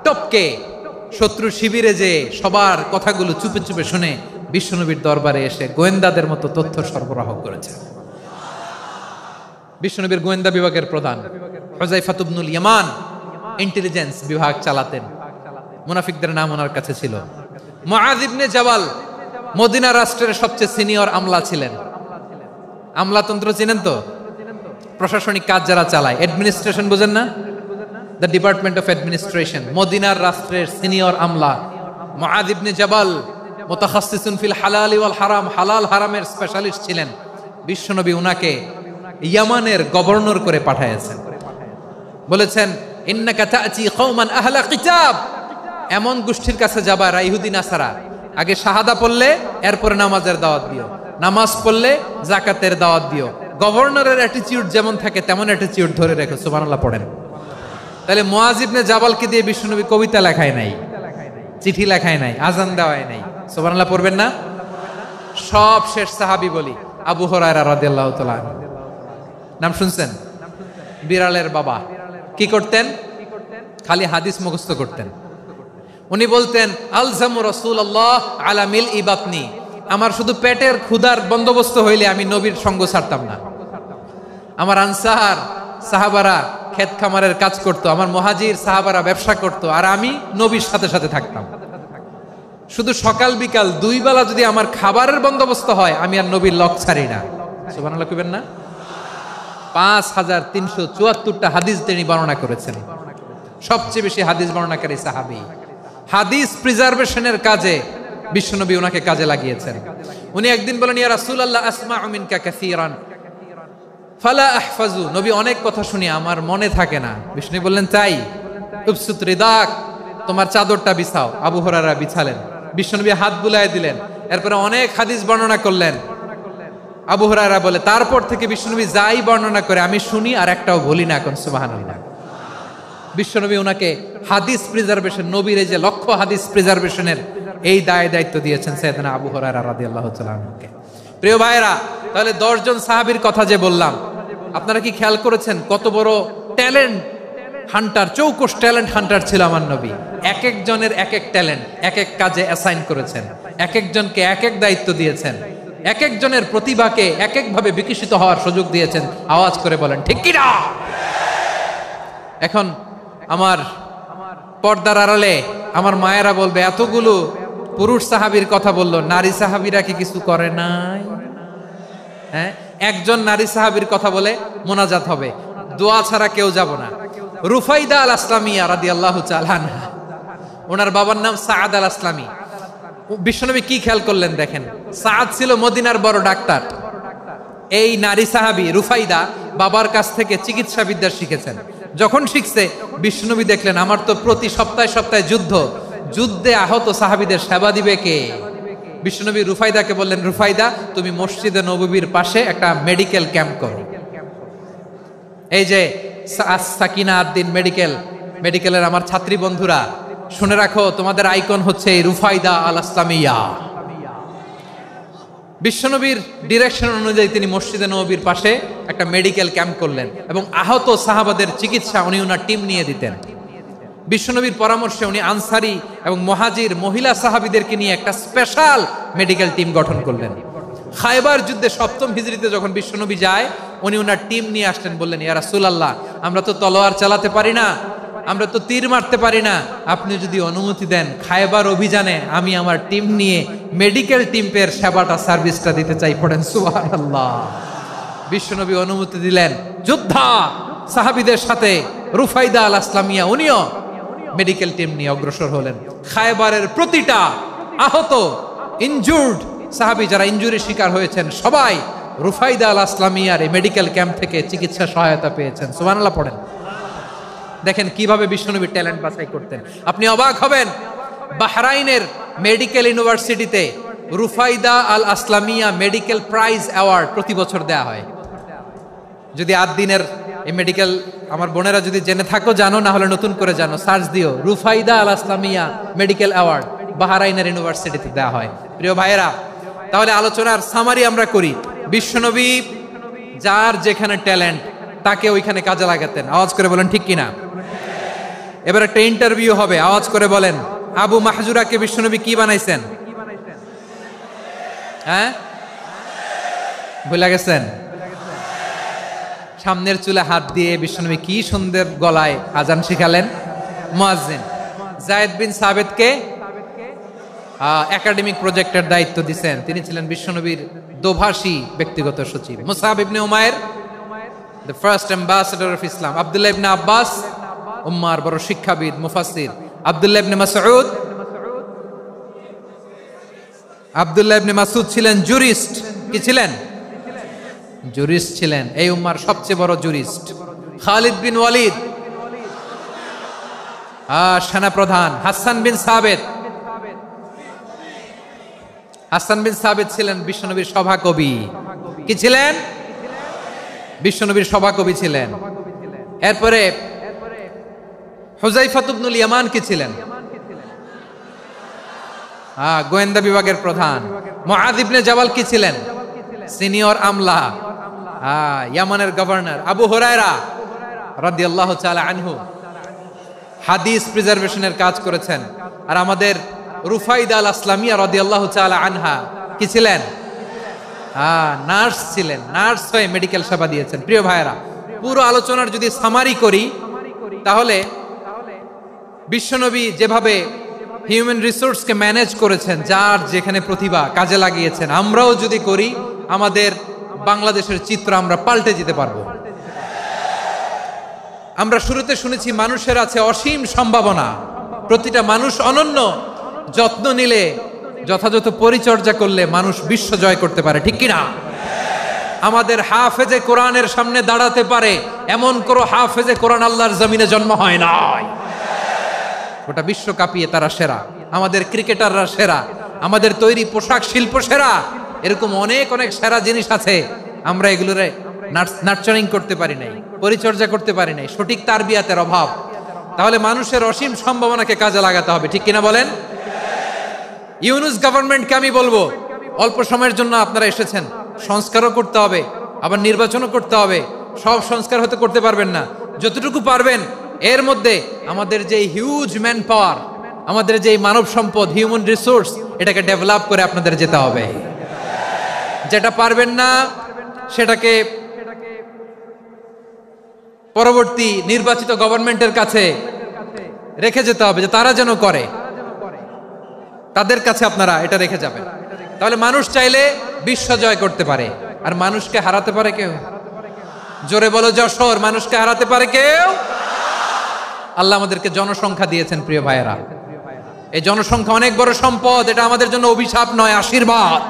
টপকে শত্রু শিবিরে যে সবার কথাগুলো চুপে চুপে শুনে বিশ্বনবীর দরবারে এসে গোয়েন্দাদের মতো তথ্য সরবরাহ করেছে। বিশ্বনবীর গোয়েন্দা বিভাগের প্রধান হুযায়ফা ইবনুল ইয়ামান ইন্টেলিজেন্স বিভাগ চালাতেন। মুনাফিকদের নাম ওনার কাছে ছিল। মুআয ইবনে জাবাল মদিনা রাষ্ট্রের সবচেয়ে সিনিয়র আমলা ছিলেন। আমলাতন্ত্র চিনেন তো? প্রশাসনিক কাজ যারা চালায়, অ্যাডমিনিস্ট্রেশন বুঝেন না? The department of administration. মদিনার রাষ্ট্রের সিনিয়র আমলা মুআয ইবনে জাবাল মুতাখাসসিসুন ফিল হালাল ওয়াল হারাম, হালাল হারামের স্পেশালিস্ট ছিলেন। বিশ্বনবী উনাকে ইয়ামানের গভর্নর করে পাঠাইছেন। বলেছেন, ইন্নাকা তা'তি কওমান আহলা কিতাব, এমন গোষ্ঠীর কাছে যাবা যারা ইহুদি নাসারা, আগে শাহাদা পড়লে এরপরে নামাজের দাওয়াত দিও, নামাজ পড়লে যাকাতের দাওয়াত দিও। গভর্নরের অ্যাটিটিউড যেমন থাকে তেমন অ্যাটিটিউড ধরে রেখো। সুবহানাল্লাহ পড়েন। তাহলে মুআয ইবনে জাবালকে দিয়ে বিশ্বনবী কবিতা লেখায় নাই, চিঠি লেখায় নাই, আজান দেওয়ায় নাই। সুবহানাল্লাহ পড়বেন না? সব শেষ সাহাবী বলি আবু হুরায়রা রাদিয়াল্লাহু তাআলা, নাম শুনছেন? বিড়ালের বাবা। কি করতেন? খালি হাদিস মুখস্থ করতেন। উনি বলতেন, আলজামু রাসূলুল্লাহ আলা মিলই বাতনি, আমার শুধু পেটের ক্ষুধার বন্দোবস্ত হইলে আমি নবীর সঙ্গ ছাড়তাম না। আমার আনসার সাহাবারা ক্ষেত খামারের কাজ করত, আমার মুহাজির সাহাবারা ব্যবসা করত, আর আমি নবীর সাথে সাথে থাকতাম। শুধু সকাল বিকাল দুই বেলা যদি আমার খাবারের বন্দোবস্ত হয়, আমি আর নবীর লক ছাড়ি না। সুবহানাল্লাহ কইবেন না? 5374টা হাদিস তিনি বর্ণনা করেছেন। সবচেয়ে বেশি হাদিস বর্ণনাকারী সাহাবী। হাদিস প্রিজার্ভেশনের কাজে বিশ্বনবী ওনাকে কাজে লাগিয়েছেন। উনি একদিন বলেন, ইয়া রাসূলুল্লাহ আসমাউ মিনকা কাসীরান ফালা আহফাজু, নবী অনেক কথা শুনি আমার মনে থাকে না। বিষ্ণু বললেন, তাই? উবসুত রিদাক, তোমার চাদরটা বিছাও। আবু হুরায়রা বিছালেন, বিশ্বনবী হাত বুলায় দিলেন, এরপরে অনেক হাদিস বর্ণনা করলেন। আবু হুরায়রা বলে, তারপর থেকে বিশ্বনবী যাই বর্ণনা করে আমি শুনি আর একটাও বলি না। এখন সুবহানাল্লাহ। বিশ্বনবী ওনাকে হাদিস প্রিজার্ভেশন, নবীর এই যে লক্ষ্য হাদিস প্রিজার্ভেশনের এই দায়িত্ব দিয়েছেন সাইয়েদনা আবু হুরায়রা রাদিয়াল্লাহু তাআলা আনহুকে। প্রিয় ভাইরা, তাহলে 10 জন সাহাবীর কথা যে বললাম, আপনারা কি খেয়াল করেছেন কত বড় ট্যালেন্ট হান্টার, চৌকস ট্যালেন্ট হান্টার ছিল আমার নবী। এক একজনের এক এক ট্যালেন্ট, এক এক কাজে অ্যাসাইন করেছেন, এক একজনকে এক এক দায়িত্ব দিয়েছেন, এক একজনের প্রতিভাকে এক একভাবে বিকশিত হওয়ার সুযোগ দিয়েছেন। আওয়াজ করে বলেন ঠিক কি না? এখন আমার পর্দার আড়ালে আমার মায়েরা বলবে, এতগুলো পুরুষ সাহাবীর কথা বললো, নারী সাহাবীরা কি কিছু করে নাই? হ্যাঁ, একজন নারী সাহাবীর কথা বলে মোনাজাত হবে, দোয়া ছাড়া কেউ যাব না। রুফাইদা আল আসলামিয়া রাদিয়াল্লাহু তাআলা আনহা, ওনার বাবার নাম সাআদ আল আসলামি। বিশ্বনবী কি খেয়াল করলেন দেখেন, সাআদ ছিল মদিনার বড় ডাক্তার। এই নারী সাহাবী রুফাইদা বাবার কাছ থেকে চিকিৎসা বিদ্যা শিখেছেন। যখন শিখছে বিশ্বনবী দেখলেন আমার তো প্রতি সপ্তাহে সপ্তাহে যুদ্ধে আহত সাহাবীদের সেবা দিবে কে? বিশ্বনবী রুফাইদাকে বললেন, রুফাইদা তুমি মসজিদে নববীর পাশে একটা মেডিকেল ক্যাম্প করো। এই যে সাকিনা আদ্দিন মেডিকেলের আমার ছাত্রী বন্ধুরা শুনে রাখো, তোমাদের আইকন হচ্ছে এই রুফাইদা আল আসলামিয়া। বিশ্বনবীর ডিরেকশন অনুযায়ী তিনি মসজিদে নববীর পাশে একটা মেডিকেল ক্যাম্প করলেন এবং আহত সাহাবাদের চিকিৎসা উনি ওনার টিম নিয়ে দিতেন। বিশ্বনবীর পরামর্শে উনি আনসারি এবং মুহাজির মহিলা সাহাবীদেরকে নিয়ে একটা স্পেশাল মেডিকেল টিম গঠন করলেন। খায়বার যুদ্ধে 7ম হিজরিতে যখন বিশ্বনবী যায়, উনি ওনার টিম নিয়ে আসলেন, বললেন, ইয়া রাসূলুল্লাহ, আমরা তো তলোয়ার চালাতে পারি না, আমরা তো তীর মারতে পারি না, আপনি যদি অনুমতি দেন খায়বার অভিযানে আমি আমার টিম নিয়ে মেডিকেল টিমের সেবাটা সার্ভিসটা দিতে চাই। পড়েন সুবহানাল্লাহ। বিশ্বনবী অনুমতি দিলেন, যোদ্ধা সাহাবীদের সাথে রুফাইদা আল আসলামিয়া উনিও মেডিকেল টিম নিয়ে অগ্রসর হলেন। খায়বারের প্রতিটা আহত ইনজুর্ড সাহাবী যারা ইনজুরি শিকার হয়েছেন সবাই রুফাইদা আল আসলামিয়ার এই মেডিকেল ক্যাম্প থেকে চিকিৎসা সহায়তা পেয়েছেন। সুবহানাল্লাহ পড়েন। দেখেন কিভাবে বিশ্বনবী ট্যালেন্ট বাছাই করতেন, আপনি অবাক হবেন। বাহরাইনের মেডিকেল ইউনিভার্সিটিতে রুফাইদা আল আসলামিয়া মেডিকেল প্রাইজ অ্যাওয়ার্ড প্রতি বছর দেয়া হয়। যদি 8 দিনের এই মেডিকেল আমার বোনেরা যদি জেনে থাকো জানো, না হলে নতুন করে জানো, সার্চ দিও রুফাইদা আল আসলামিয়া মেডিকেল অ্যাওয়ার্ড বাহরাইনের ইউনিভার্সিটিতে দেওয়া হয়। প্রিয় ভাইয়েরা, তাহলে আলোচনার সামারি আমরা করি। বিশ্বনবী যার যেখানে ট্যালেন্ট তাকে ওইখানে কাজে লাগাতেন। আওয়াজ করে বলেন ঠিক কিনা? এবার একটা ইন্টারভিউ হবে, আওয়াজ করে বলেন, আবু মাহজুরাকে বিশ্বনবী কি বানাইছেন? হ্যাঁ, ভুলে গেছেন? সামনের চুলে হাত দিয়ে বিশ্বনবী কি সুন্দর গলায় আজান শিখালেন। মুয়াজ্জিন যায়েদ বিন সাবিতকে একাডেমিক প্রজেক্টের দায়িত্ব দিয়েছেন, তিনি ছিলেন বিশ্বনবীর দোভাষী ব্যক্তিগত সচিব। Musab ibn Umair the first ambassador of Islam, Abdullah ibn Abbas উম্মার বড় শিক্ষাবিদ মুফাসসির, আব্দুল্লাহ ইবনে মাসউদ ছিলেন জুরিস্ট। কি ছিলেন? জুরিস্ট ছিলেন, এই উম্মার সবচেয়ে বড় জুরিস্ট। খালিদ বিন ওয়ালিদ সেনাপ্রধান। হাসান বিন সাবিত ছিলেন বিশ্বনবীর সভাকবি। কি ছিলেন? বিশ্বনবীর সভাকবি ছিলেন। এরপরে হুযায়ফা ইবনুল ইয়ামান কি ছিলেন? গোয়েন্দা বিভাগের প্রধান। মুআয ইবনে জাবাল কি ছিলেন? সিনিয়র আমলা, ইয়ামানের গভর্নর। আবু হুরায়রা রাদিয়াল্লাহু তাআলা আনহু হাদিস প্রিজার্ভেশনের কাজ করেছেন। আর আমাদের রুফাইদা আল আসলামিয়া রাদিয়াল্লাহু তাআলা আনহা কি ছিলেন? নার্স ছিলেন, নার্স হয়ে মেডিকেল সেবা দিয়েছেন। প্রিয় ভাইয়েরা, পুরো আলোচনার যদি সামারি করি তাহলে বিশ্বনবী যেভাবে হিউম্যান রিসোর্সকে ম্যানেজ করেছেন, যার যেখানে প্রতিভা কাজে লাগিয়েছেন, আমরাও যদি করি আমাদের বাংলাদেশের চিত্র আমরা পাল্টে যেতে পারবো। আমরা শুরুতে শুনেছি মানুষের আছে অসীম সম্ভাবনা, প্রতিটা মানুষ অনন্য, যত্ন নিলে যথাযথ পরিচর্যা করলে মানুষ বিশ্ব জয় করতে পারে। ঠিক কিনা? আমাদের হাফেজে কোরআনের সামনে দাঁড়াতে পারে এমন কোনো হাফেজে কোরআন আল্লাহর জমিনে জন্ম হয় নাই। গোটা বিশ্ব কাঁপিয়ে তারা সেরা, আমাদের ক্রিকেটাররা সেরা, আমাদের তৈরি পোশাক শিল্প সেরা। এরকম অনেক অনেক সেরা জিনিস আছে, আমরা এগুলোরে নার্চারিং করতে পারি নাই, পরিচর্যা করতে পারি নাই, সঠিক তারবিয়াতের অভাব। তাহলে মানুষের অসীম সম্ভাবনাকে কাজে লাগাতে হবে। ঠিক কিনা বলেন? ইউনুস গভর্নমেন্টকে আমি বলবো, অল্প সময়ের জন্য আপনারা এসেছেন, সংস্কারও করতে হবে, আবার নির্বাচনও করতে হবে। সব সংস্কার হয়তো করতে পারবেন না, যতটুকু পারবেন এর মধ্যে আমাদের যে হিউজ ম্যান পাওয়ার, আমাদের যে মানব সম্পদ, হিউম্যান রিসোর্স, এটাকে ডেভেলপ করে আপনাদের যেতে হবে। যেটা পারবেন না সেটাকে পরবর্তী নির্বাচিত গভর্নমেন্টের কাছে রেখে যেতে হবে, যে তারা যেন করে, তাদের কাছে আপনারা এটা রেখে যাবেন। তাহলে মানুষ চাইলে বিশ্ব জয় করতে পারে। আর মানুষকে হারাতে পারে কেউ? জোরে বলো যশোর, মানুষকে হারাতে পারে কেউ? আল্লাহ আমাদেরকে জনসংখ্যা দিয়েছেন। প্রিয় ভাইয়েরা, এই জনসংখ্যা অনেক বড় সম্পদ, এটা আমাদের জন্য অভিশাপ নয়, আশীর্বাদ।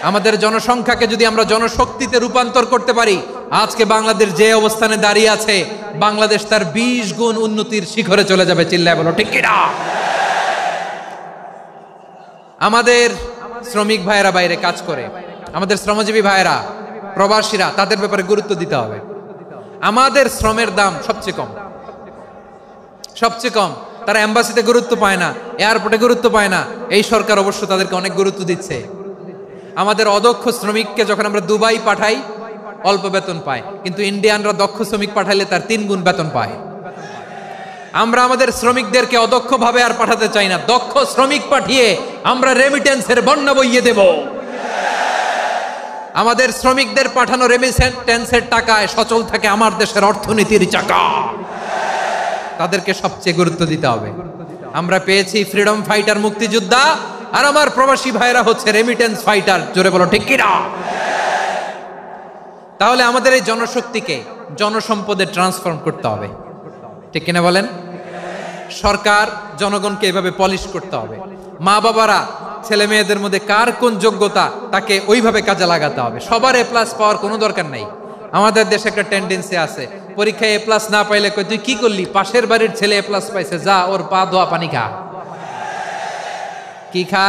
আমাদের জনসংখ্যাকে যদি আমরা জনশক্তিতে রূপান্তর করতে পারি, আজকে বাংলাদেশ যে অবস্থানে দাঁড়িয়ে আছে, বাংলাদেশ তার 20 গুণ উন্নতির শিখরে চলে যাবে। চিল্লায় বলো ঠিক কিনা? আমাদের শ্রমিক ভাইয়েরা বাইরে কাজ করে, আমাদের শ্রমজীবী ভাইয়েরা, প্রবাসীরা, তাদের ব্যাপারে গুরুত্ব দিতে হবে। আমাদের শ্রমের দাম সবচেয়ে কম, সবচেয়ে কম। তারা এম্বাসিতে গুরুত্ব পায় না, এয়ারপোর্টে গুরুত্ব পায় না। এই সরকার অবশ্য তাদেরকে অনেক গুরুত্ব দিচ্ছে। আমাদের অদক্ষ শ্রমিককে যখন আমরা দুবাই পাঠাই, অল্প বেতন পায়, কিন্তু ইন্ডিয়ানরা দক্ষ শ্রমিক পাঠাইলে তার 3 গুণ বেতন পায়। আমরা আমাদের শ্রমিকদেরকে অদক্ষ ভাবে আর পাঠাতে চাই না, দক্ষ শ্রমিক পাঠিয়ে আমরা রেমিটেন্সের বন্যা বইয়ে দেব। আমাদের শ্রমিকদের পাঠানো রেমিটেন্সের টাকায় সচল থাকে আমার দেশের অর্থনীতির চাকা। তাদেরকে সবচেয়ে গুরুত্ব দিতে হবে। আমরা পেয়েছি ফ্রিডম ফাইটার, মুক্তিযোদ্ধা, আর আমার প্রবাসী ভাইরা হচ্ছে রেমিটেন্স ফাইটার। জোরে বলো ঠিক কিনা? তাহলে আমাদের এই জনশক্তিকে জনসম্পদে ট্রান্সফর্ম করতে হবে, ঠিক কিনা বলেন? সরকার জনগণকে এভাবে পলিশ করতে হবে। মা বাবারা ছেলে মেয়েদের মধ্যে কার কোন যোগ্যতা তাকে ওইভাবে কাজে লাগাতে হবে। সবার এ প্লাস পাওয়ার কোনো দরকার নাই। আমাদের দেশে একটা টেন্ডেন্সি আছে, পরীক্ষায় এ প্লাস না পাইলে কই তুই কি করলি, পাশের বাড়ির ছেলে এ প্লাস পাইছে, যা ওর পা ধোয়া পানি খা। কি খা?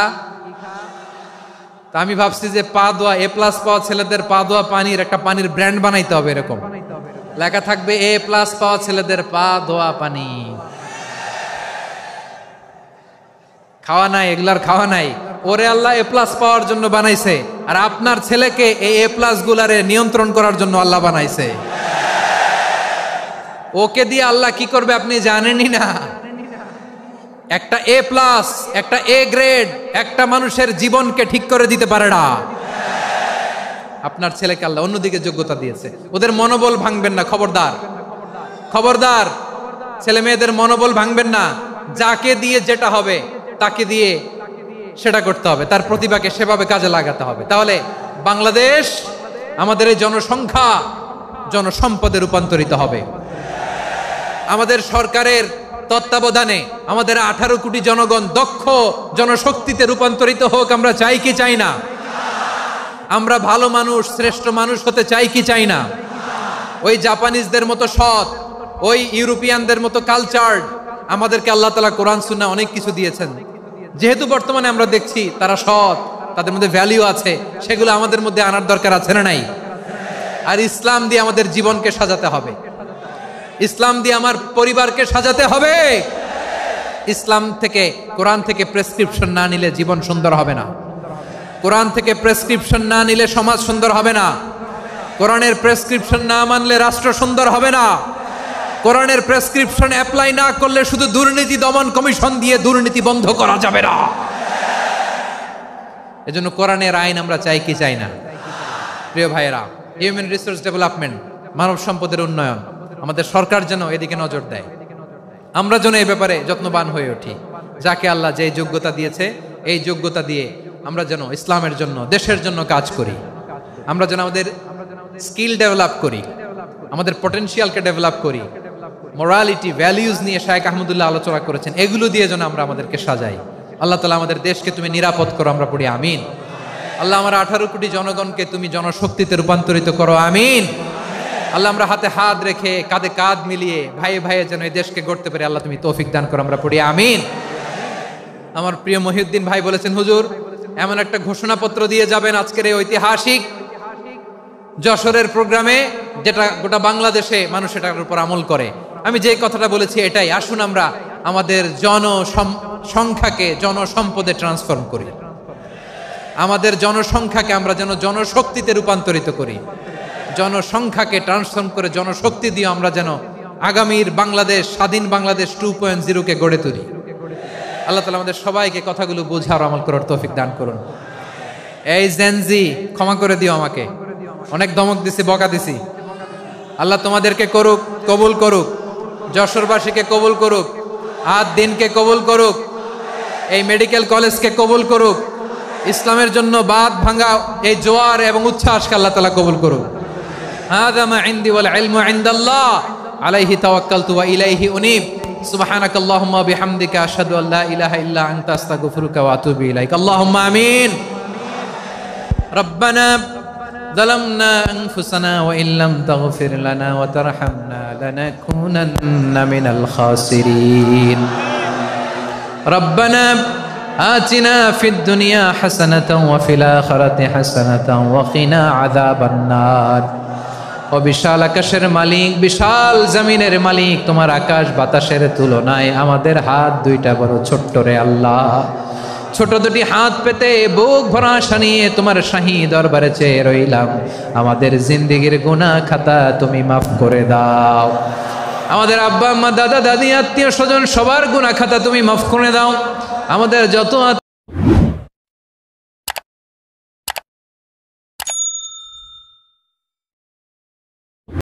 তা আমি ভাবছি যে পা ধোয়া, এ প্লাস পাওয়া ছেলেদের পা ধোয়া পানির একটা পানির ব্র্যান্ড বানাইতে হবে। এরকম লেখা থাকবে, এ প্লাস পাওয়া ছেলেদের পা ধোয়া পানি। খাওয়া নাই, এগুলার খাওয়া নাই। ওরে আল্লাহ এ প্লাস পাওয়ার জন্য বানাইছে, আর আপনার ছেলেকে এই এ প্লাস গুলারে নিয়ন্ত্রণ করার জন্য আল্লাহ বানাইছে। ওকে দিয়ে আল্লাহ কি করবে আপনি জানেনই না। একটা এ প্লাস, একটা এ গ্রেড একটা মানুষের জীবনকে ঠিক করে দিতে পারে না। আপনার ছেলেকে আল্লাহ অন্যদিকে যোগ্যতা দিয়েছে। ওদের মনোবল ভাঙবেন না, খবরদার, খবরদার। ছেলে মেয়েদের মনোবল ভাঙবেন না। যাকে দিয়ে যেটা হবে তাকে দিয়ে সেটা করতে হবে, তার প্রতিভাকে সেভাবে কাজে লাগাতে হবে। তাহলে বাংলাদেশ, আমাদের এই জনসংখ্যা জনসম্পদে রূপান্তরিত হবে। আমাদের সরকারের তত্ত্বাবধানে আমাদের 18 কোটি জনগণ দক্ষ জনশক্তিতে রূপান্তরিত হোক। আমরা চাই কি চাই না? আমরা ভালো মানুষ, শ্রেষ্ঠ মানুষ হতে চাই কি চাই না? ওই জাপানিজদের মতো সৎ, ওই ইউরোপিয়ানদের মতো কালচার্ড। আমাদেরকে আল্লাহ তাআলা কোরআন সুন্নাহ অনেক কিছু দিয়েছেন। যেহেতু বর্তমানে আমরা দেখছি তারা সৎ, তাদের মধ্যে ভ্যালিউ আছে, সেগুলো আমাদের মধ্যে আনার দরকার আছে না নাই? আর ইসলাম দিয়ে আমাদের জীবনকে সাজাতে হবে, ইসলাম দিয়ে আমার পরিবারকে সাজাতে হবে। ইসলাম থেকে, কোরআন থেকে প্রেসক্রিপশন না নিলে জীবন সুন্দর হবে না। কোরআন থেকে প্রেসক্রিপশন না নিলে সমাজ সুন্দর হবে না। কোরআনের প্রেসক্রিপশন না মানলে রাষ্ট্র সুন্দর হবে না। কোরআনের প্রেসক্রিপশন অ্যাপ্লাই না করলে শুধু দুর্নীতি দমন কমিশন দিয়ে দুর্নীতি বন্ধ করা যাবে না। এজন্য কোরআনের আইন আমরা চাই কি চাই না? প্রিয় ভাইয়েরা, হিউম্যান রিসোর্স ডেভেলপমেন্ট, মানব সম্পদের উন্নয়ন, আমাদের সরকার যেন এদিকে নজর দেয়। আমরা যেন এই ব্যাপারে যত্নবান হয়ে উঠি। যাকে আল্লাহ যে যোগ্যতা দিয়েছে, এই যোগ্যতা দিয়ে আমরা যেন ইসলামের জন্য, দেশের জন্য কাজ করি। আমরা যেন আমাদের স্কিল ডেভেলপ করি, আমাদের পটেনশিয়ালকে ডেভেলপ করি। মোরালিটি, ভ্যালিউজ নিয়ে শায়েখ আহমদুল্লাহ আলোচনা করেছেন, এগুলো দিয়ে যেন আমরা আমাদেরকে সাজাই। আল্লাহ তাআলা আমাদের দেশকে তুমি নিরাপদ করো, আমরা পড়ি আমিন। আল্লাহ আমার 18 কোটি জনগণকে তুমি জনশক্তিতে রূপান্তরিত করো, আমিন। আল্লাহ আমরা হাতে হাত রেখে, কাঁধে কাঁধ মিলিয়ে, ভাইয়ে ভাইয়ে যেন এই দেশকে গড়তে পারি, আল্লাহ তুমি তৌফিক দান করো, আমরা পড়ি আমিন। আমার প্রিয় মহিউদ্দিন ভাই বলেছেন, হুজুর এমন একটা ঘোষণাপত্র দিয়ে যাবেন আজকের এই ঐতিহাসিক যশোরের প্রোগ্রামে, যেটা গোটা বাংলাদেশে মানুষ এটার উপর আমল করে। আমি যে কথাটা বলেছি এটাই, আসুন আমরা আমাদের জনসংখ্যাকে জনসম্পদে ট্রান্সফর্ম করি। আমাদের জনসংখ্যাকে আমরা যেন জনশক্তিতে রূপান্তরিত করি। জনসংখ্যাকে ট্রান্সফর্ম করে জনশক্তি দিয়ে আমরা যেন আগামীর বাংলাদেশ, স্বাধীন বাংলাদেশ 2.0 গড়ে তুলি। আল্লাহ তাআলা আমাদের সবাইকে কথাগুলো বোঝার, আমল করার তৌফিক দান করুন। এই জেনজি, ক্ষমা করে দিও আমাকে, অনেক ধমক দিছি, বকা দিছি। আল্লাহ তোমাদেরকে করুক, কবুল করুক, যশোরবাসীকে কবুল করুক, আদ দিনকে কবুল করুক, এই মেডিকেল কলেজকে কবুল করুক, ইসলামের জন্য বাদ ভাঙা এই জোয়ার এবং উচ্ছ্বাসকে আল্লাহ তাআলা কবুল করুক। হাযা মা ইনদি ওয়াল ইলমু ইনদাল্লাহ আলাইহি তাওয়াক্কালতু ওয়া ইলাইহি উনীব। সুবহানাকাল্লাহুম্মা ওয়া বিহামদিকা আশহাদু আল্লা ইলাহা ইল্লা আনতা আস্তাগফিরুকা ওয়া আতুবু ইলাইক। আল্লাহুম্মা আমিন। রব্বানা ظلمنا أنفسنا وإن لم تغفر لنا وترحمنا لنكونن من الخاسرين ربنا آتنا في الدنيا حسنة وفي الآخرة حسنة وقنا عذاب النار ও বিশাল আকাশের মালিক, বিশাল জমিনের মালিক, তোমার আকাশ বাতাসের তুলনায় আমাদের হাত দুইটা বড় ছোট্ট রে আল্লাহ। ছোট দুটি হাত পেতে বুক ভরা আশা নিয়ে তোমার শাহী দরবারে চেয়ে রইলাম। আমাদের জিন্দেগির গুনাহ খাতা তুমি মাফ করে দাও। আমাদের আব্বা আম্মা দাদা দাদি আত্মীয় স্বজন সবার গুনাহ খাতা তুমি মাফ করে দাও। আমাদের যত